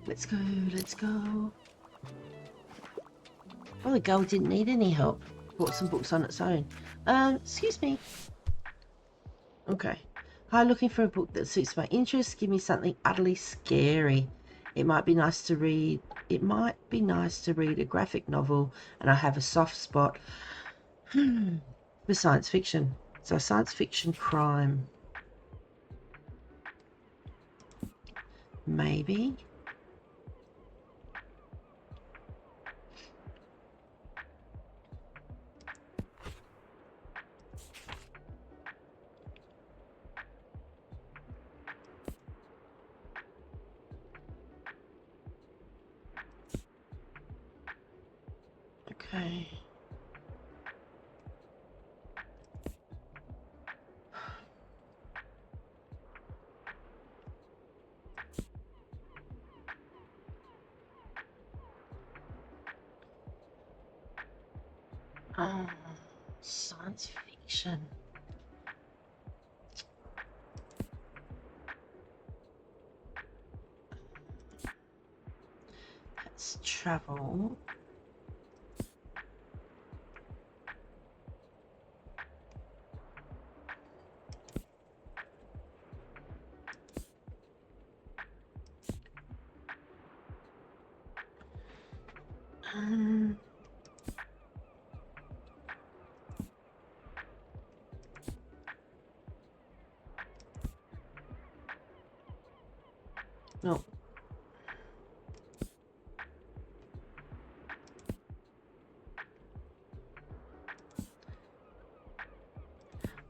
Let's go, let's go. Oh, the girl didn't need any help. Brought some books on its own. Excuse me. Okay. Hi, looking for a book that suits my interests. Give me something utterly scary. It might be nice to read. It might be nice to read a graphic novel, and I have a soft spot for science fiction. So science fiction crime. Maybe. Okay. Science fiction. Let's travel. No.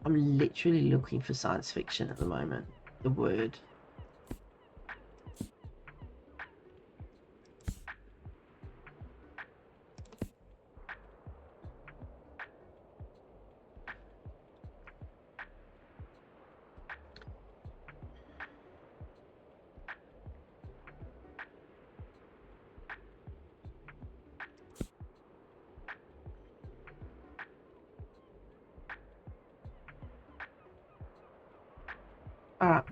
I'm literally looking for science fiction at the moment. The word. Alright.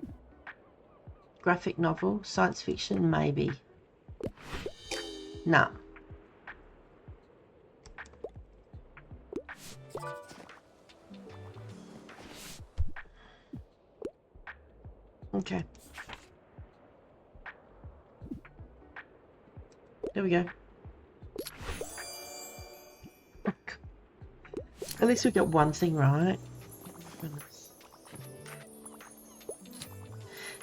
Graphic novel, science fiction, maybe. Nah. Okay. There we go. At least we got one thing right. Goodness.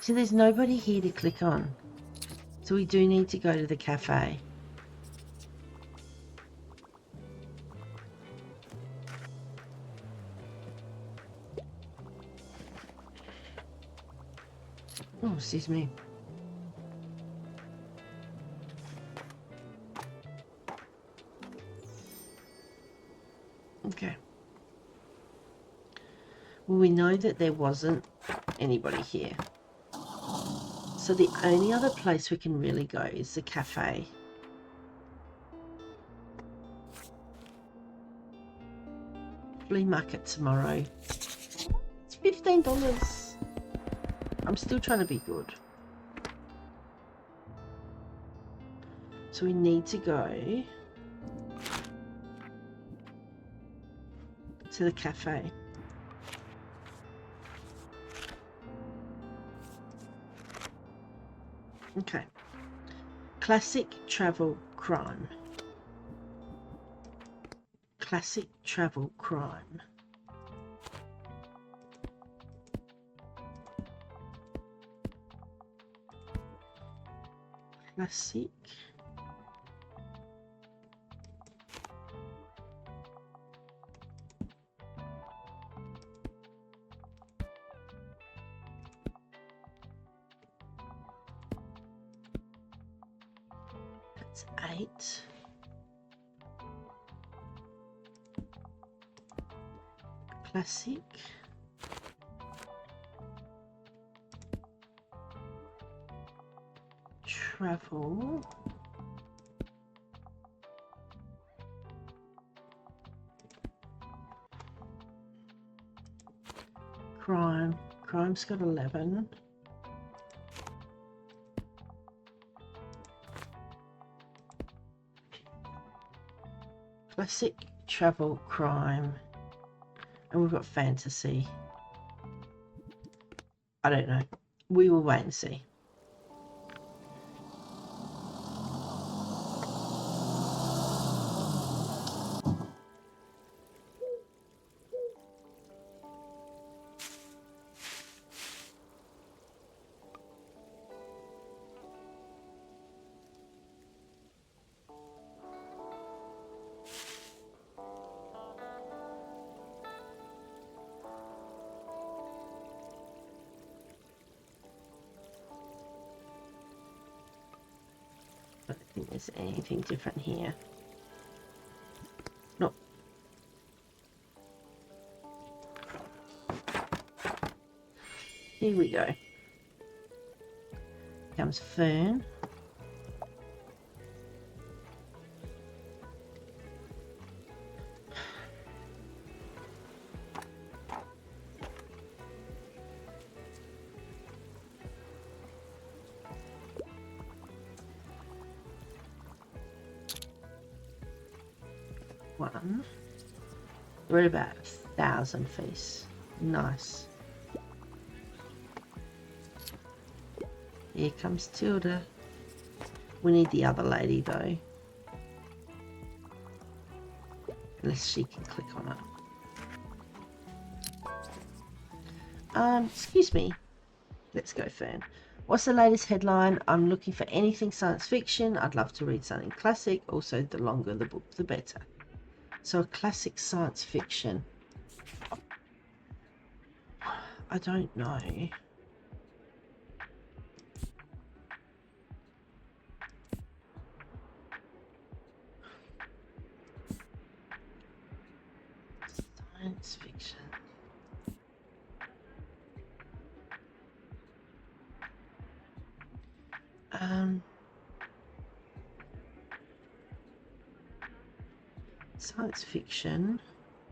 So there's nobody here to click on. So we do need to go to the cafe. Oh, excuse me. Okay. Well, we know that there wasn't anybody here. So the only other place we can really go is the cafe. Flea market tomorrow. It's $15. I'm still trying to be good. So we need to go to the cafe. Okay. Classic travel crime. Classic travel crime. Classic. That's 8. Classic. Travel. Crime. Crime's got 11. Classic, travel, crime. And we've got fantasy. I don't know. We will wait and see. I don't think there's anything different here. No. Here we go. Comes Fern. One. We're at about 1,000 feasts. Nice. Here comes Tilda. We need the other lady though. Unless she can click on it. Excuse me. Let's go, Fern. What's the latest headline? I'm looking for anything science fiction. I'd love to read something classic. Also, the longer the book, the better. So a classic science fiction. I don't know. Science fiction. Science fiction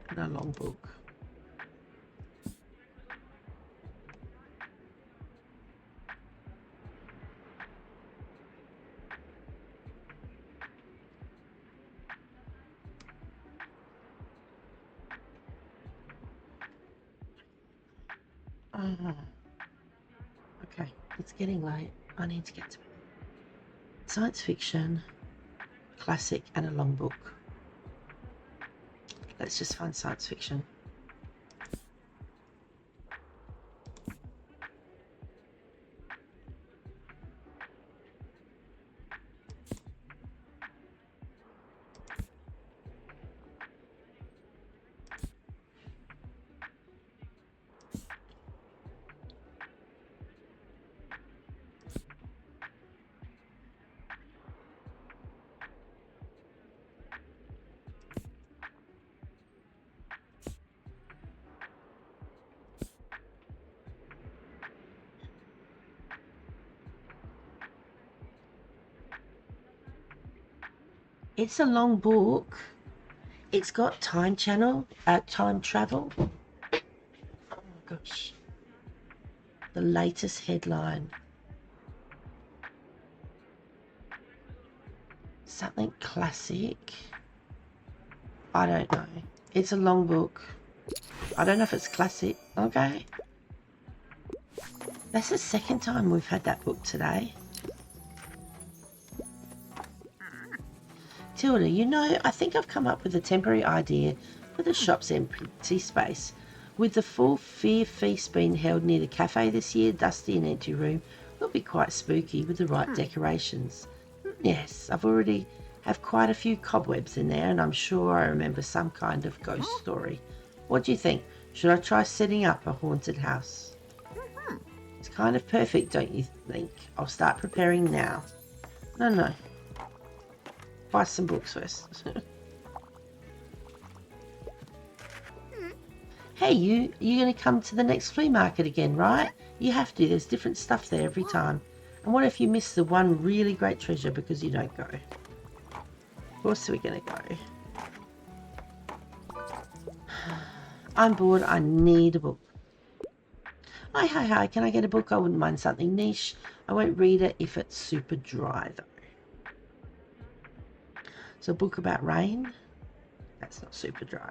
and a long book. Okay, it's getting late. I need to get to bed. Science fiction, classic, and a long book. Let's just find science fiction. It's a long book. It's got time travel. Oh my gosh. The latest headline. Something classic. I don't know. It's a long book. I don't know if it's classic. Okay. That's the second time we've had that book today. Tilda, you know, I think I've come up with a temporary idea for the shop's empty space. With the full Fear Feast being held near the cafe this year, dusty and empty room will be quite spooky with the right decorations. Yes, I've already have quite a few cobwebs in there, and I'm sure I remember some kind of ghost story. What do you think? Should I try setting up a haunted house? It's kind of perfect, don't you think? I'll start preparing now. No. Buy some books first. Hey, you're going to come to the next flea market again, right? You have to. There's different stuff there every time. And what if you miss the one really great treasure because you don't go? Of course we're going to go. I'm bored. I need a book. Hi. Can I get a book? I wouldn't mind something niche. I won't read it if it's super dry, though. So a book about rain? That's not super dry.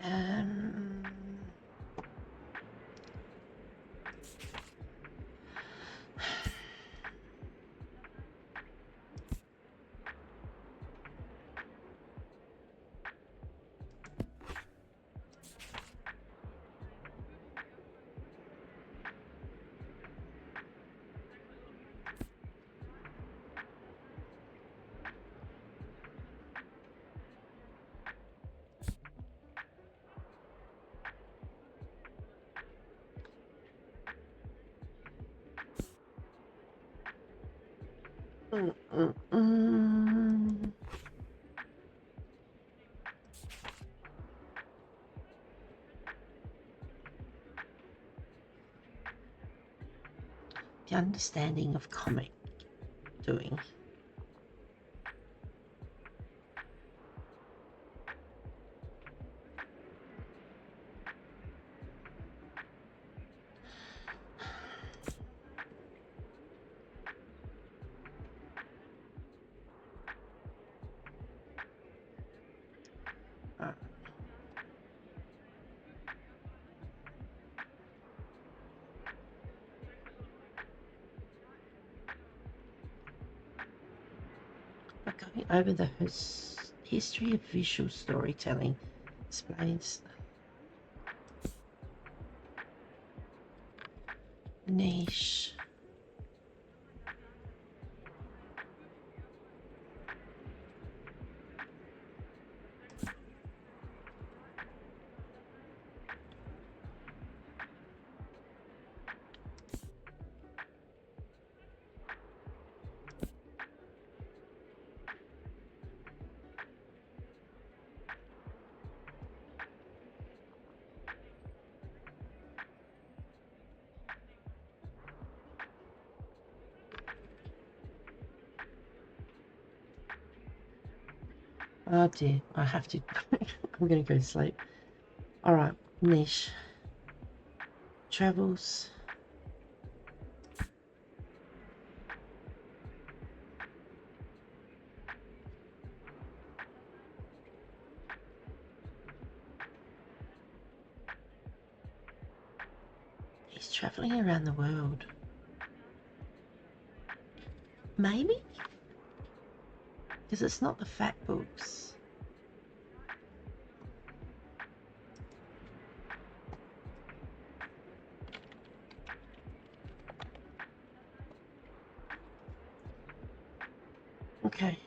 Um... The understanding of comic doing. But going over the history of visual storytelling explains niche. Oh dear, I have to. I'm going to go to sleep. All right, niche. Travels. He's traveling around the world. Maybe? Because it's not the fat books. Okay.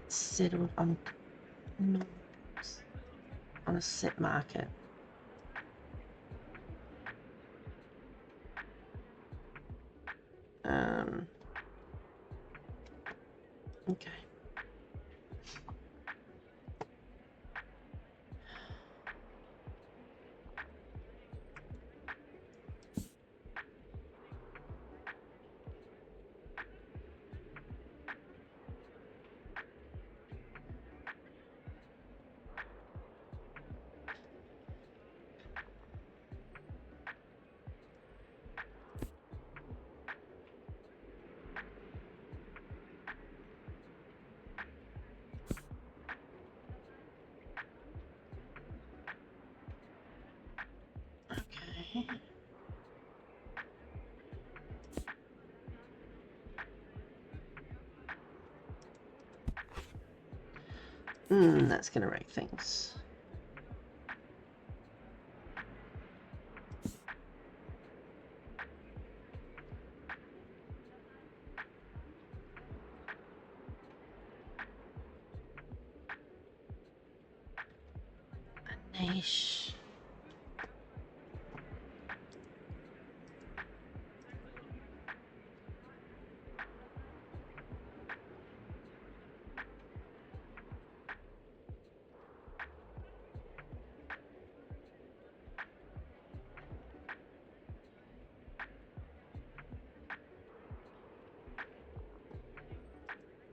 It's settled on norms on a set market. Okay. That's gonna wreck things. A niche.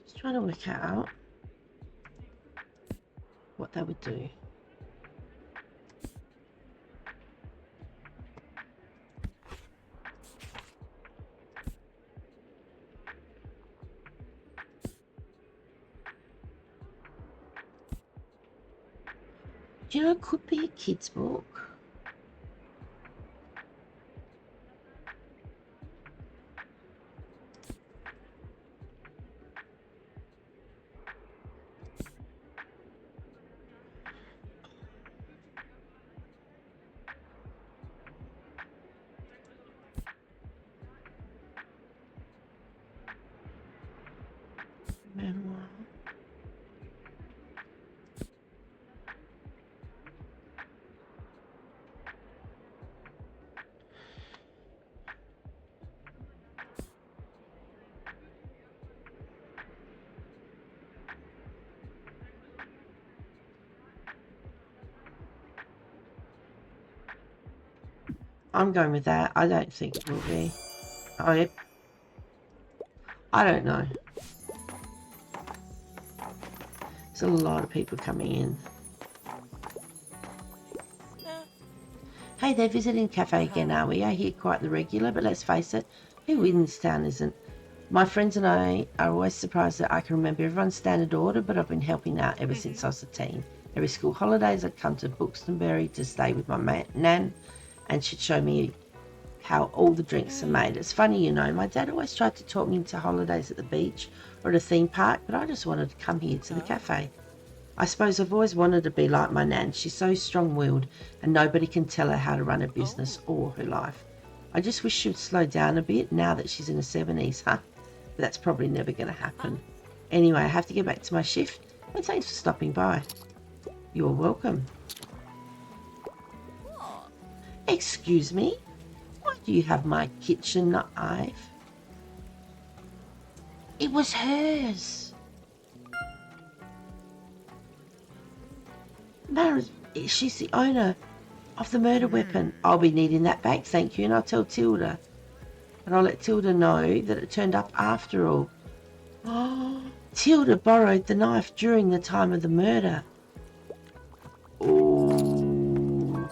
Just trying to work out what they would do. Do you know, it could be a kid's book. Memoir. I'm going with that. I don't think it will be. I don't know. There's a lot of people coming in. Hey, they're visiting cafe again, are we? I hear quite the regular, but let's face it, who in this town isn't? My friends and I are always surprised that I can remember everyone's standard order, but I've been helping out ever since I was a teen. Every school holidays I'd come to Buxtonbury to stay with my nan, and she'd show me how all the drinks are made. It's funny, you know, my dad always tried to talk me into holidays at the beach or at a theme park, but I just wanted to come here to the cafe. I suppose I've always wanted to be like my nan. She's so strong-willed and nobody can tell her how to run a business or her life. I just wish she'd slow down a bit now that she's in her 70s, huh? But that's probably never going to happen. Anyway, I have to get back to my shift, and thanks for stopping by. You're welcome. Excuse me? Why do you have my kitchen knife? It was hers. She's the owner of the murder weapon. I'll be needing that back, thank you, and I'll tell Tilda. And I'll let Tilda know that it turned up after all. Oh, Tilda borrowed the knife during the time of the murder. Oh.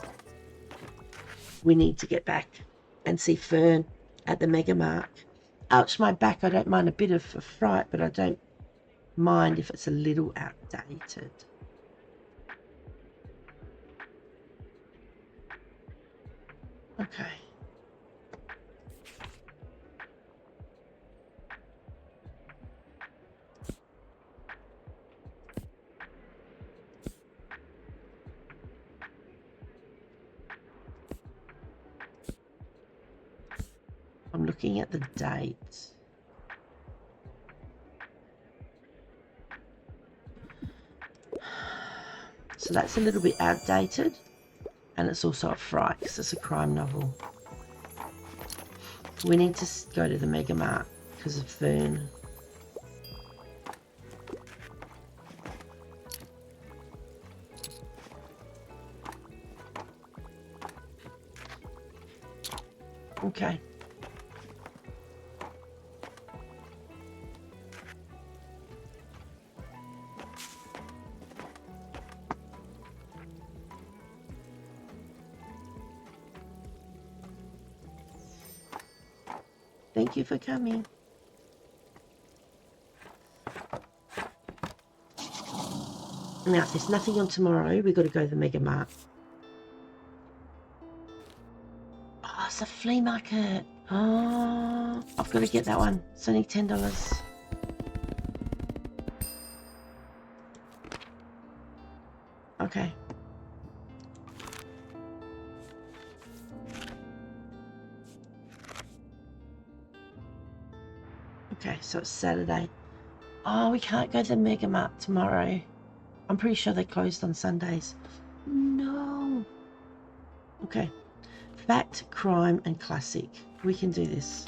We need to get back and see Fern at the Mega Marche. Ouch, my back. I don't mind a bit of a fright, but I don't mind if it's a little outdated. Okay. I'm looking at the date. So that's a little bit outdated, and it's also a fright because it's a crime novel. We need to go to the Mega Marche because of Fern. Okay. Thank you for coming. Now, if there's nothing on tomorrow, we've got to go to the Mega Marche. Oh, it's a flea market. Oh, I've got to get that one. It's only $10. Okay. Okay, so it's Saturday. Oh, we can't go to the Mega Mart tomorrow. I'm pretty sure they closed on Sundays. No. Okay. Fact, crime, and classic. We can do this.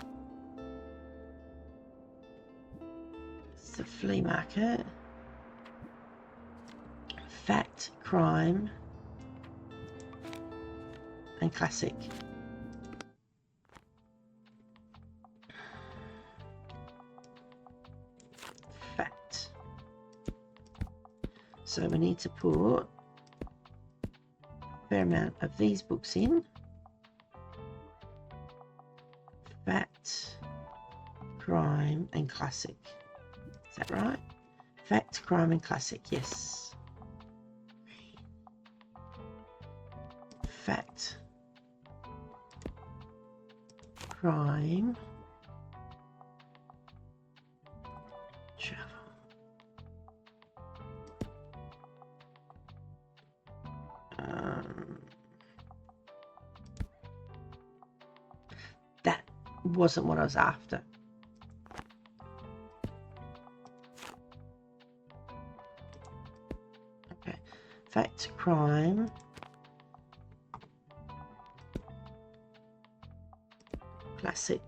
It's the flea market. Fact, crime, and classic. Fact. So we need to put a fair amount of these books in. Fact, crime, and classic. Is that right? Fact, crime, and classic. Yes. Fact, crime, travel. That wasn't what I was after. Okay. Fact, crime, classic.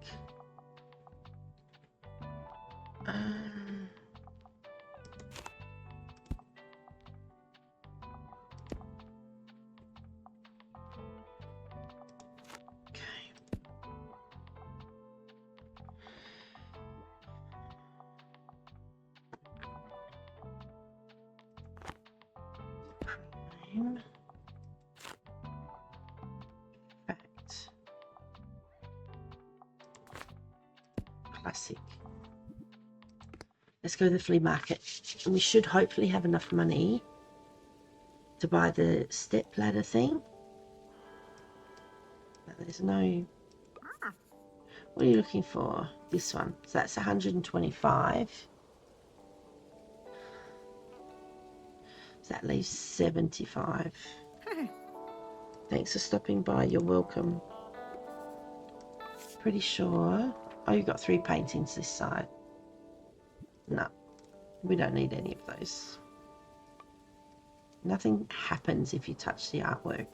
Crime, fact, classic. Let's go to the flea market. And we should hopefully have enough money to buy the step ladder thing. But there's no... What are you looking for? This one. So that's 125. So that leaves 75. Thanks for stopping by. You're welcome. Pretty sure... Oh, you've got 3 paintings this side. No, we don't need any of those. Nothing happens if you touch the artwork.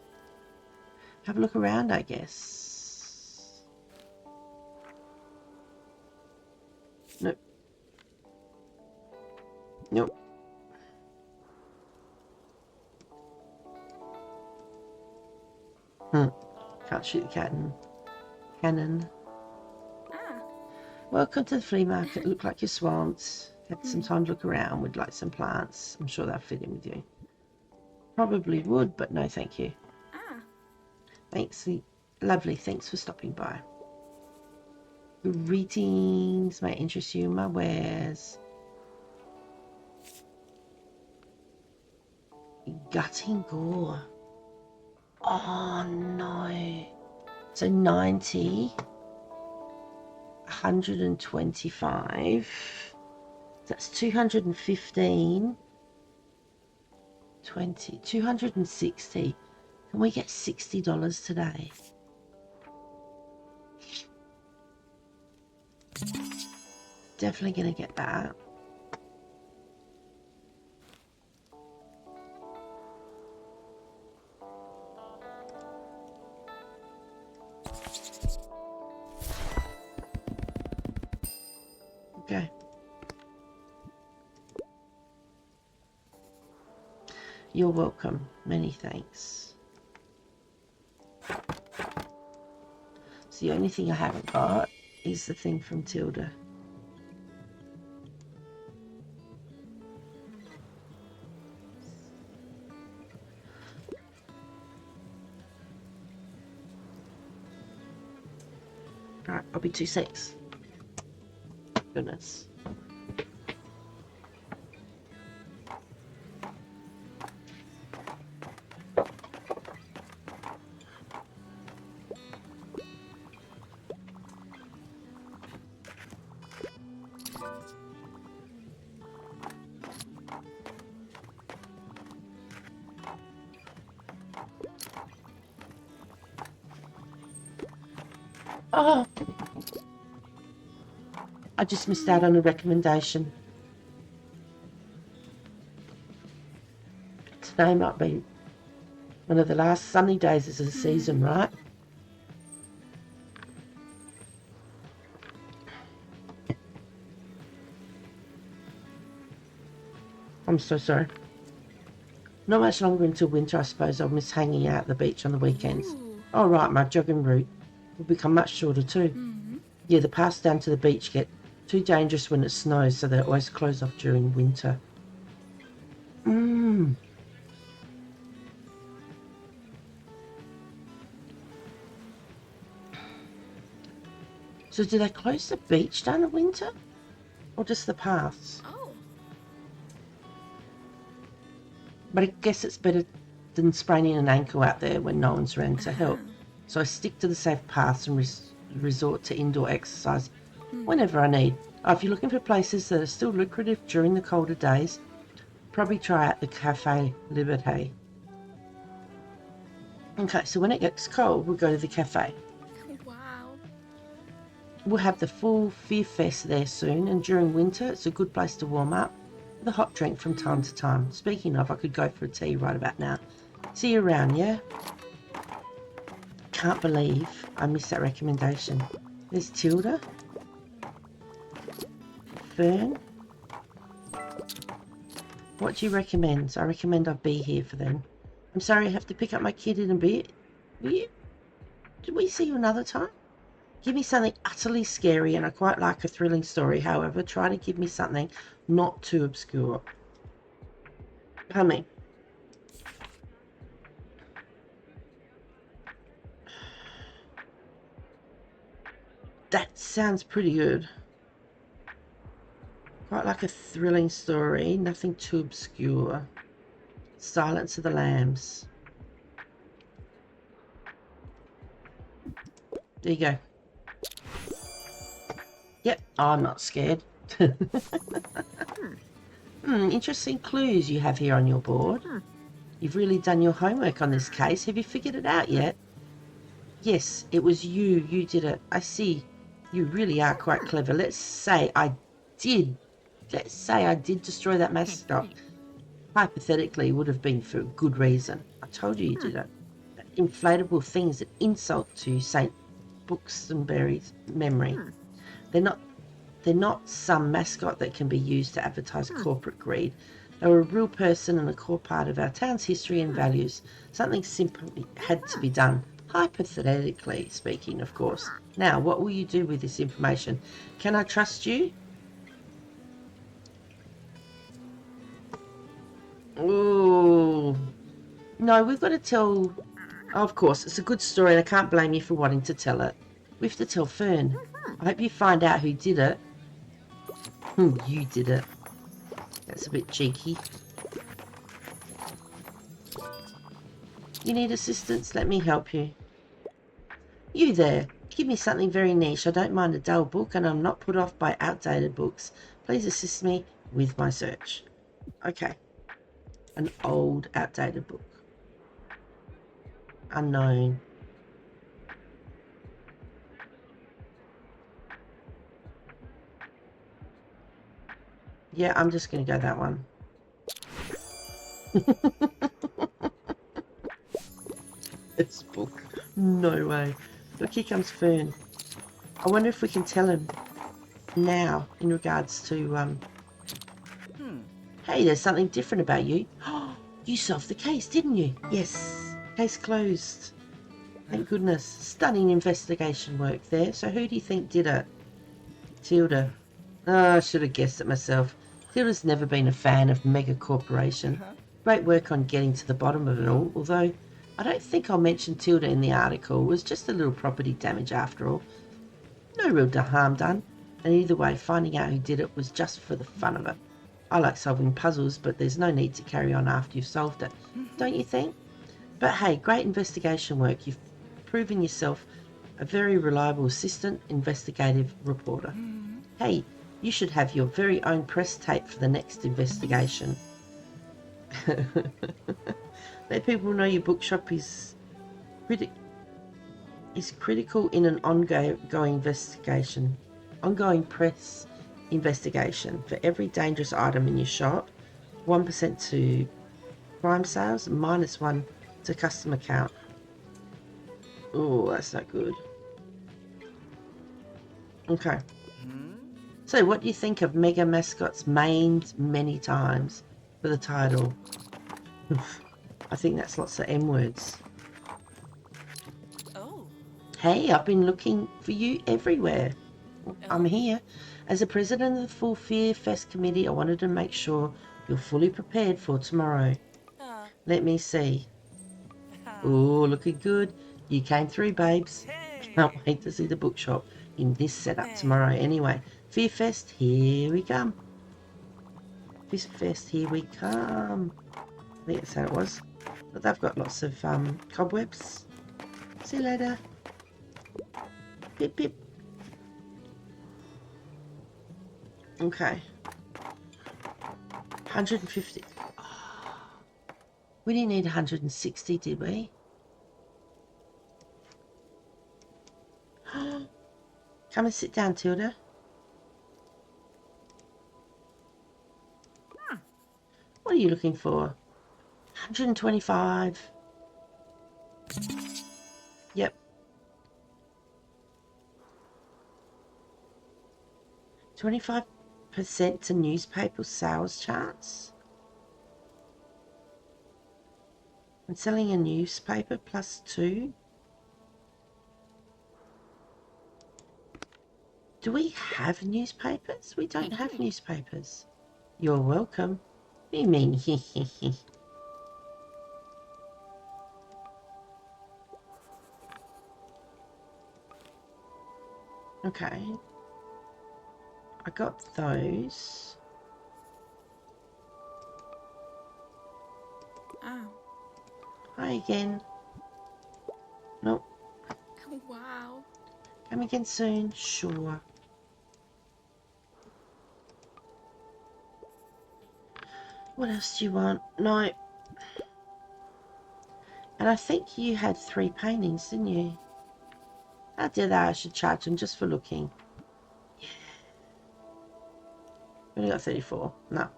Have a look around, I guess. Nope. Nope. Can't shoot the cannon. Welcome to the flea market. Look like you're swamped. Had some time to look around. Would like some plants. I'm sure they'll fit in with you. Probably would, but no thank you. Thanks. Lovely. Thanks for stopping by. Greetings. May interest you in my wares. Gutting gore. Oh no. So 90. 125. That's 215. 20. 260. Can we get $60 today? Definitely gonna get that. Okay. You're welcome. Many thanks. So the only thing I haven't got is the thing from Tilda. Right, I'll be 2-6. Goodness. Oh, I just missed out on a recommendation. Today might be one of the last sunny days of the season, right? I'm so sorry. Not much longer until winter, I suppose. I'll miss hanging out at the beach on the weekends. Oh, right, my jogging route will become much shorter too. Yeah, the paths down to the beach get too dangerous when it snows, so they're always closed off during winter. So do they close the beach down in winter? Or just the paths? But I guess it's better than spraining an ankle out there when no one's around to help. So I stick to the safe paths and resort to indoor exercise whenever I need. Oh, if you're looking for places that are still lucrative during the colder days, probably try out the Cafe Liberté. Okay, so when it gets cold, we'll go to the cafe. Wow. We'll have the full Fear Fest there soon, and during winter, it's a good place to warm up with a hot drink from time to time. Speaking of, I could go for a tea right about now. See you around, yeah? Can't believe I missed that recommendation. There's Tilda. Fern. What do you recommend? I recommend I be here for them. I'm sorry I have to pick up my kid in a bit. Did we see you another time? Give me something utterly scary, and I quite like a thrilling story. However, try to give me something not too obscure. Coming. That sounds pretty good. Quite like a thrilling story, nothing too obscure. Silence of the Lambs. There you go. Yep, I'm not scared. Interesting clues you have here on your board. You've really done your homework on this case. Have you figured it out yet? Yes, it was you. You did it. I see. You really are quite clever. Let's say I did destroy that mascot. Hypothetically, would have been for a good reason. I told you did it. Inflatable things that insult to St. Booksonberry's memory. They're not some mascot that can be used to advertise corporate greed. They were a real person and a core part of our town's history and values. Something simply had to be done. Hypothetically speaking, of course. Now, what will you do with this information? Can I trust you? Ooh. No, we've got to tell... Of course, it's a good story and I can't blame you for wanting to tell it. We have to tell Fern. I hope you find out who did it. You did it. That's a bit cheeky. You need assistance? Let me help you. You there. Give me something very niche. I don't mind a dull book and I'm not put off by outdated books. Please assist me with my search. Okay. An old, outdated book. Unknown. Yeah, I'm just going to go that one. This book. No way. Look, here comes Fern. I wonder if we can tell him now in regards to, Hey, there's something different about you. You solved the case, didn't you? Yes. Case closed. Thank goodness. Stunning investigation work there. So who do you think did it? Tilda. Oh, I should have guessed it myself. Tilda's never been a fan of Mega Corporation. Great work on getting to the bottom of it all, although I don't think I'll mention Tilda in the article. It was just a little property damage after all. No real harm done. And either way, finding out who did it was just for the fun of it. I like solving puzzles, but there's no need to carry on after you've solved it, don't you think? But hey, great investigation work. You've proven yourself a very reliable assistant investigative reporter. Hey, you should have your very own press tape for the next investigation. Let people know your bookshop is pretty... is critical in an ongoing investigation. Ongoing press investigation. For every dangerous item in your shop, 1% to crime sales, -1 to customer count. Oh, that's not good. Okay. So what do you think of Mega Mascot's mained many times for the title? I think that's lots of M words. Oh. Hey, I've been looking for you everywhere. I'm here. As the president of the Full Fear Fest committee, I wanted to make sure you're fully prepared for tomorrow. Let me see. Oh, looking good. You came through, babes. Can't wait to see the bookshop in this setup tomorrow. Anyway, Fear Fest, here we come. Fear Fest, here we come. I think that's how it was. But they've got lots of cobwebs. See you later. Pip, pip. Okay. 150. Oh, we didn't need 160, did we? Come and sit down, Tilda. What are you looking for? 125. Yep. 25% to newspaper sales chance. And selling a newspaper +2. Do we have newspapers? We don't have newspapers. You're welcome. What do you mean? Okay. I got those. Oh. Hi again. Nope. Wow. Come again soon. Sure. What else do you want? No. And I think you had 3 paintings, didn't you? How dare that I should charge them just for looking. Yeah. We only got 34. No.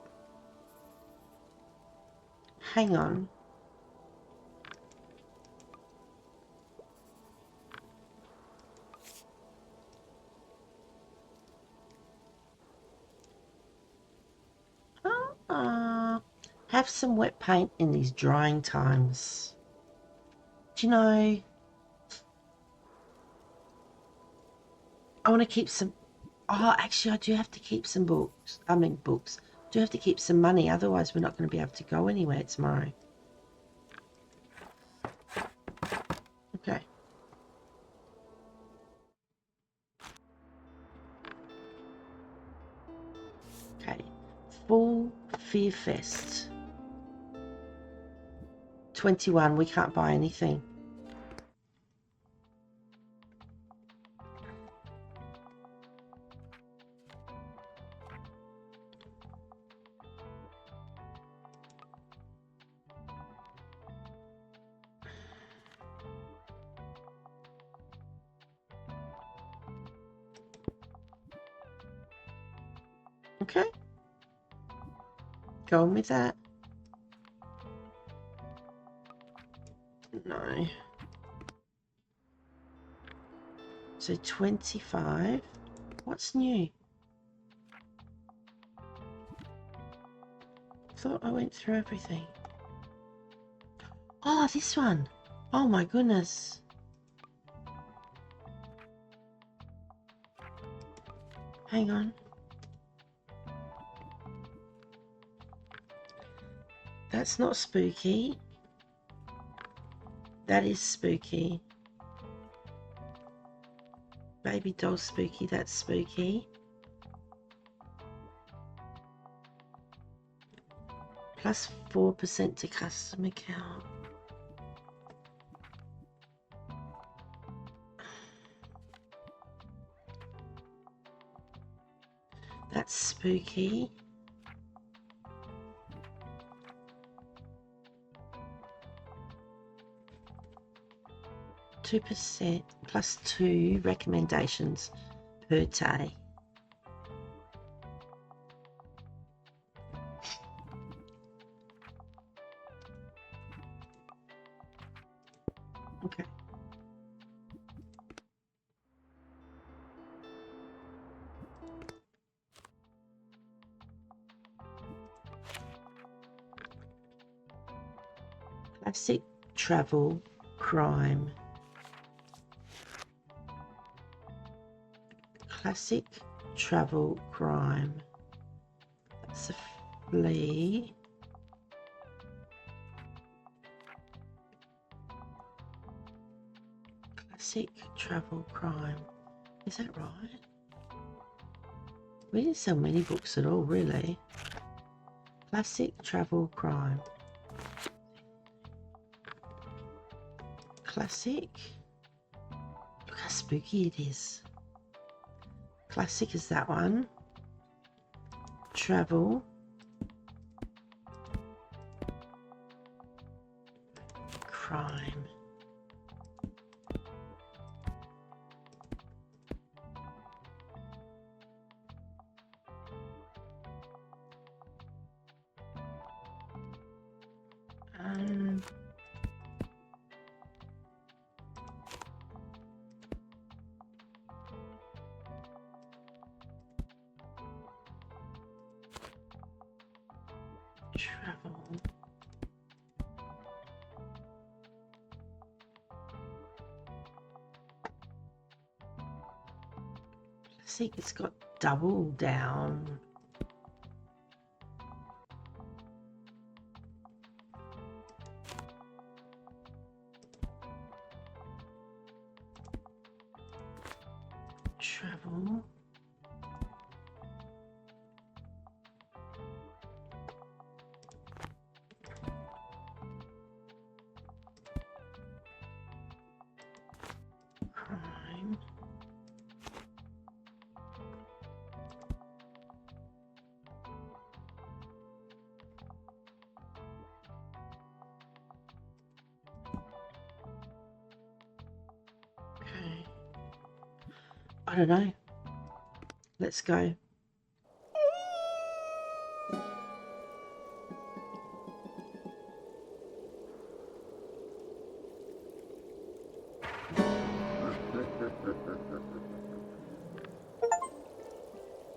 Hang on. Have some wet paint in these drying times. Do you know, I want to keep some... Oh, actually, I do have to keep some books. I mean, books. I do have to keep some money, otherwise we're not going to be able to go anywhere tomorrow. Okay. Okay. Full Fear Fest. 21. We can't buy anything. Okay. Going with that. No. So 25. What's new? Thought I went through everything. Oh, this one. Oh my goodness. Hang on. That's not spooky. That is spooky. Baby doll spooky, that's spooky. Plus 4% to customer count. That's spooky. 2% plus 2 recommendations per day. Okay. Classic travel crime. Classic travel crime. That's a flea. Classic travel crime. Is that right? We didn't sell many books at all, really. Classic travel crime. Classic. Look how spooky it is. Classic is that one. Travel. Crime. Um, travel. See, it's got double down. Travel. Crime. Okay. I don't know. Let's go.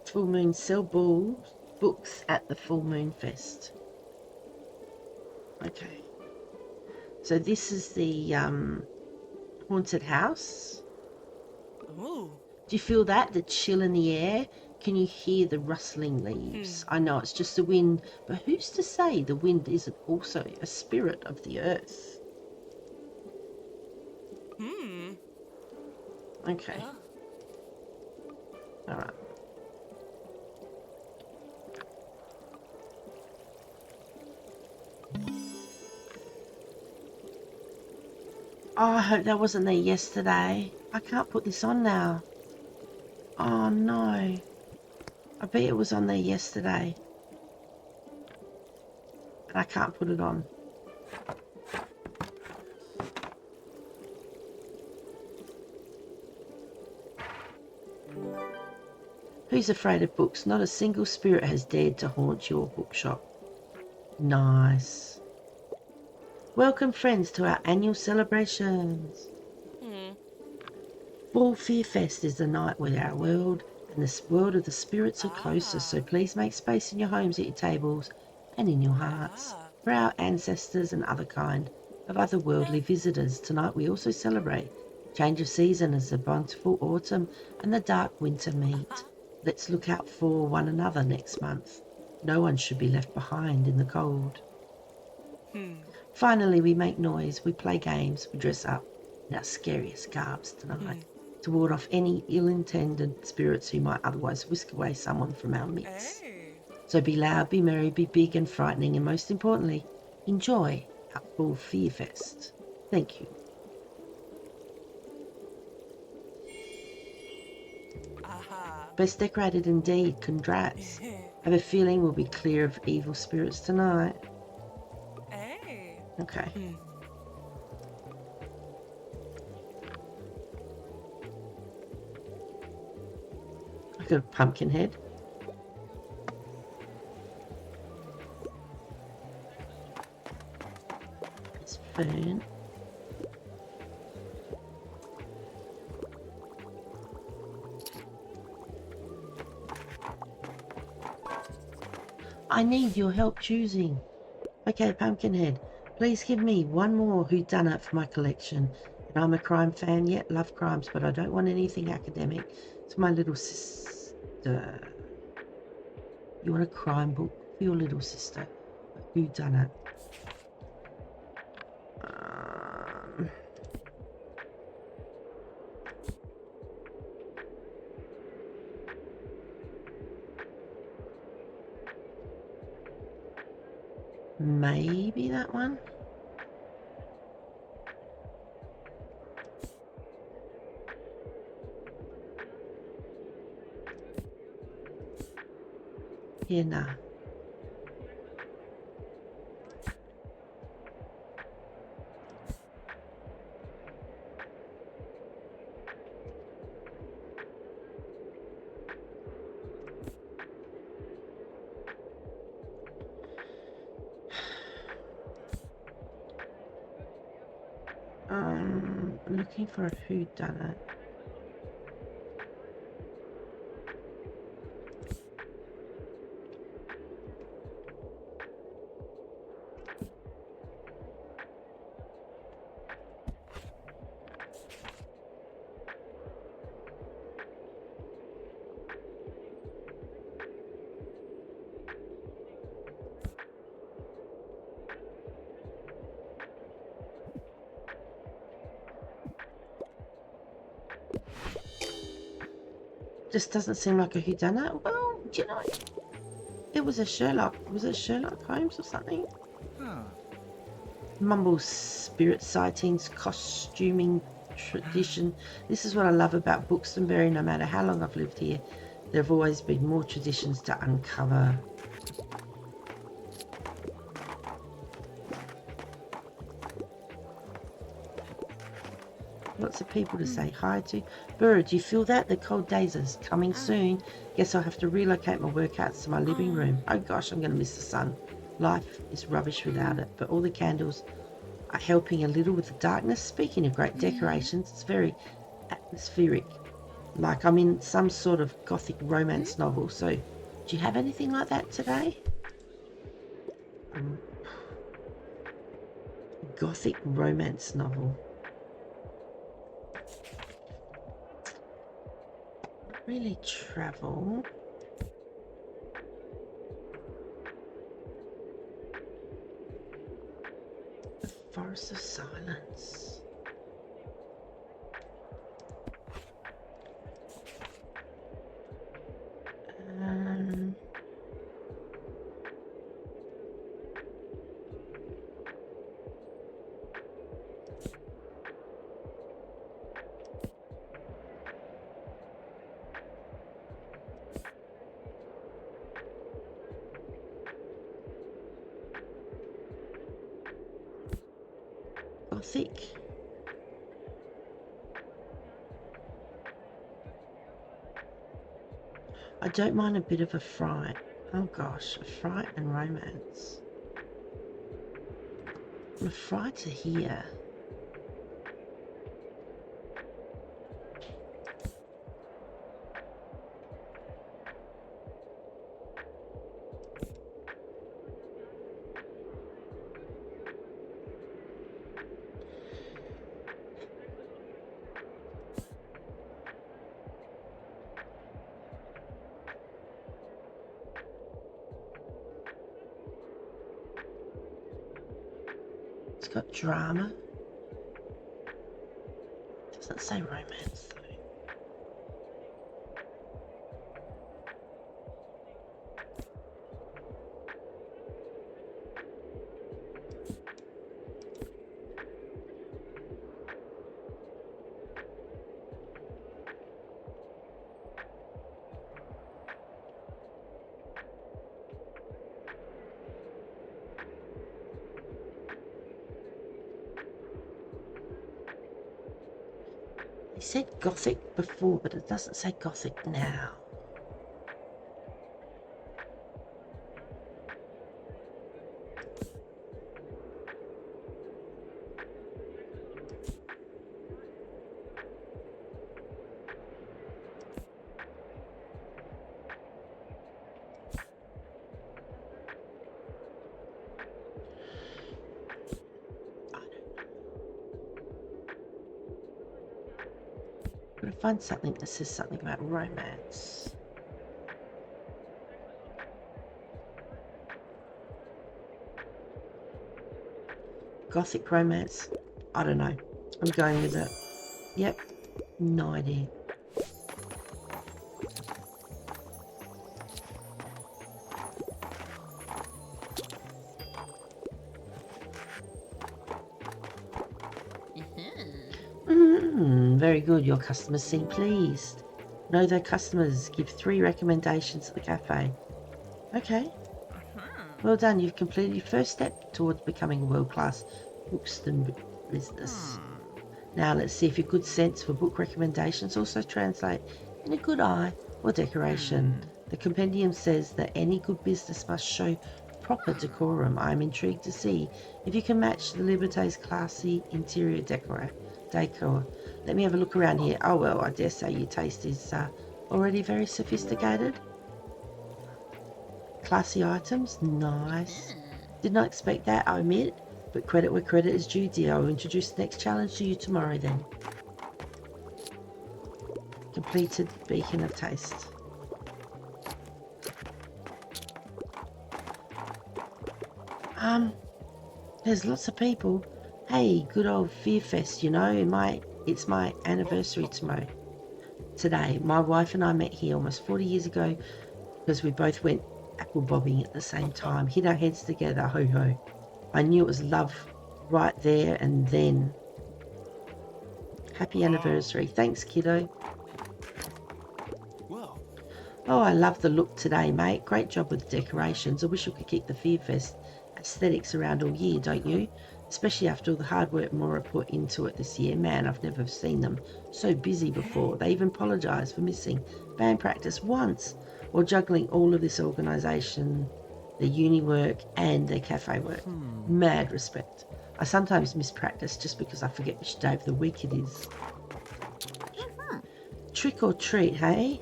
Full Moon sell books at the Full Moon Fest. Okay. So this is the haunted house. Ooh. Do you feel that? The chill in the air? Can you hear the rustling leaves? I know it's just the wind, but who's to say the wind isn't also a spirit of the earth? Okay. All right. Oh, I hope that wasn't there yesterday. I can't put this on now. Oh no. I bet it was on there yesterday. And I can't put it on. Who's afraid of books? Not a single spirit has dared to haunt your bookshop. Nice. Welcome, friends, to our annual celebrations. Fall Fear Fest is the night where our world and the world of the spirits are closest, so please make space in your homes, at your tables, and in your hearts for our ancestors and other kind of otherworldly visitors. Tonight we also celebrate change of season as the bountiful autumn and the dark winter meet. Let's look out for one another next month. No one should be left behind in the cold. Finally, we make noise, we play games, we dress up in our scariest garbs tonight to ward off any ill-intended spirits who might otherwise whisk away someone from our midst. So be loud, be merry, be big and frightening, and most importantly, enjoy our Full Fear Fest. Thank you. Best decorated indeed, congrats. I have a feeling we'll be clear of evil spirits tonight. Okay. I've got a pumpkin head. It's fern. I need your help choosing. Okay, Pumpkinhead, please give me one more whodunit for my collection. And I'm a crime fan, yet love crimes, but I don't want anything academic. It's my little sister. You want a crime book for your little sister? A whodunit. Maybe that one? Yeah, nah. I'm looking for a whodunit. Just doesn't seem like a whodunit. Well, do you know, it was a Sherlock. Was it Sherlock Holmes or something? Mumble spirit sightings, costuming tradition. This is what I love about Buxtonbury. No matter how long I've lived here, there have always been more traditions to uncover. Lots of people to say hi to. Burr, do you feel that? The cold days are coming soon. Guess I'll have to relocate my workouts to my living room. Oh gosh, I'm going to miss the sun. Life is rubbish without it, but all the candles are helping a little with the darkness. Speaking of great decorations, it's very atmospheric. Like I'm in some sort of gothic romance novel. So, do you have anything like that today? Gothic romance novel. Really travel. The Forest of Silence. Gothic. I don't mind a bit of a fright. Oh gosh, a fright and romance. I'm a fright to hear. It's got drama. Doesn't say romance though. It said Gothic before, but it doesn't say Gothic now. Gotta find something that says something about romance. Gothic romance. I don't know. I'm going with it. Yep. No idea. Very good. Your customers seem pleased. Know their customers. Give 3 recommendations at the cafe. Okay. Well done. You've completed your first step towards becoming a world-class bookstore business. Now let's see if your good sense for book recommendations also translate in a good eye or decoration. The compendium says that any good business must show proper decorum. I am intrigued to see if you can match the Liberté's classy interior decor. Let me have a look around here. Oh well, I dare say your taste is already very sophisticated. Classy items, nice. Did not expect that, I admit, but credit where credit is due, dear. I will introduce the next challenge to you tomorrow then. Completed beacon of taste. There's lots of people. Hey, good old Fear Fest, you know, it's my anniversary tomorrow. Today, my wife and I met here almost 40 years ago because we both went apple bobbing at the same time, hit our heads together, ho ho. I knew it was love right there and then. Happy anniversary. Thanks, kiddo. Whoa. Oh, I love the look today, mate. Great job with the decorations. I wish we could keep the Fear Fest aesthetics around all year, don't you? Especially after all the hard work Maura put into it this year. Man, I've never seen them so busy before. They even apologised for missing band practice once or juggling all of this organisation, their uni work and their cafe work. Mad respect. I sometimes miss practice just because I forget which day of the week it is. Trick or treat, hey?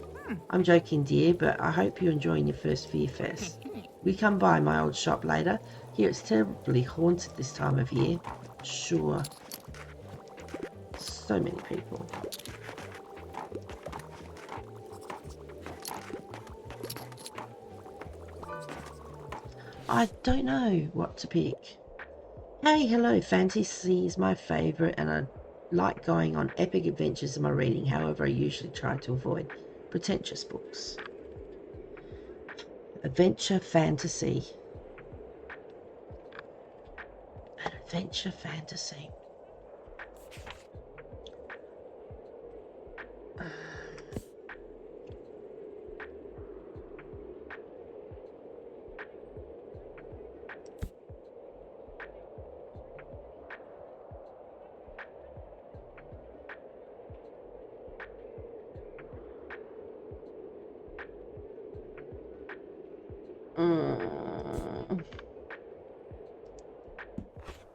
I'm joking, dear, but I hope you're enjoying your first Fear Fest. We come by my old shop later. Here it's terribly haunted this time of year. Sure. So many people. I don't know what to pick. Hey, hello, fantasy is my favourite and I like going on epic adventures in my reading. However, I usually try to avoid pretentious books. Adventure fantasy. An adventure fantasy.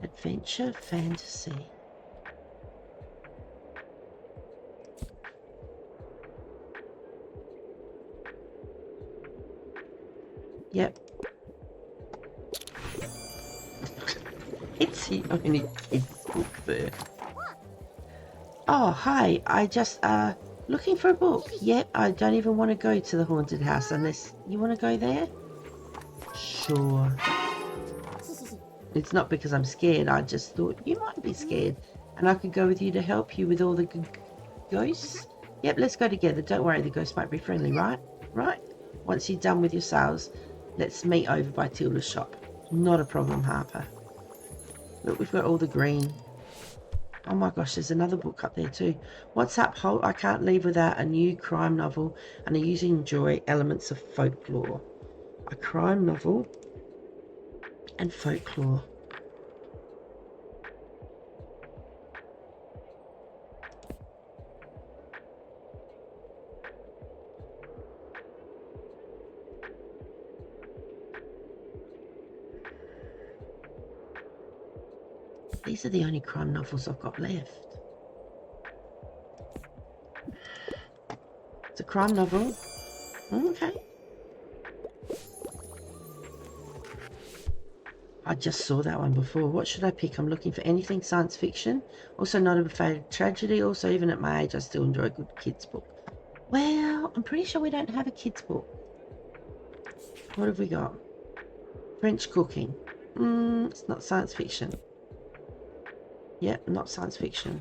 Adventure fantasy. Yep. It's the only kid's book there. Oh, hi. I just, looking for a book. Yep, I don't even want to go to the haunted house unless you want to go there. Sure. It's not because I'm scared. I just thought you might be scared and I could go with you to help you with all the ghosts. Yep, let's go together. Don't worry, the ghosts might be friendly, right? Right? Once you're done with your sales, let's meet over by Tilda's shop. Not a problem, Harper. Look, we've got all the green. Oh my gosh, there's another book up there too. What's up, Holt? I can't leave without a new crime novel and I usually enjoy elements of folklore. A crime novel and folklore. These are the only crime novels I've got left. It's a crime novel. Okay. I just saw that one before. What should I pick? I'm looking for anything science fiction. Also not afraid of tragedy. Also, even at my age, I still enjoy a good kids book. Well, I'm pretty sure we don't have a kids book. What have we got? French cooking. It's not science fiction. Yep, not science fiction.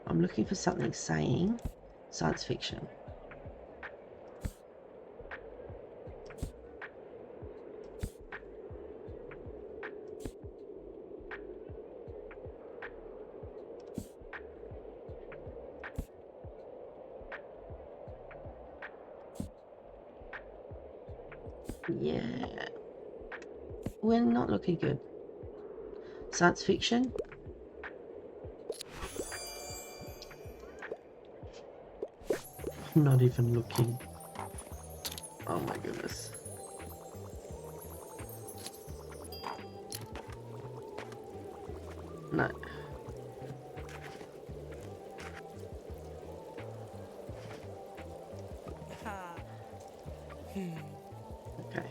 I'm looking for something saying science fiction. Yeah, we're not looking good. Science fiction. I'm not even looking. Oh my goodness. No. Okay.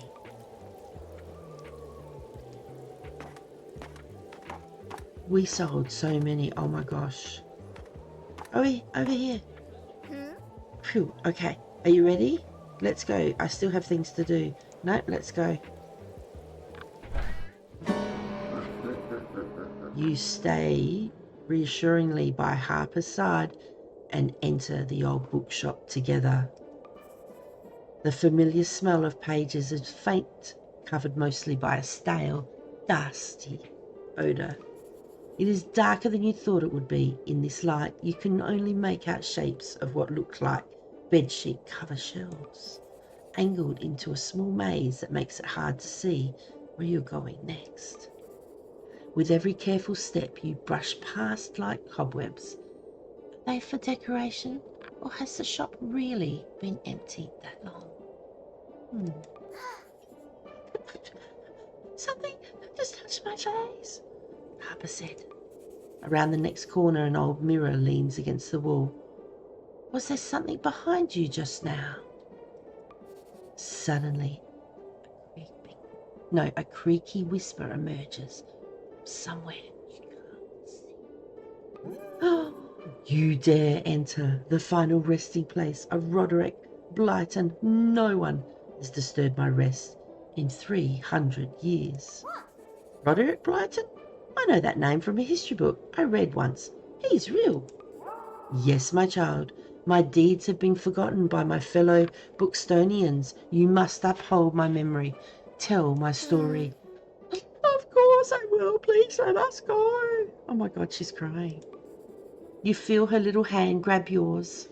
We sold so many. Oh my gosh. Oh, over here. Phew. Okay. Are you ready? Let's go. I still have things to do. No, let's go. You stay reassuringly by Harper's side and enter the old bookshop together. The familiar smell of pages is faint, covered mostly by a stale, dusty odour. It is darker than you thought it would be. In this light, you can only make out shapes of what look like bedsheet cover shelves, angled into a small maze that makes it hard to see where you're going next. With every careful step, you brush past light cobwebs. Are they for decoration, or has the shop really been emptied that long? Something just touched my face, Harper said. Around the next corner, an old mirror leans against the wall. Was there something behind you just now? Suddenly, a creaky whisper emerges from somewhere you can't see. Oh, you dare enter the final resting place of Roderick Blyton. No one has disturbed my rest in 300 years. Roderick Blyton? I know that name from a history book I read once. He's real. Yes, my child. My deeds have been forgotten by my fellow Bookstonians. You must uphold my memory. Tell my story. Of course I will. Please let us go. Oh my God, she's crying. You feel her little hand grab yours.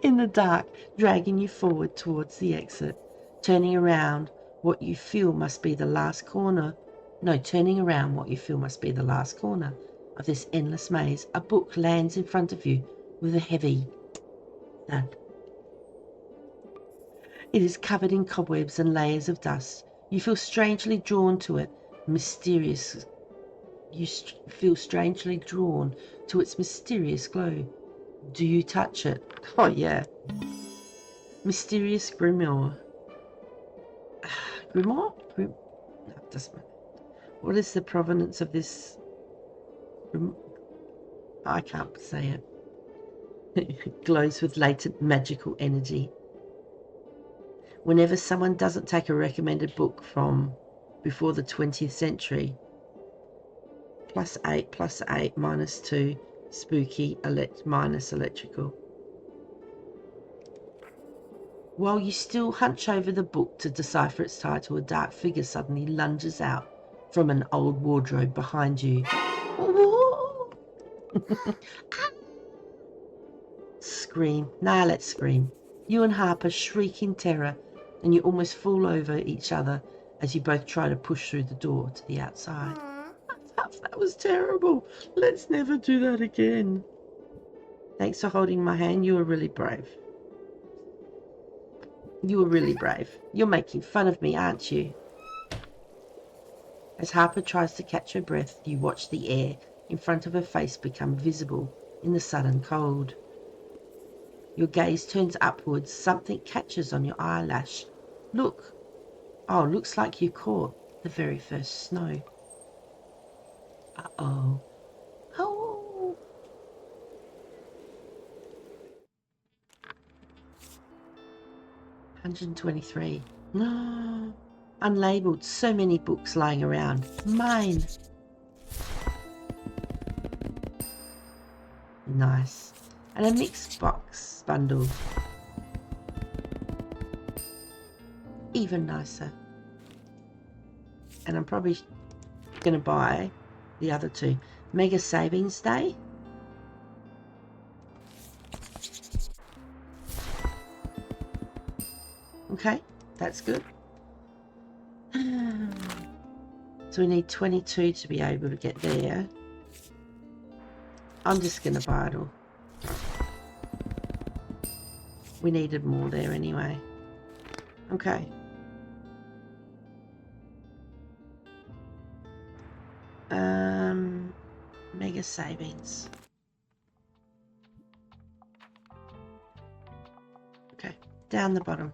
In the dark, dragging you forward towards the exit. Turning around what you feel must be the last corner. No, turning around what you feel must be the last corner of this endless maze. A book lands in front of you with a heavy thud. It is covered in cobwebs and layers of dust. You feel strangely drawn to it, mysterious. You feel strangely drawn to its mysterious glow. Do you touch it? Oh yeah. Mysterious grimoire. Grimoire? No, it doesn't matter. What is the provenance of this? I can't say it. It glows with latent magical energy. Whenever someone doesn't take a recommended book from before the 20th century, +8, +8, -2, spooky, minus electrical. While you still hunch over the book to decipher its title, a dark figure suddenly lunges out from an old wardrobe behind you. Scream. Now let's scream. You and Harper shriek in terror, and you almost fall over each other as you both try to push through the door to the outside. That was terrible. Let's never do that again. Thanks for holding my hand. You were really brave. You were really brave. You're making fun of me, aren't you? As Harper tries to catch her breath, you watch the air in front of her face become visible in the sudden cold. Your gaze turns upwards. Something catches on your eyelash. Look. Oh, looks like you caught the very first snow. Uh-oh. Oh. 123. No. Unlabeled. So many books lying around. Mine. Nice. And a mixed box bundle. Even nicer. And I'm probably going to buy the other two. Mega Savings Day. Okay, that's good. So we need 22 to be able to get there. I'm just going to buy it all. We needed more there anyway. Okay. Mega Savings. Okay, down the bottom.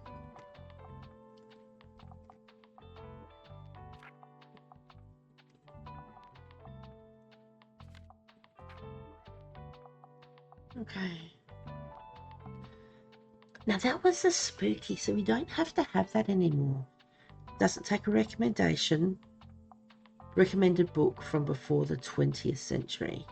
Okay. Now that was the spooky, so we don't have to have that anymore. Doesn't take a recommended book from before the 20th century.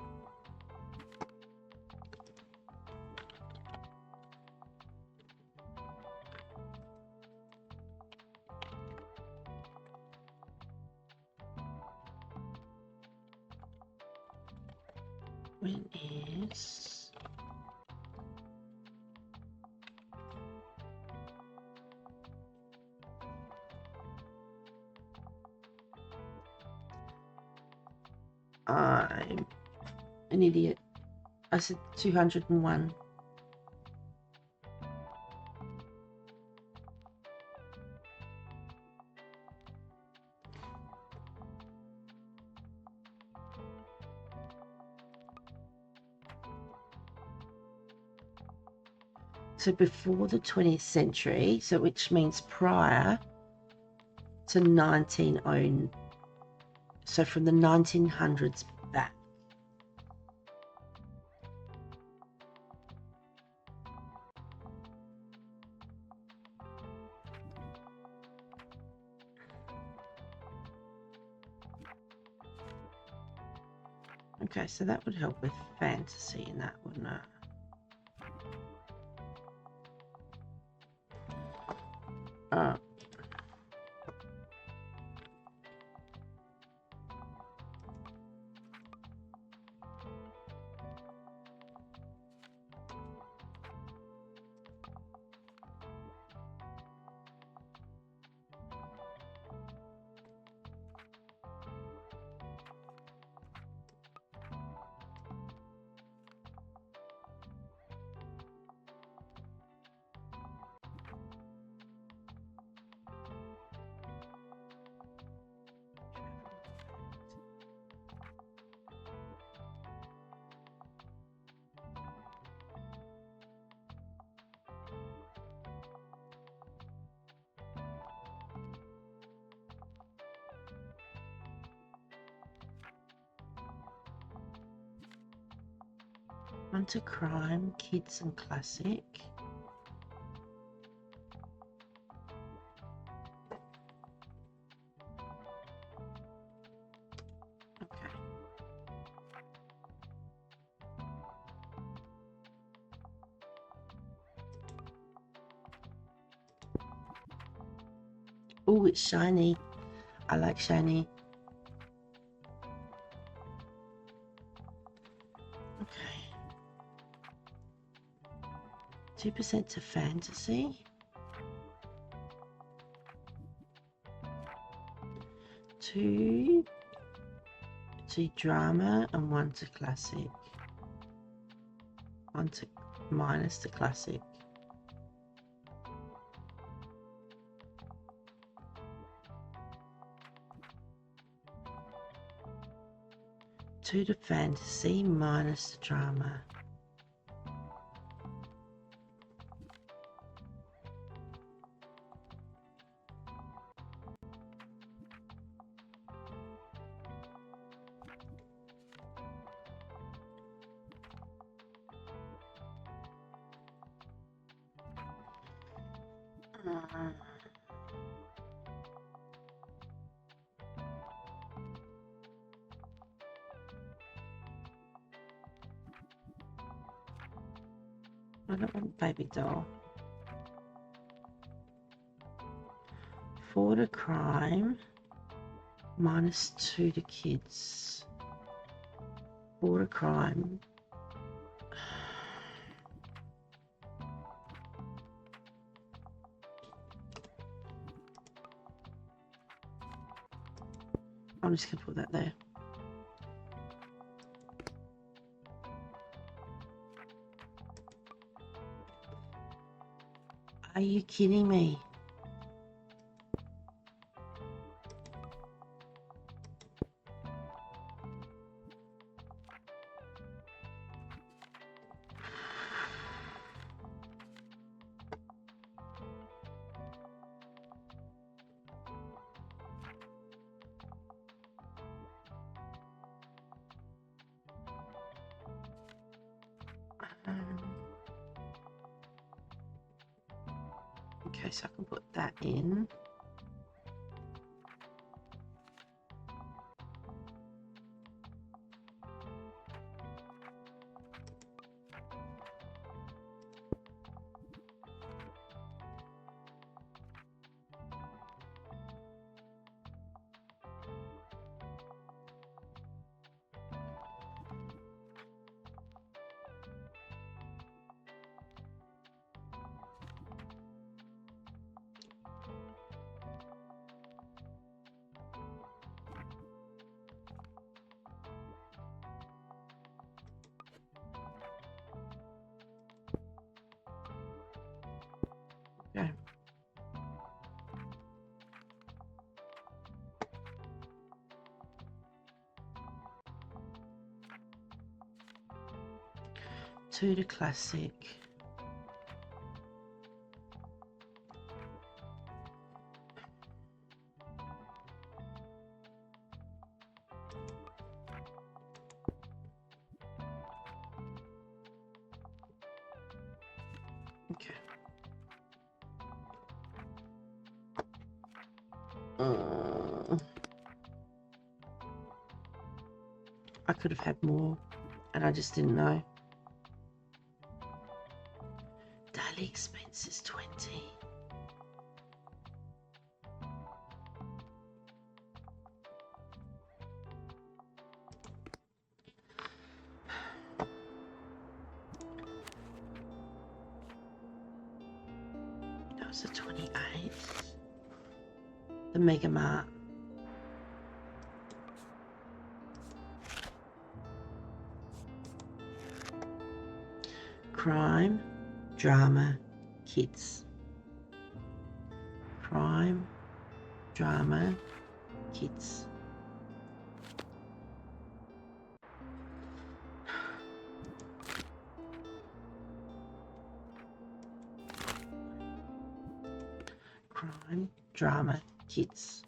When is... I'm an idiot. I said 201. So before the 20th century, so which means prior to 1900, so from the 1900s back. Okay, so that would help with fantasy in that, wouldn't it? Onto crime, kids and classic. Okay. Oh, it's shiny. I like shiny. Okay. 2% to fantasy. 2 to drama and 1 to classic. 1 to minus to classic. 2 to fantasy minus the drama. I don't want baby doll. 4 to crime, minus 2 to kids. 4 to crime. I'm just going to put that there. Are you kidding me? Okay, so I can put that in. Okay. Two to classic. Okay. I could have had more, and I just didn't know. Daily expenses 20. That was a 28. The Mega Mart. Crime, drama, kids. Crime, drama, kids. Crime, drama, kids.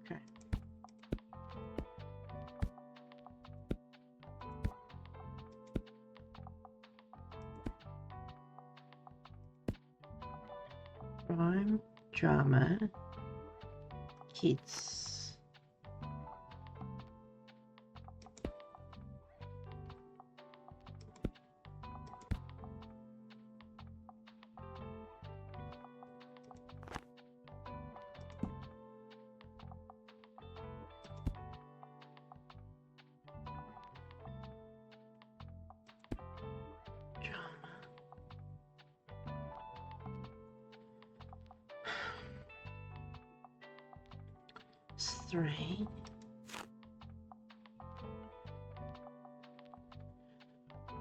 Okay. Crime, drama, kids. Drama. It's 3.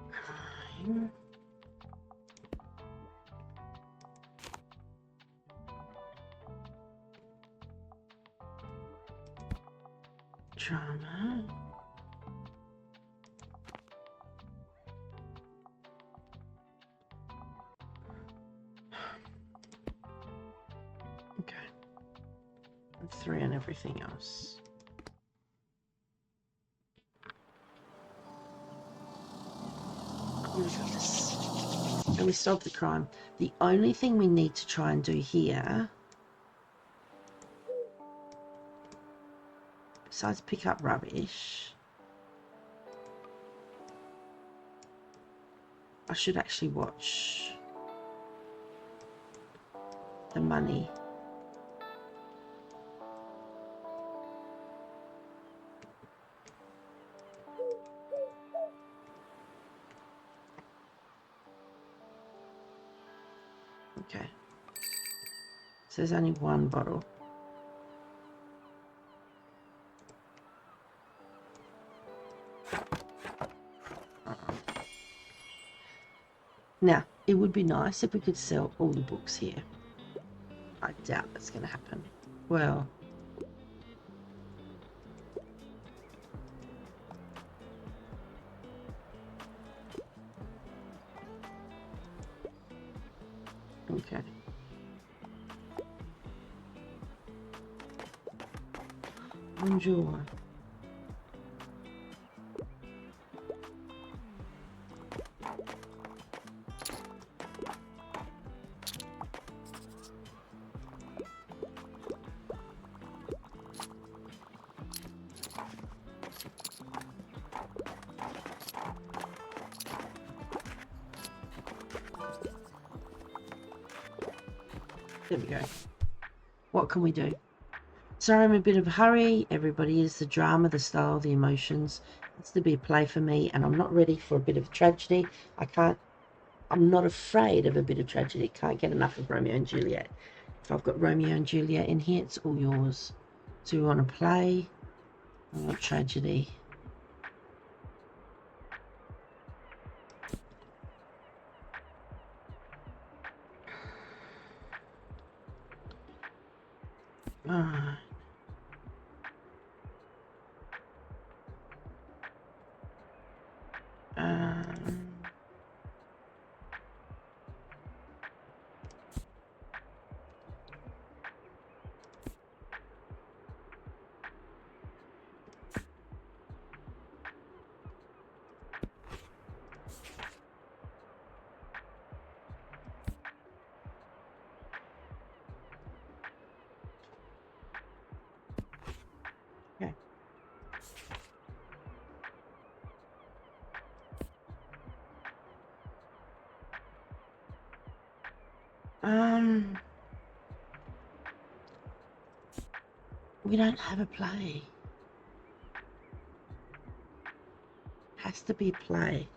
Crime. Drama. Okay. And 3 on everything else. And we solved the crime. The only thing we need to try and do here, besides pick up rubbish, I should actually watch the money. Okay. So there's only 1 bottle. Now, it would be nice if we could sell all the books here. I doubt that's going to happen. Well, okay. Bonjour. There we go. What can we do? Sorry, I'm in a bit of a hurry. Everybody is the drama, the style, the emotions. It's to be a play for me, and I'm not ready for a bit of tragedy. I'm not afraid of a bit of tragedy. Can't get enough of Romeo and Juliet. If I've got Romeo and Juliet in here, it's all yours. So we want to play. I want tragedy. Alright. Um, okay. We don't have a play. Has to be a play.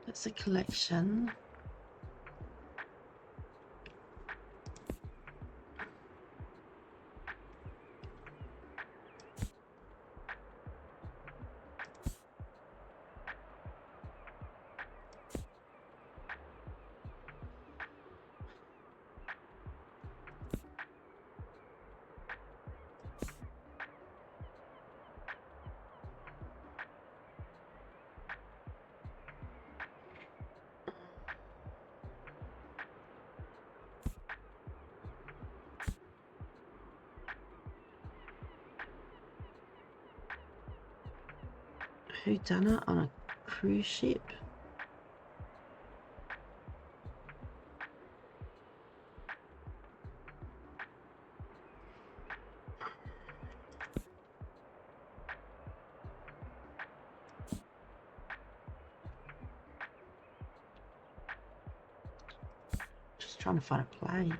That's a collection. Who done it on a cruise ship? trying to find a play.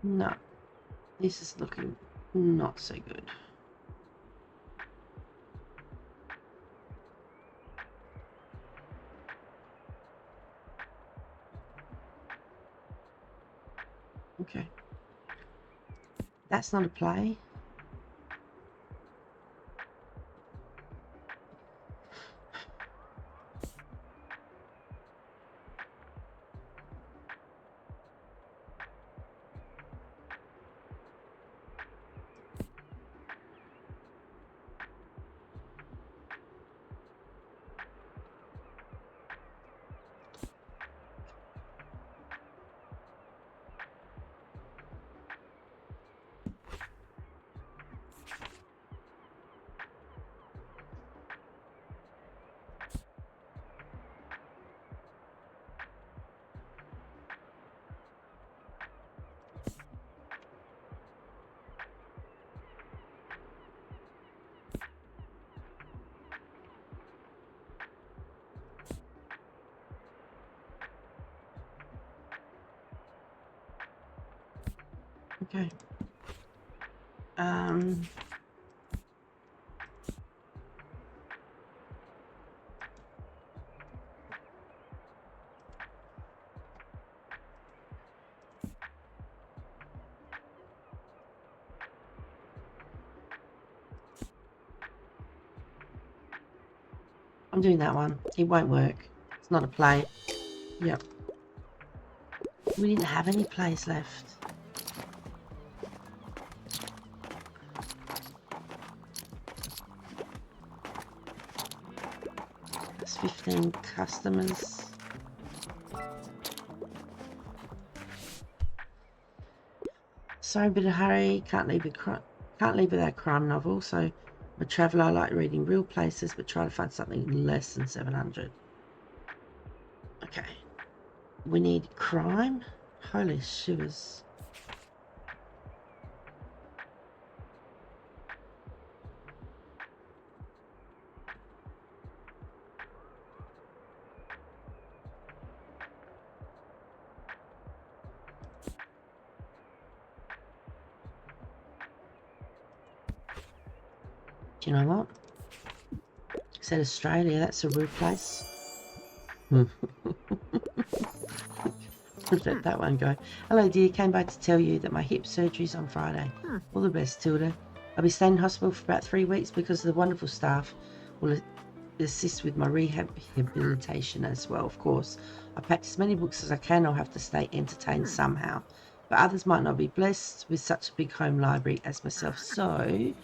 No, this is looking not so good. Okay. That's not a play. Okay. I'm doing that one. It won't work. It's not a play. Yep. We didn't have any plays left. That's 15 customers. Sorry, a bit of hurry. Can't leave without a crime novel. So, I'm a traveller. I like reading real places, but try to find something less than 700. Okay. We need crime. Holy shivers. Do you know what? Said Australia, that's a rude place. Let that one go. Hello dear, came by to tell you that my hip surgery's on Friday. All the best, Tilda. I'll be staying in hospital for about 3 weeks because the wonderful staff will assist with my rehabilitation as well, of course. I packed as many books as I can. I'll have to stay entertained somehow. But others might not be blessed with such a big home library as myself, so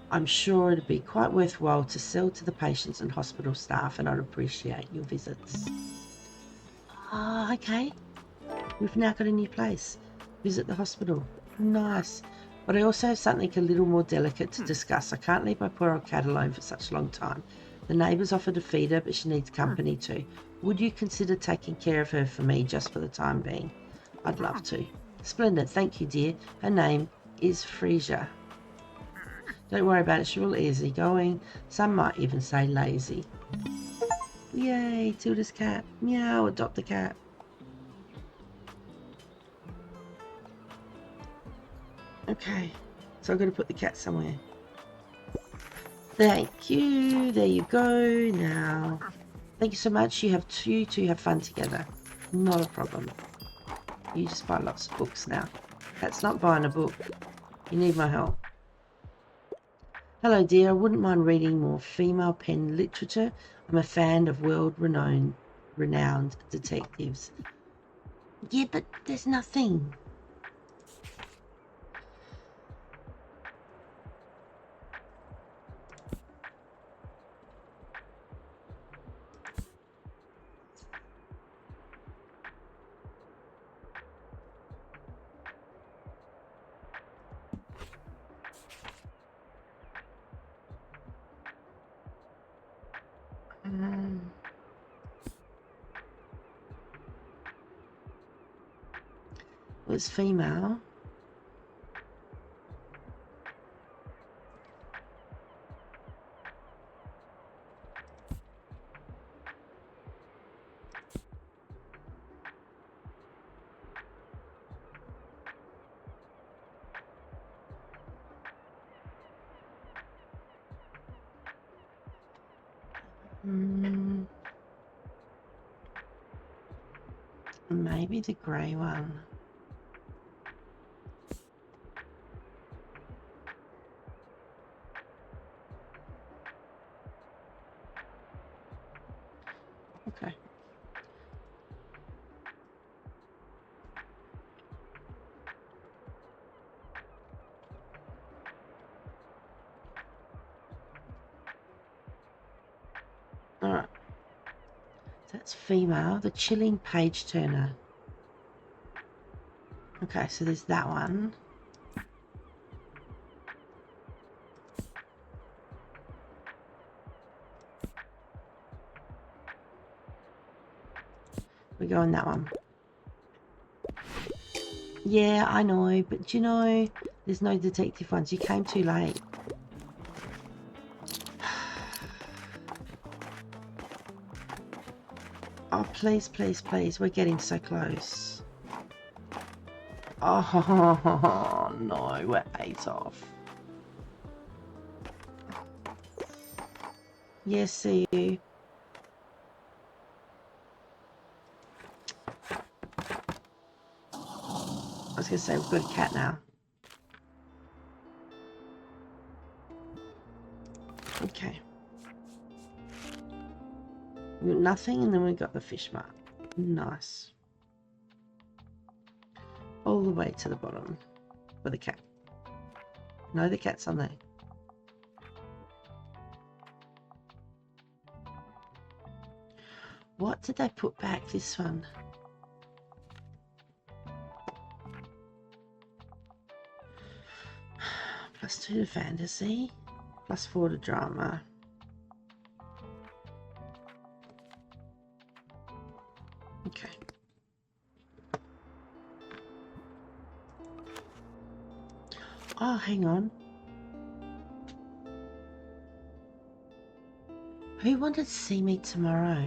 I'm sure it'd be quite worthwhile to sell to the patients and hospital staff, and I'd appreciate your visits. Ah, okay. We've now got a new place. Visit the hospital. Nice. But I also have something a little more delicate to discuss. I can't leave my poor old cat alone for such a long time. The neighbours offered to feed her, but she needs company too. Would you consider taking care of her for me just for the time being? I'd love to. Splendid. Thank you, dear. Her name is Frisia. Don't worry about it. She's real easy going. Some might even say lazy. Yay, Tilda's cat. Meow, adopt the cat. Okay, so I'm going to put the cat somewhere. Thank you. There you go. Now, thank you so much. You two have fun together. Not a problem. You just buy lots of books now. That's not buying a book. You need my help. Hello, dear. I wouldn't mind reading more female pen literature. I'm a fan of world-renowned detectives. Yeah, but there's nothing. It's female. Maybe the grey one. Okay. All right. That's female. The chilling page turner. Okay, so there's that one. We go on that one. Yeah, I know, but you know, there's no detective ones. You came too late. Oh, please, please, please. We're getting so close. Oh, no, we're 8 off. Yes, see you. I was going to say, we've got a cat now. Okay. Nothing, and then we got the fish mark. Nice. All the way to the bottom for the cat. No, the cat's on there. What did they put back this one? +2 to fantasy, +4 to drama. Okay. Oh, hang on. Who wanted to see me tomorrow?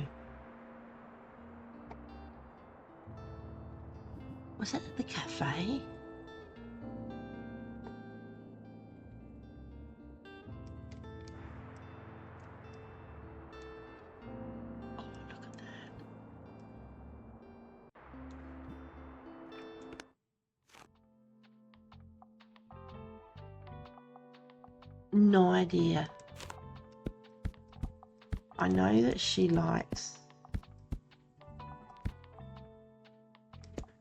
Was that at the cafe? Oh, look at that. No idea. I know that she likes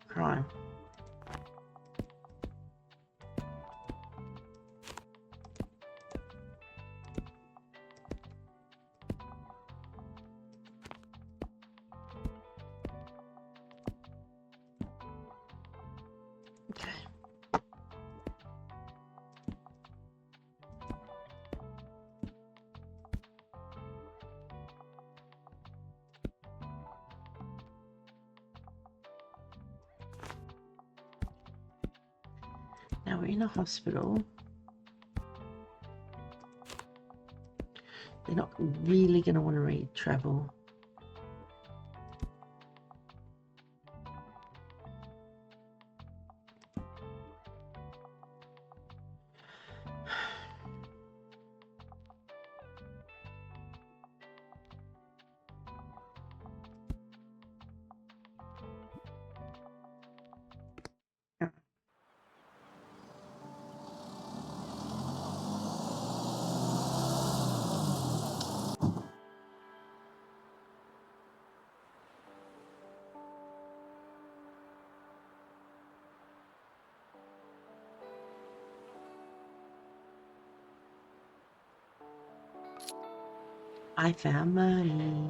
crime. Okay. Now we're in a hospital. They're not really going to want to read travel. I found money.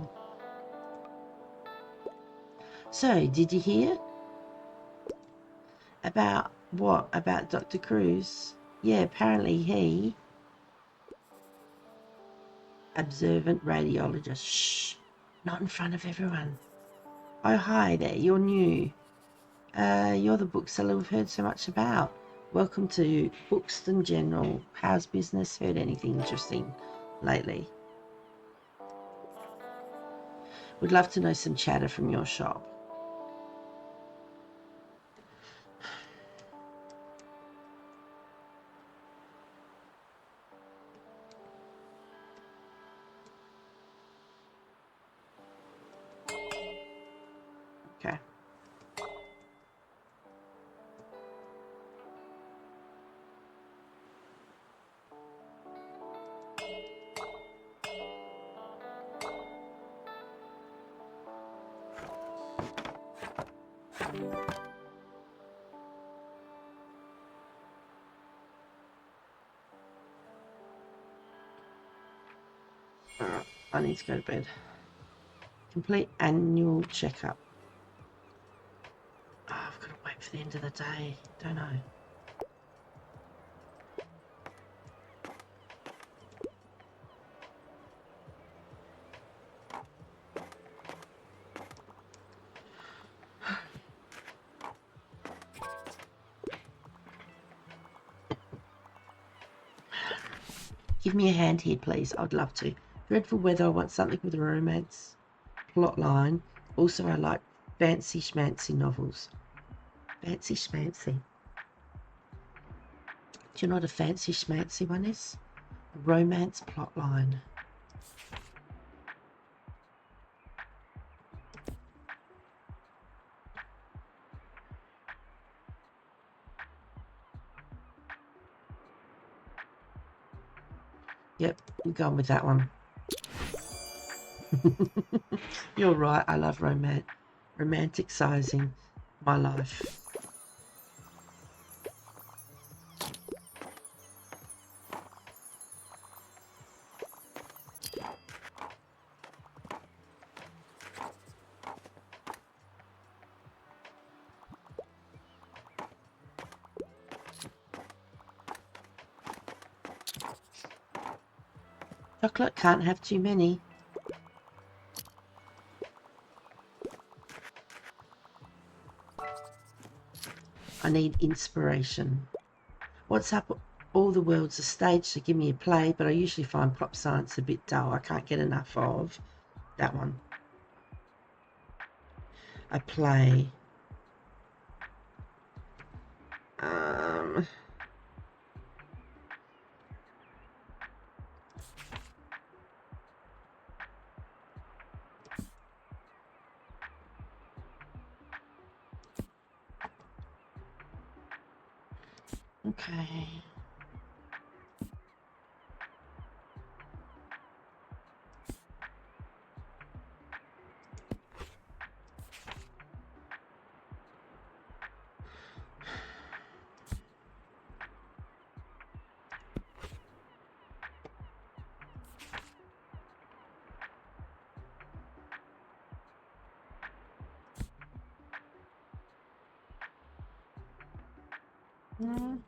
So, did you hear? About what? About Dr. Cruise? Yeah, apparently he... Observant radiologist. Shh! Not in front of everyone. Oh, hi there, you're new. You're the bookseller we've heard so much about. Welcome to Bookston General. How's business? Heard anything interesting lately? Would love to know some chatter from your shop. Okay. Alright, I need to go to bed. Complete annual checkup. Oh, I've got to wait for the end of the day, don't I? Give me a hand here, please. I'd love to. Dreadful weather. I want something with a romance plot line. Also, I like fancy schmancy novels. Fancy schmancy. Do you know what a fancy schmancy one is? A romance plot line. Yep, I'm going with that one. You're right, I love romanticising my life. Chocolate can't have too many. I need inspiration. What's up? All the world's a stage, so give me a play, but I usually find pop science a bit dull. I can't get enough of that one. A play. Okay. Mm.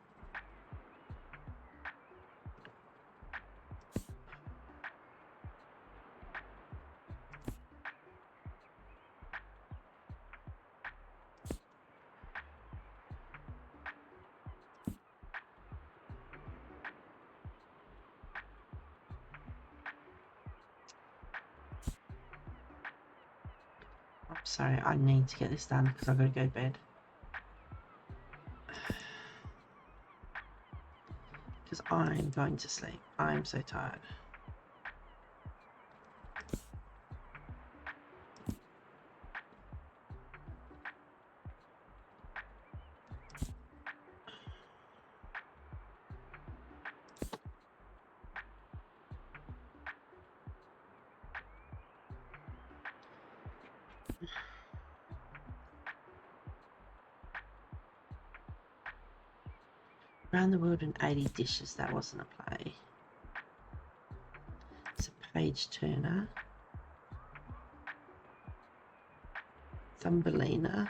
I'm sorry, I need to get this done because I've got to go to bed. Because I'm going to sleep. I'm so tired. Around the World in 80 Dishes. That wasn't a play. It's a page turner. Thumbelina.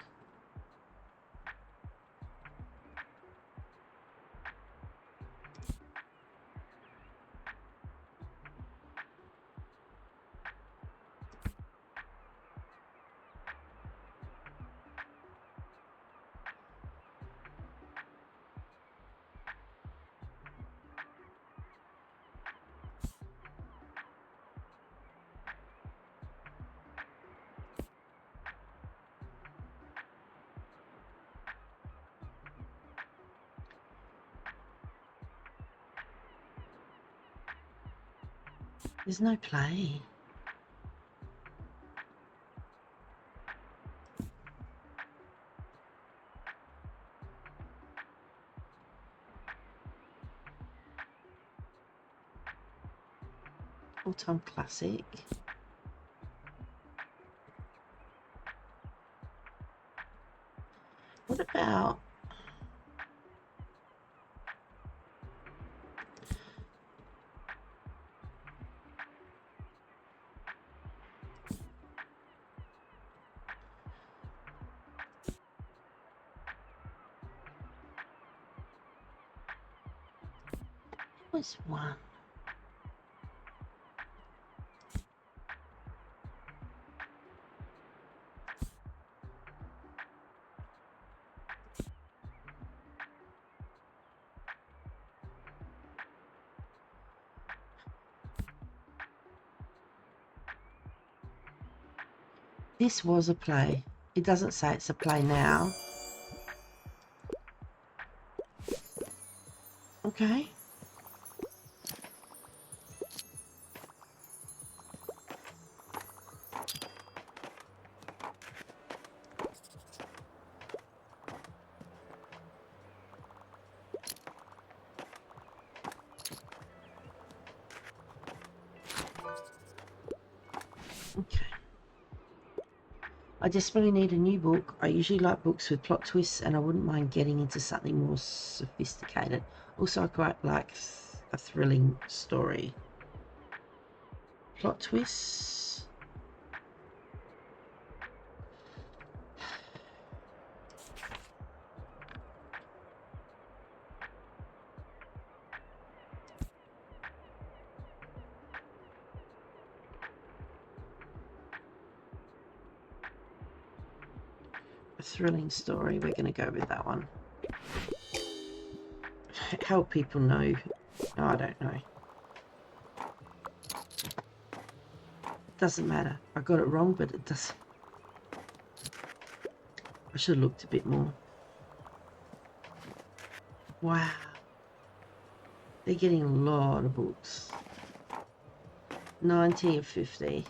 There's no play. All-time classic. What about was one? This was a play. It doesn't say it's a play now. Okay. Okay. I desperately need a new book. I usually like books with plot twists and I wouldn't mind getting into something more sophisticated. Also, I quite like a thrilling story. Plot twists. A thrilling story. We're going to go with that one. How people know? Oh, I don't know. Doesn't matter. I got it wrong, but it doesn't. I should have looked a bit more. Wow. They're getting a lot of books. 90 of 50.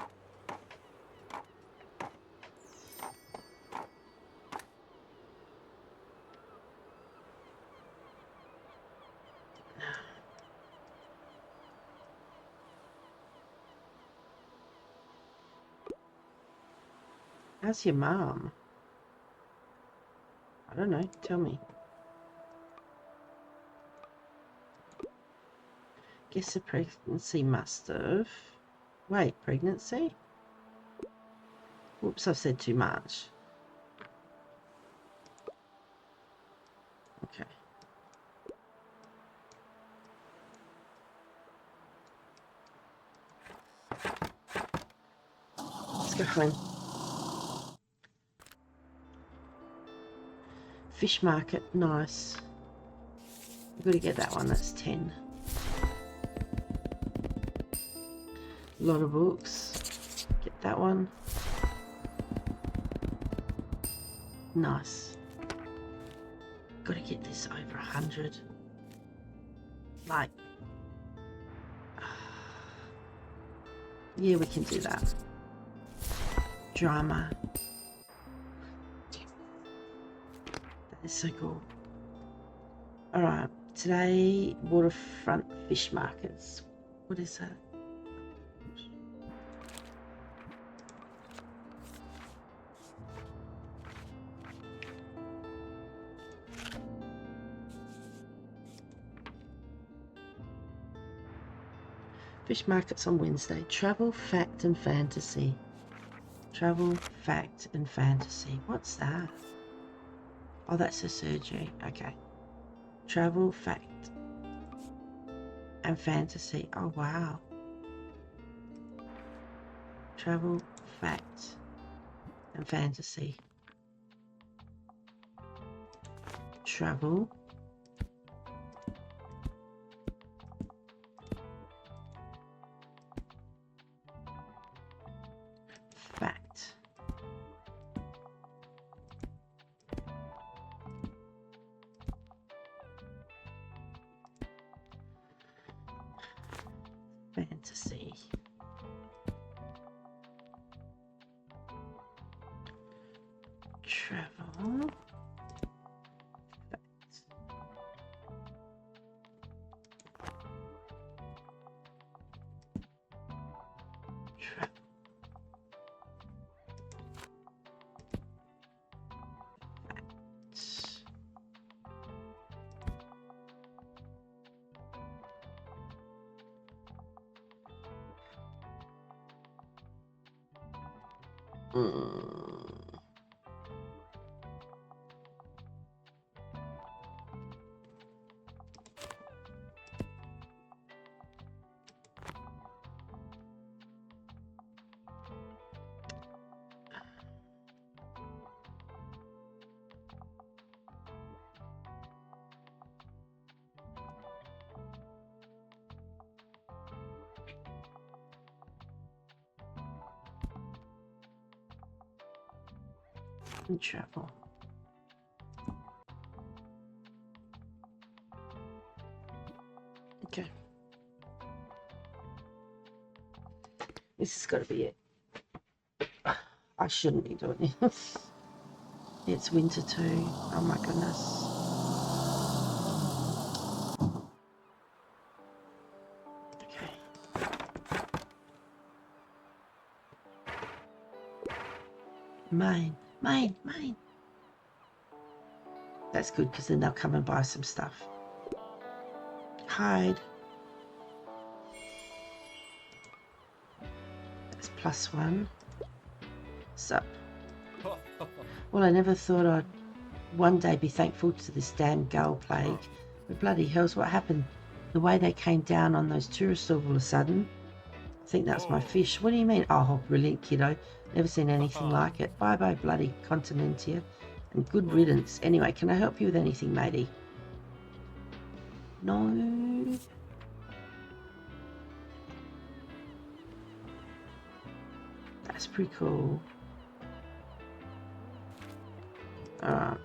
How's your mum? I don't know. Tell me. Guess the pregnancy must have. Wait, pregnancy? Whoops, I've said too much. Okay. Let's go home. Fish market, nice. I've got to get that one, that's 10. A lot of books. Get that one. Nice. Got to get this over 100. Like, yeah, we can do that. Drama. That is so cool. Alright, today, waterfront fish markets. What is that? Fish markets on Wednesday. Travel, fact and fantasy. Travel, fact and fantasy. What's that? Oh, that's a surgery. Okay. Travel, fact and fantasy. Oh, wow. Travel, fact and fantasy. Travel. Fact. Fantasy. Travel. Travel. And travel. Okay. This has got to be it. I shouldn't be doing this. It's winter too. Oh my goodness. Mine. That's good because then they'll come and buy some stuff. Hide. That's +1. Sup. Well, I never thought I'd one day be thankful to this damn gull plague. But bloody hell's what happened. The way they came down on those tourists all of a sudden. I think that's my fish. What do you mean? Oh, brilliant, kiddo. Never seen anything like it. Bye-bye, bloody Continentia. And good riddance. Anyway, can I help you with anything, matey? No. That's pretty cool. Alright.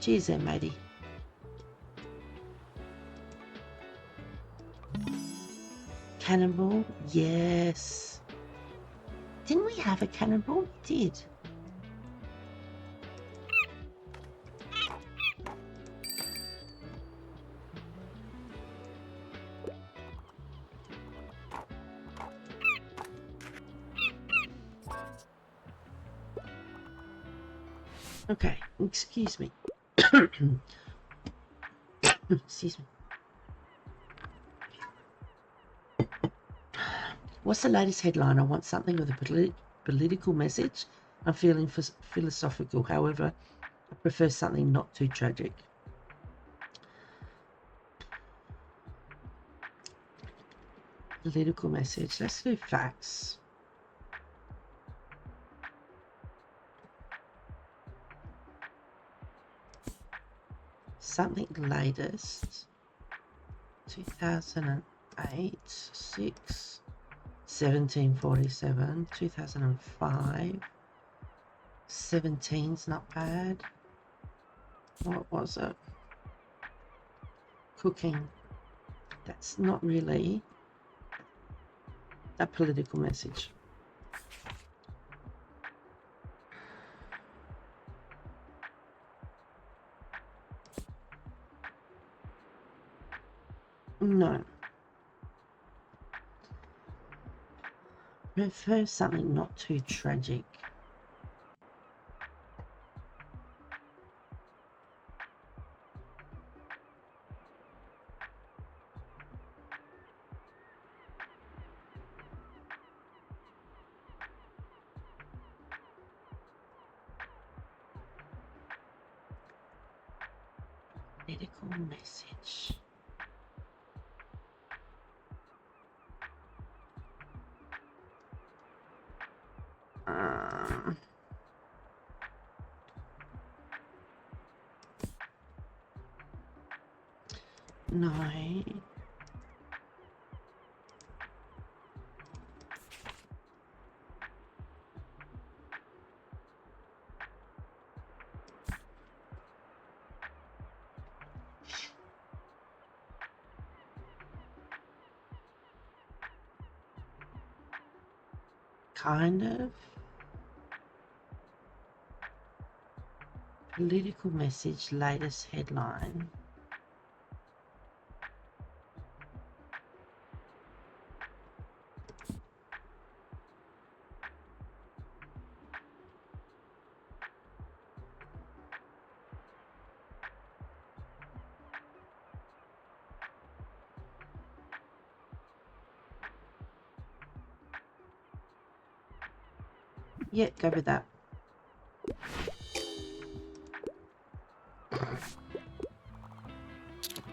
Cheers then, matey. Cannonball? Yes. Didn't we have a cannonball? We did. Okay, excuse me. Excuse me. What's the latest headline? I want something with a political message. I'm feeling philosophical. However, I prefer something not too tragic. Political message. Let's do facts. Something latest. 2008, 6, 1747, 2005, 17's not bad. What was it? Cooking. That's not really a political message. No. Prefer something not too tragic. Political message. No. Kind of. Political message, latest headline. Yeah, go with that.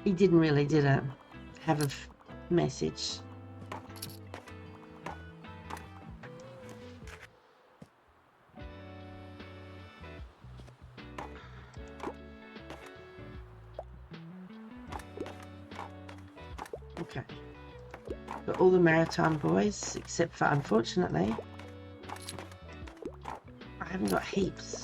He didn't really, did it? Have a message. Okay. But all the maritime boys, except for, unfortunately, I haven't got heaps.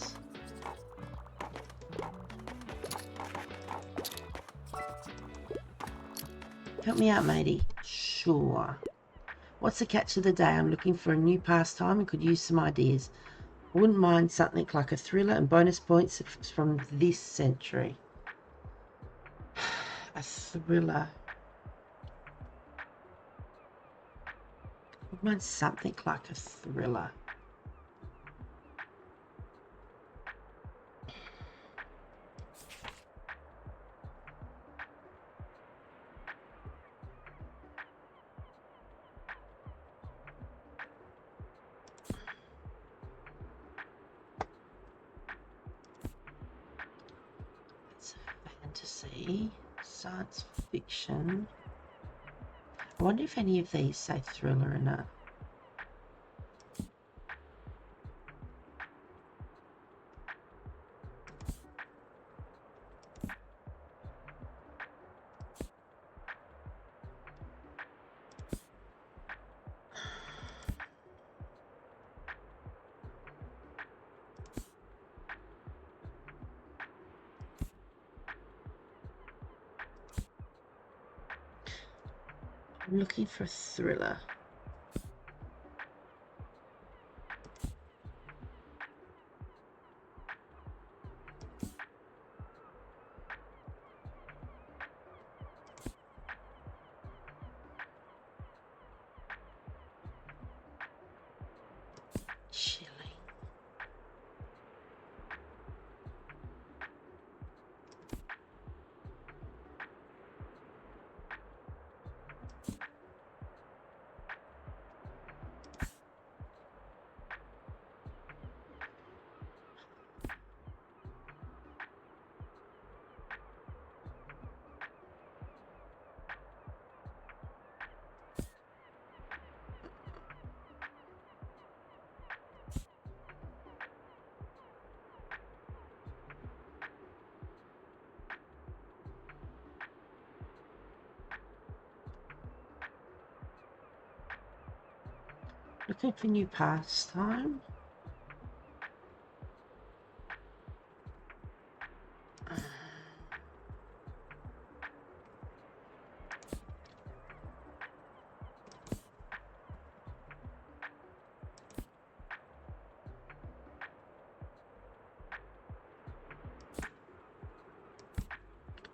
Help me out, matey. Sure. What's the catch of the day? I'm looking for a new pastime and could use some ideas. I wouldn't mind something like a thriller and bonus points from this century. A thriller. I wouldn't mind something like a thriller. It's fantasy, science fiction. I wonder if any of these say thriller in it. I'm looking for a thriller. Chilling. Looking for new pastime.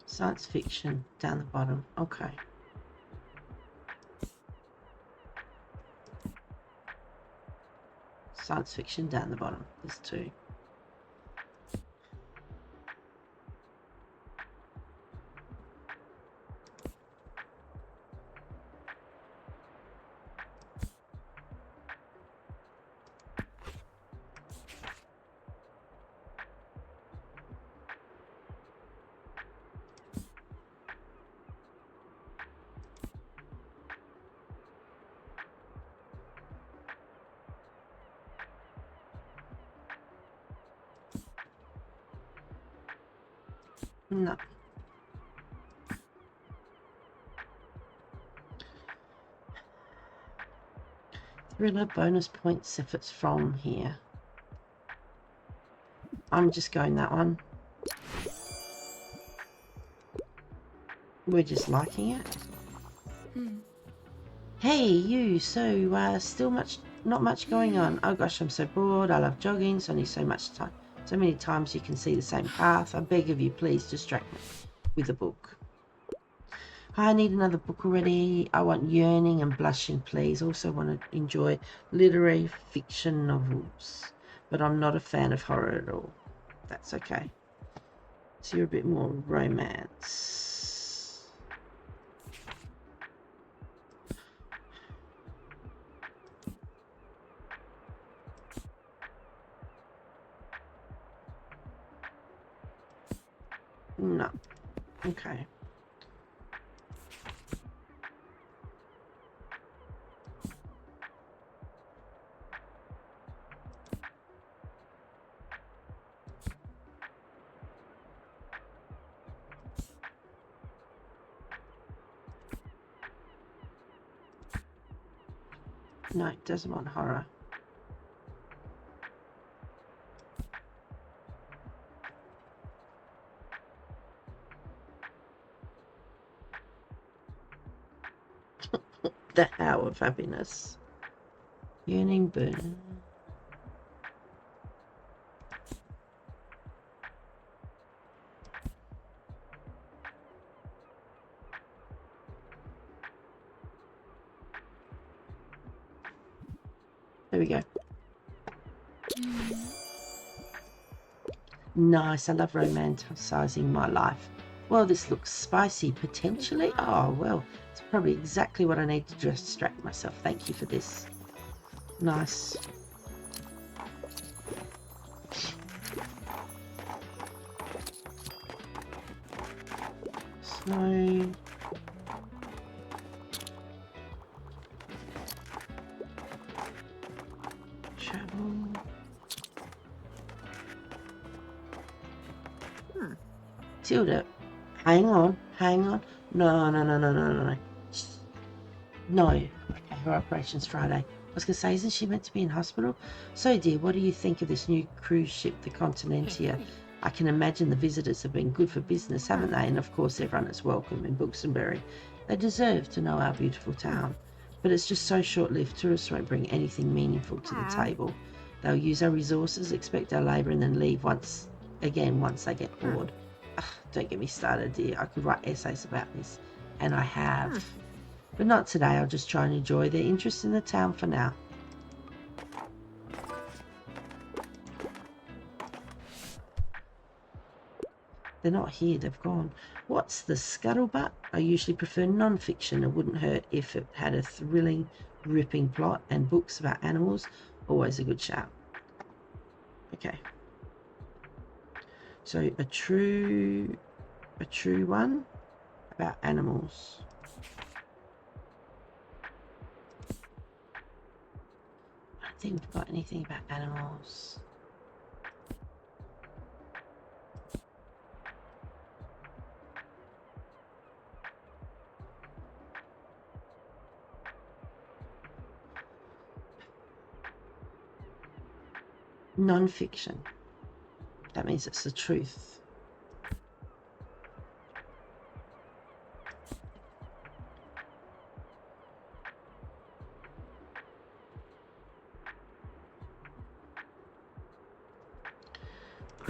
Science fiction down the bottom. Okay. Science fiction down the bottom. There's two. No. Thriller bonus points if it's from here. I'm just going that one. We're just liking it. Hey, you. So, still not much going on. Oh gosh, I'm so bored. I love jogging. It's only so much time. So many times you can see the same path. I beg of you, please distract me with a book. I need another book already. I want yearning and blushing, please. Also want to enjoy literary fiction novels. But I'm not a fan of horror at all. That's okay. So you're a bit more romance. No. Okay. No, it doesn't want horror. The How of Happiness. Yearning burn. There we go. Nice. I love romanticizing my life. Well, this looks spicy, potentially. Oh, well, it's probably exactly what I need to distract myself. Thank you for this. Nice. Snow. Travel. Tilda, hang on. No. No. Okay, her operation's Friday. I was going to say, isn't she meant to be in hospital? So, dear, what do you think of this new cruise ship, the Continentia? I can imagine the visitors have been good for business, haven't they? And, of course, everyone is welcome in Buxtonbury. They deserve to know our beautiful town. But it's just so short-lived. Tourists won't bring anything meaningful to the table. They'll use our resources, expect our labour, and then leave once they get bored. Ugh, don't get me started, dear. I could write essays about this, and I have. But not today. I'll just try and enjoy their interest in the town for now. They're not here. They've gone. What's the scuttlebutt? I usually prefer non-fiction. It wouldn't hurt if it had a thrilling, ripping plot, and books about animals. Always a good shout. Okay. So a true one about animals. I don't think we've got anything about animals. Non-fiction. That means it's the truth.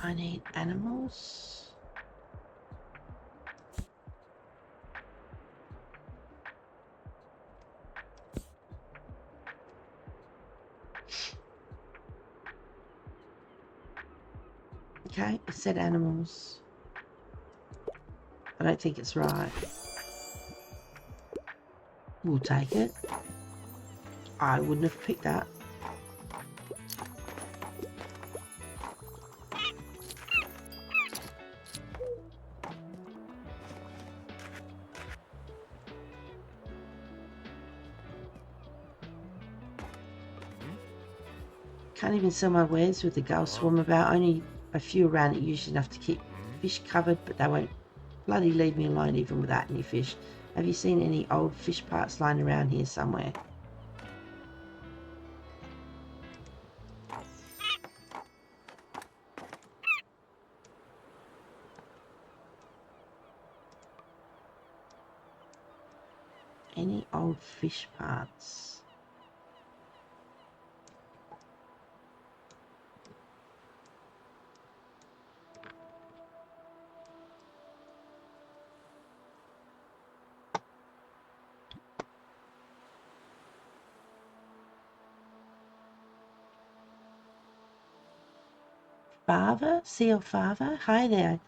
I need animals. Okay, it said animals. I don't think it's right. We'll take it. I wouldn't have picked that. Can't even sell my wares with the gulls swarm about. Only a few around, it usually enough to keep fish covered, but they won't bloody leave me alone even without any fish. Have you seen any old fish parts lying around here somewhere? Any old fish parts? Father, CL Father. Hi there.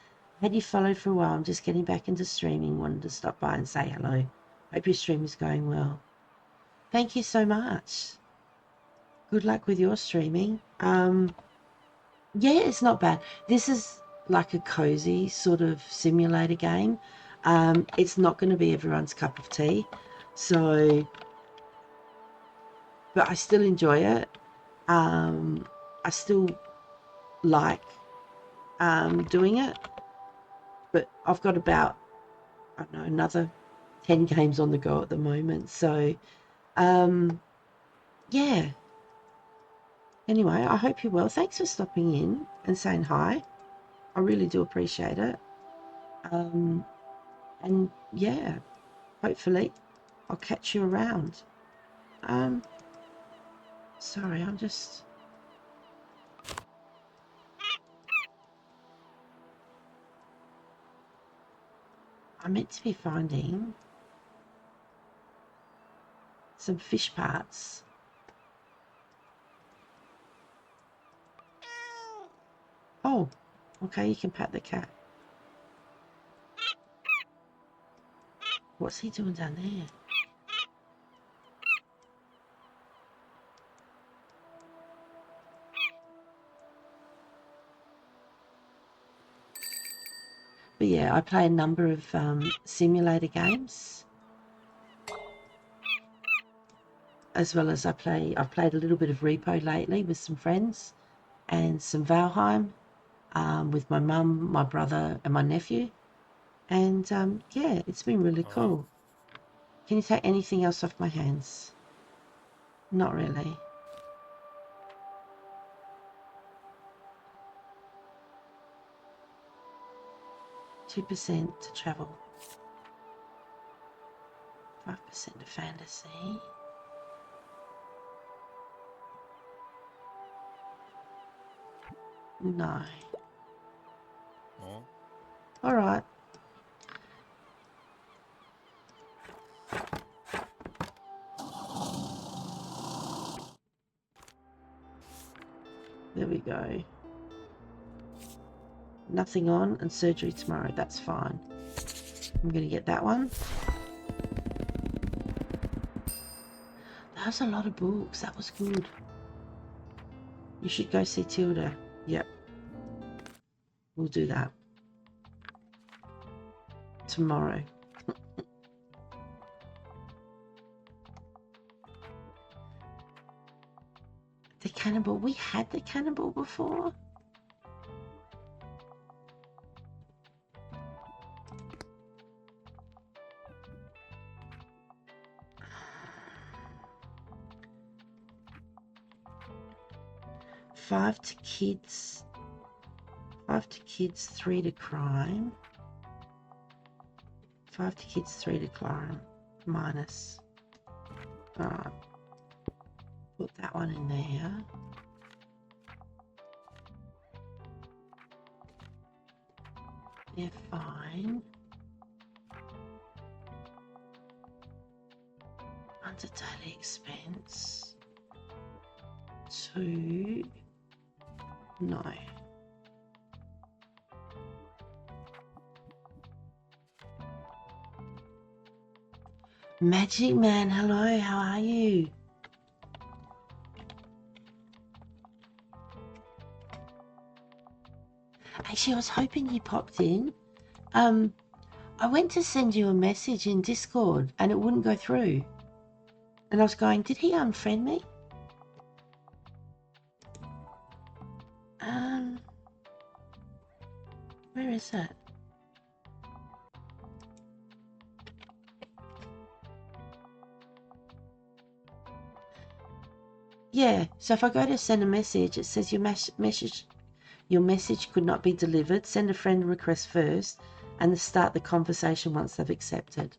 Had you followed for a while? I'm just getting back into streaming. Wanted to stop by and say hello. Hope your stream is going well. Thank you so much. Good luck with your streaming. Yeah, it's not bad. This is like a cozy sort of simulator game. It's not going to be everyone's cup of tea. So, but I still enjoy it. I still like doing it. But I've got about, I don't know, another 10 games on the go at the moment. So, yeah. Anyway, I hope you're well. Thanks for stopping in and saying hi. I really do appreciate it. And yeah, hopefully I'll catch you around. Sorry, I'm meant to be finding some fish parts. Oh, okay, you can pat the cat. What's he doing down there? But yeah, I play a number of simulator games, as well as I've played a little bit of Repo lately with some friends, and some Valheim with my mum, my brother, and my nephew. And yeah, it's been really cool. Can you take anything else off my hands? Not really. %2 to travel. 5% to fantasy. No. All right. There we go. Nothing on and surgery tomorrow. That's fine. I'm going to get that one. That was a lot of books. That was good. You should go see Tilda. Yep. We'll do that. Tomorrow. The cannibal. We had the cannibal before. Five to kids, 3 to crime. 5 to kids, 3 to crime. Minus. Alright. Put that one in there. They're fine. Under daily expense. 2. No. Magic Man, hello, how are you? Actually, I was hoping you popped in. I went to send you a message in Discord and it wouldn't go through. And I was going, did he unfriend me? Where is it? Yeah, so if I go to send a message, it says your message could not be delivered. Send a friend request first and start the conversation once they've accepted.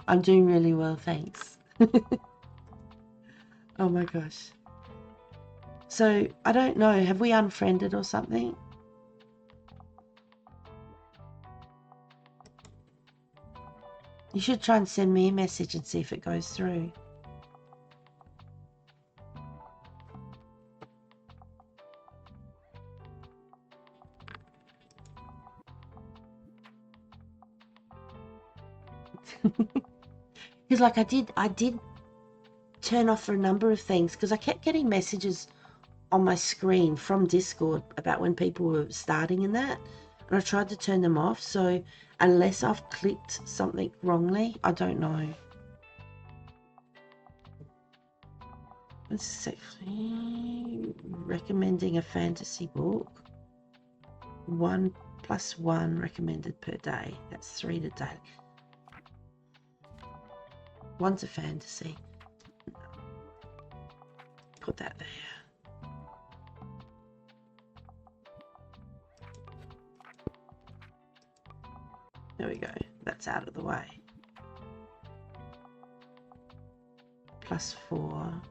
I'm doing really well, thanks. Oh my gosh. So, I don't know, have we unfriended or something? You should try and send me a message and see if it goes through. Because like I did turn off for a number of things because I kept getting messages on my screen from Discord about when people were starting in that, and I tried to turn them off. So unless I've clicked something wrongly, I don't know. Let's see. Recommending a fantasy book. 1+1 recommended per day. That's 3 a day. One's a fantasy. Put that there. There we go. That's out of the way. +4.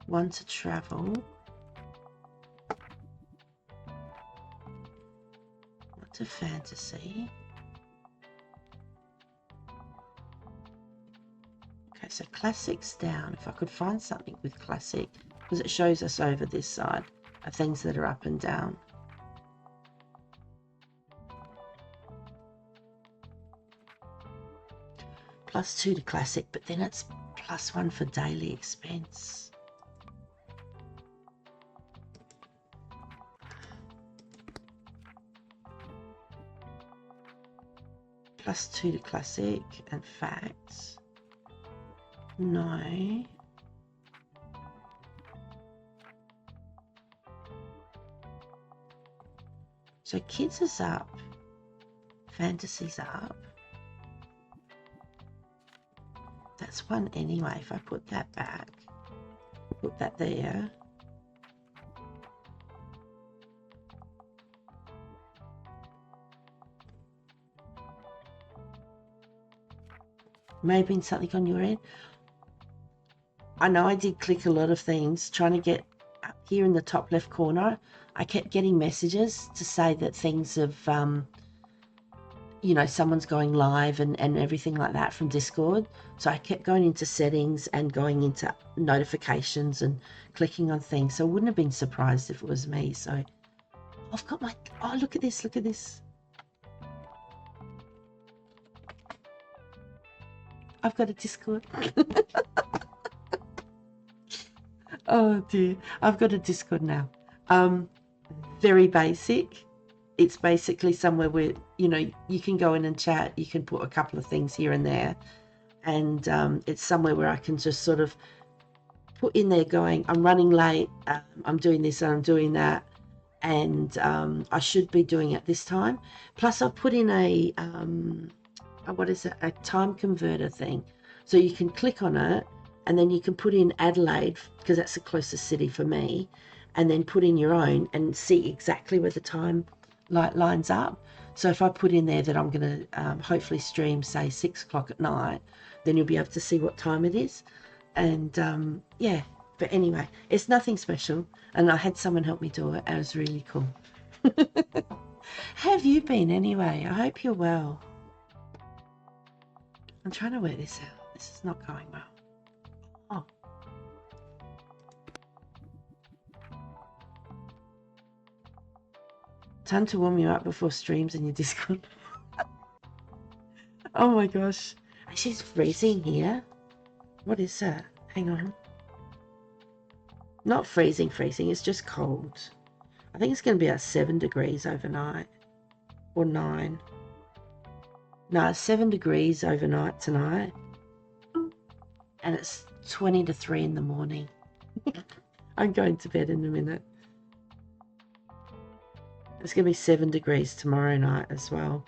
One to travel. One to fantasy. Okay, so classic's down. If I could find something with classic, because it shows us over this side of things that are up and down. +2 to classic, but then it's +1 for daily expense. +2 to classic and facts. No. So kids is up. Fantasy's up. That's one anyway. If I put that back, put that there. May have been something on your end. I know I did click a lot of things trying to get up here in the top left corner. I kept getting messages to say that things have, you know, someone's going live and everything like that from Discord. So I kept going into settings and going into notifications and clicking on things. So I wouldn't have been surprised if it was me. So I've got my, oh, look at this, look at this. I've got a Discord. Oh dear, I've got a Discord now. Very basic. It's basically somewhere where, you know, you can go in and chat. You can put a couple of things here and there. And it's somewhere where I can just sort of put in there going, I'm running late, I'm doing this and I'm doing that. And I should be doing it this time. Plus I've put in a what is it, a time converter thing, so you can click on it and then you can put in Adelaide, because that's the closest city for me, and then put in your own and see exactly where the time lines up. So if I put in there that I'm going to hopefully stream, say 6 o'clock at night, then you'll be able to see what time it is. And yeah, but anyway, it's nothing special, and I had someone help me do it. It was really cool. How have you been anyway? I hope you're well. I'm trying to work this out. This is not going well. Oh. Time to warm you up before streams in your Discord. Oh my gosh. She's freezing here. What is that? Hang on. Not freezing, it's just cold. I think it's going to be about 7 degrees overnight. Or 9. No, it's 7 degrees overnight tonight. And it's 20 to 3 in the morning. I'm going to bed in a minute. It's going to be 7 degrees tomorrow night as well.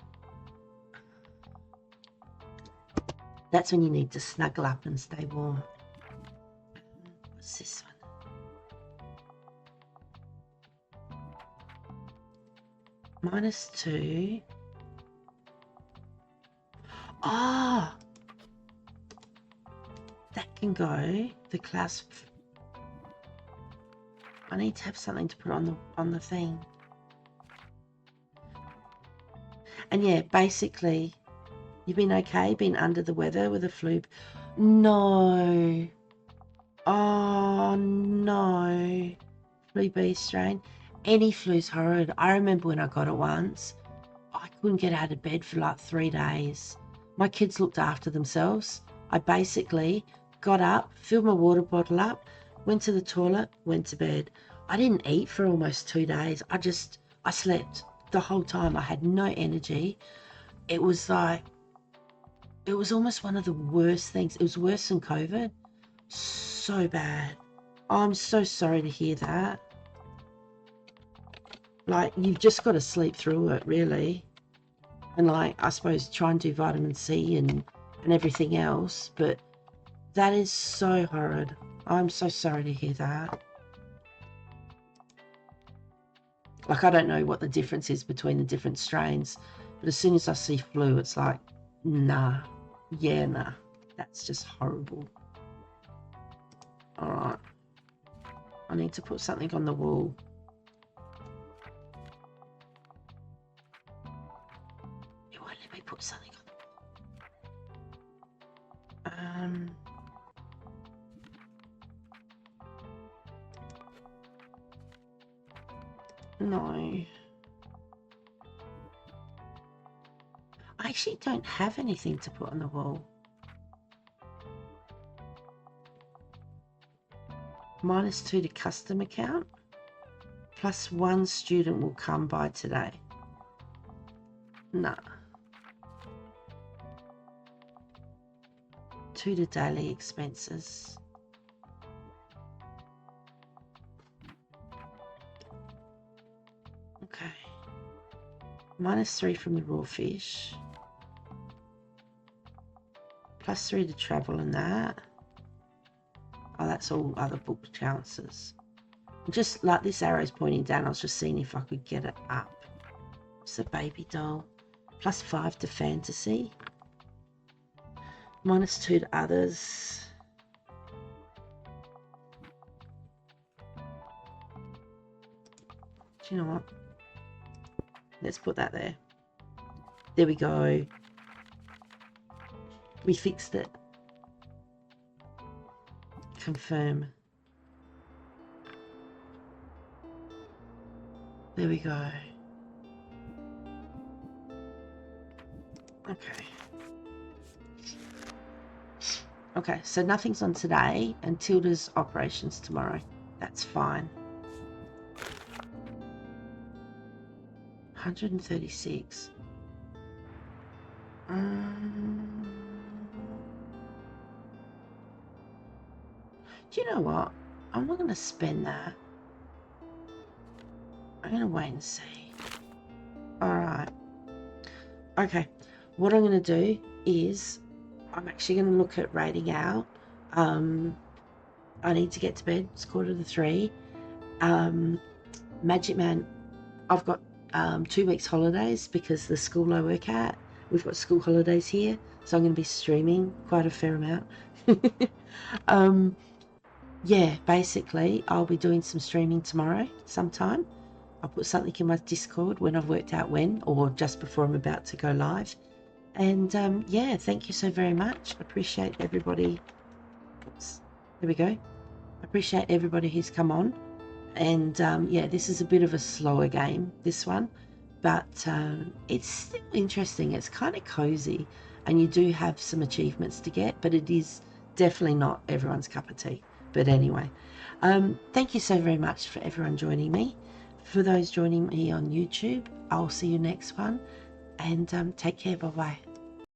That's when you need to snuggle up and stay warm. What's this one? -2. Ah, that can go. The clasp. I need to have something to put on the thing. And yeah, basically, you've been okay? Been under the weather with a flu? No. Oh no. Flu B strain. Any flu's horrid. I remember when I got it once, I couldn't get out of bed for like 3 days. My kids looked after themselves. I basically got up, filled my water bottle up, went to the toilet, went to bed. I didn't eat for almost 2 days. I slept the whole time. I had no energy. It was almost one of the worst things. It was worse than COVID. So bad. I'm so sorry to hear that. Like, you've just got to sleep through it, really. And, like, I suppose try and do vitamin C and everything else. But that is so horrid. I'm so sorry to hear that. Like, I don't know what the difference is between the different strains. But as soon as I see flu, it's like, nah. Yeah, nah. That's just horrible. Alright. I need to put something on the wall. It won't let me put something on the wall. No. I actually don't have anything to put on the wall. -2 to custom account. +1 student will come by today. Nah. 2 to daily expenses. Okay. -3 from the raw fish. +3 to travel and that. Oh, that's all other book chances. Just like this arrow's pointing down, I was just seeing if I could get it up. It's a baby doll. +5 to fantasy. -2 to others. Do you know what? Let's put that there. There we go. We fixed it. Confirm. There we go. Okay. Okay, so nothing's on today and Tilda's operations tomorrow. That's fine. 136. Do you know what? I'm not going to spend that. I'm going to wait and see. Alright. Okay. What I'm going to do is I'm actually going to look at rating out. I need to get to bed. It's 2:45. Magic Man, I've got 2 weeks holidays because the school I work at, we've got school holidays here. So I'm going to be streaming quite a fair amount. Yeah, basically, I'll be doing some streaming tomorrow sometime. I'll put something in my Discord when I've worked out when, or just before I'm about to go live. And yeah, thank you so very much. I appreciate everybody. Oops, there we go. I appreciate everybody who's come on. And yeah, this is a bit of a slower game, this one. But it's still interesting. It's kind of cozy. And you do have some achievements to get, but it is definitely not everyone's cup of tea. But anyway, thank you so very much for everyone joining me. For those joining me on YouTube, I'll see you next one. And take care. Bye-bye.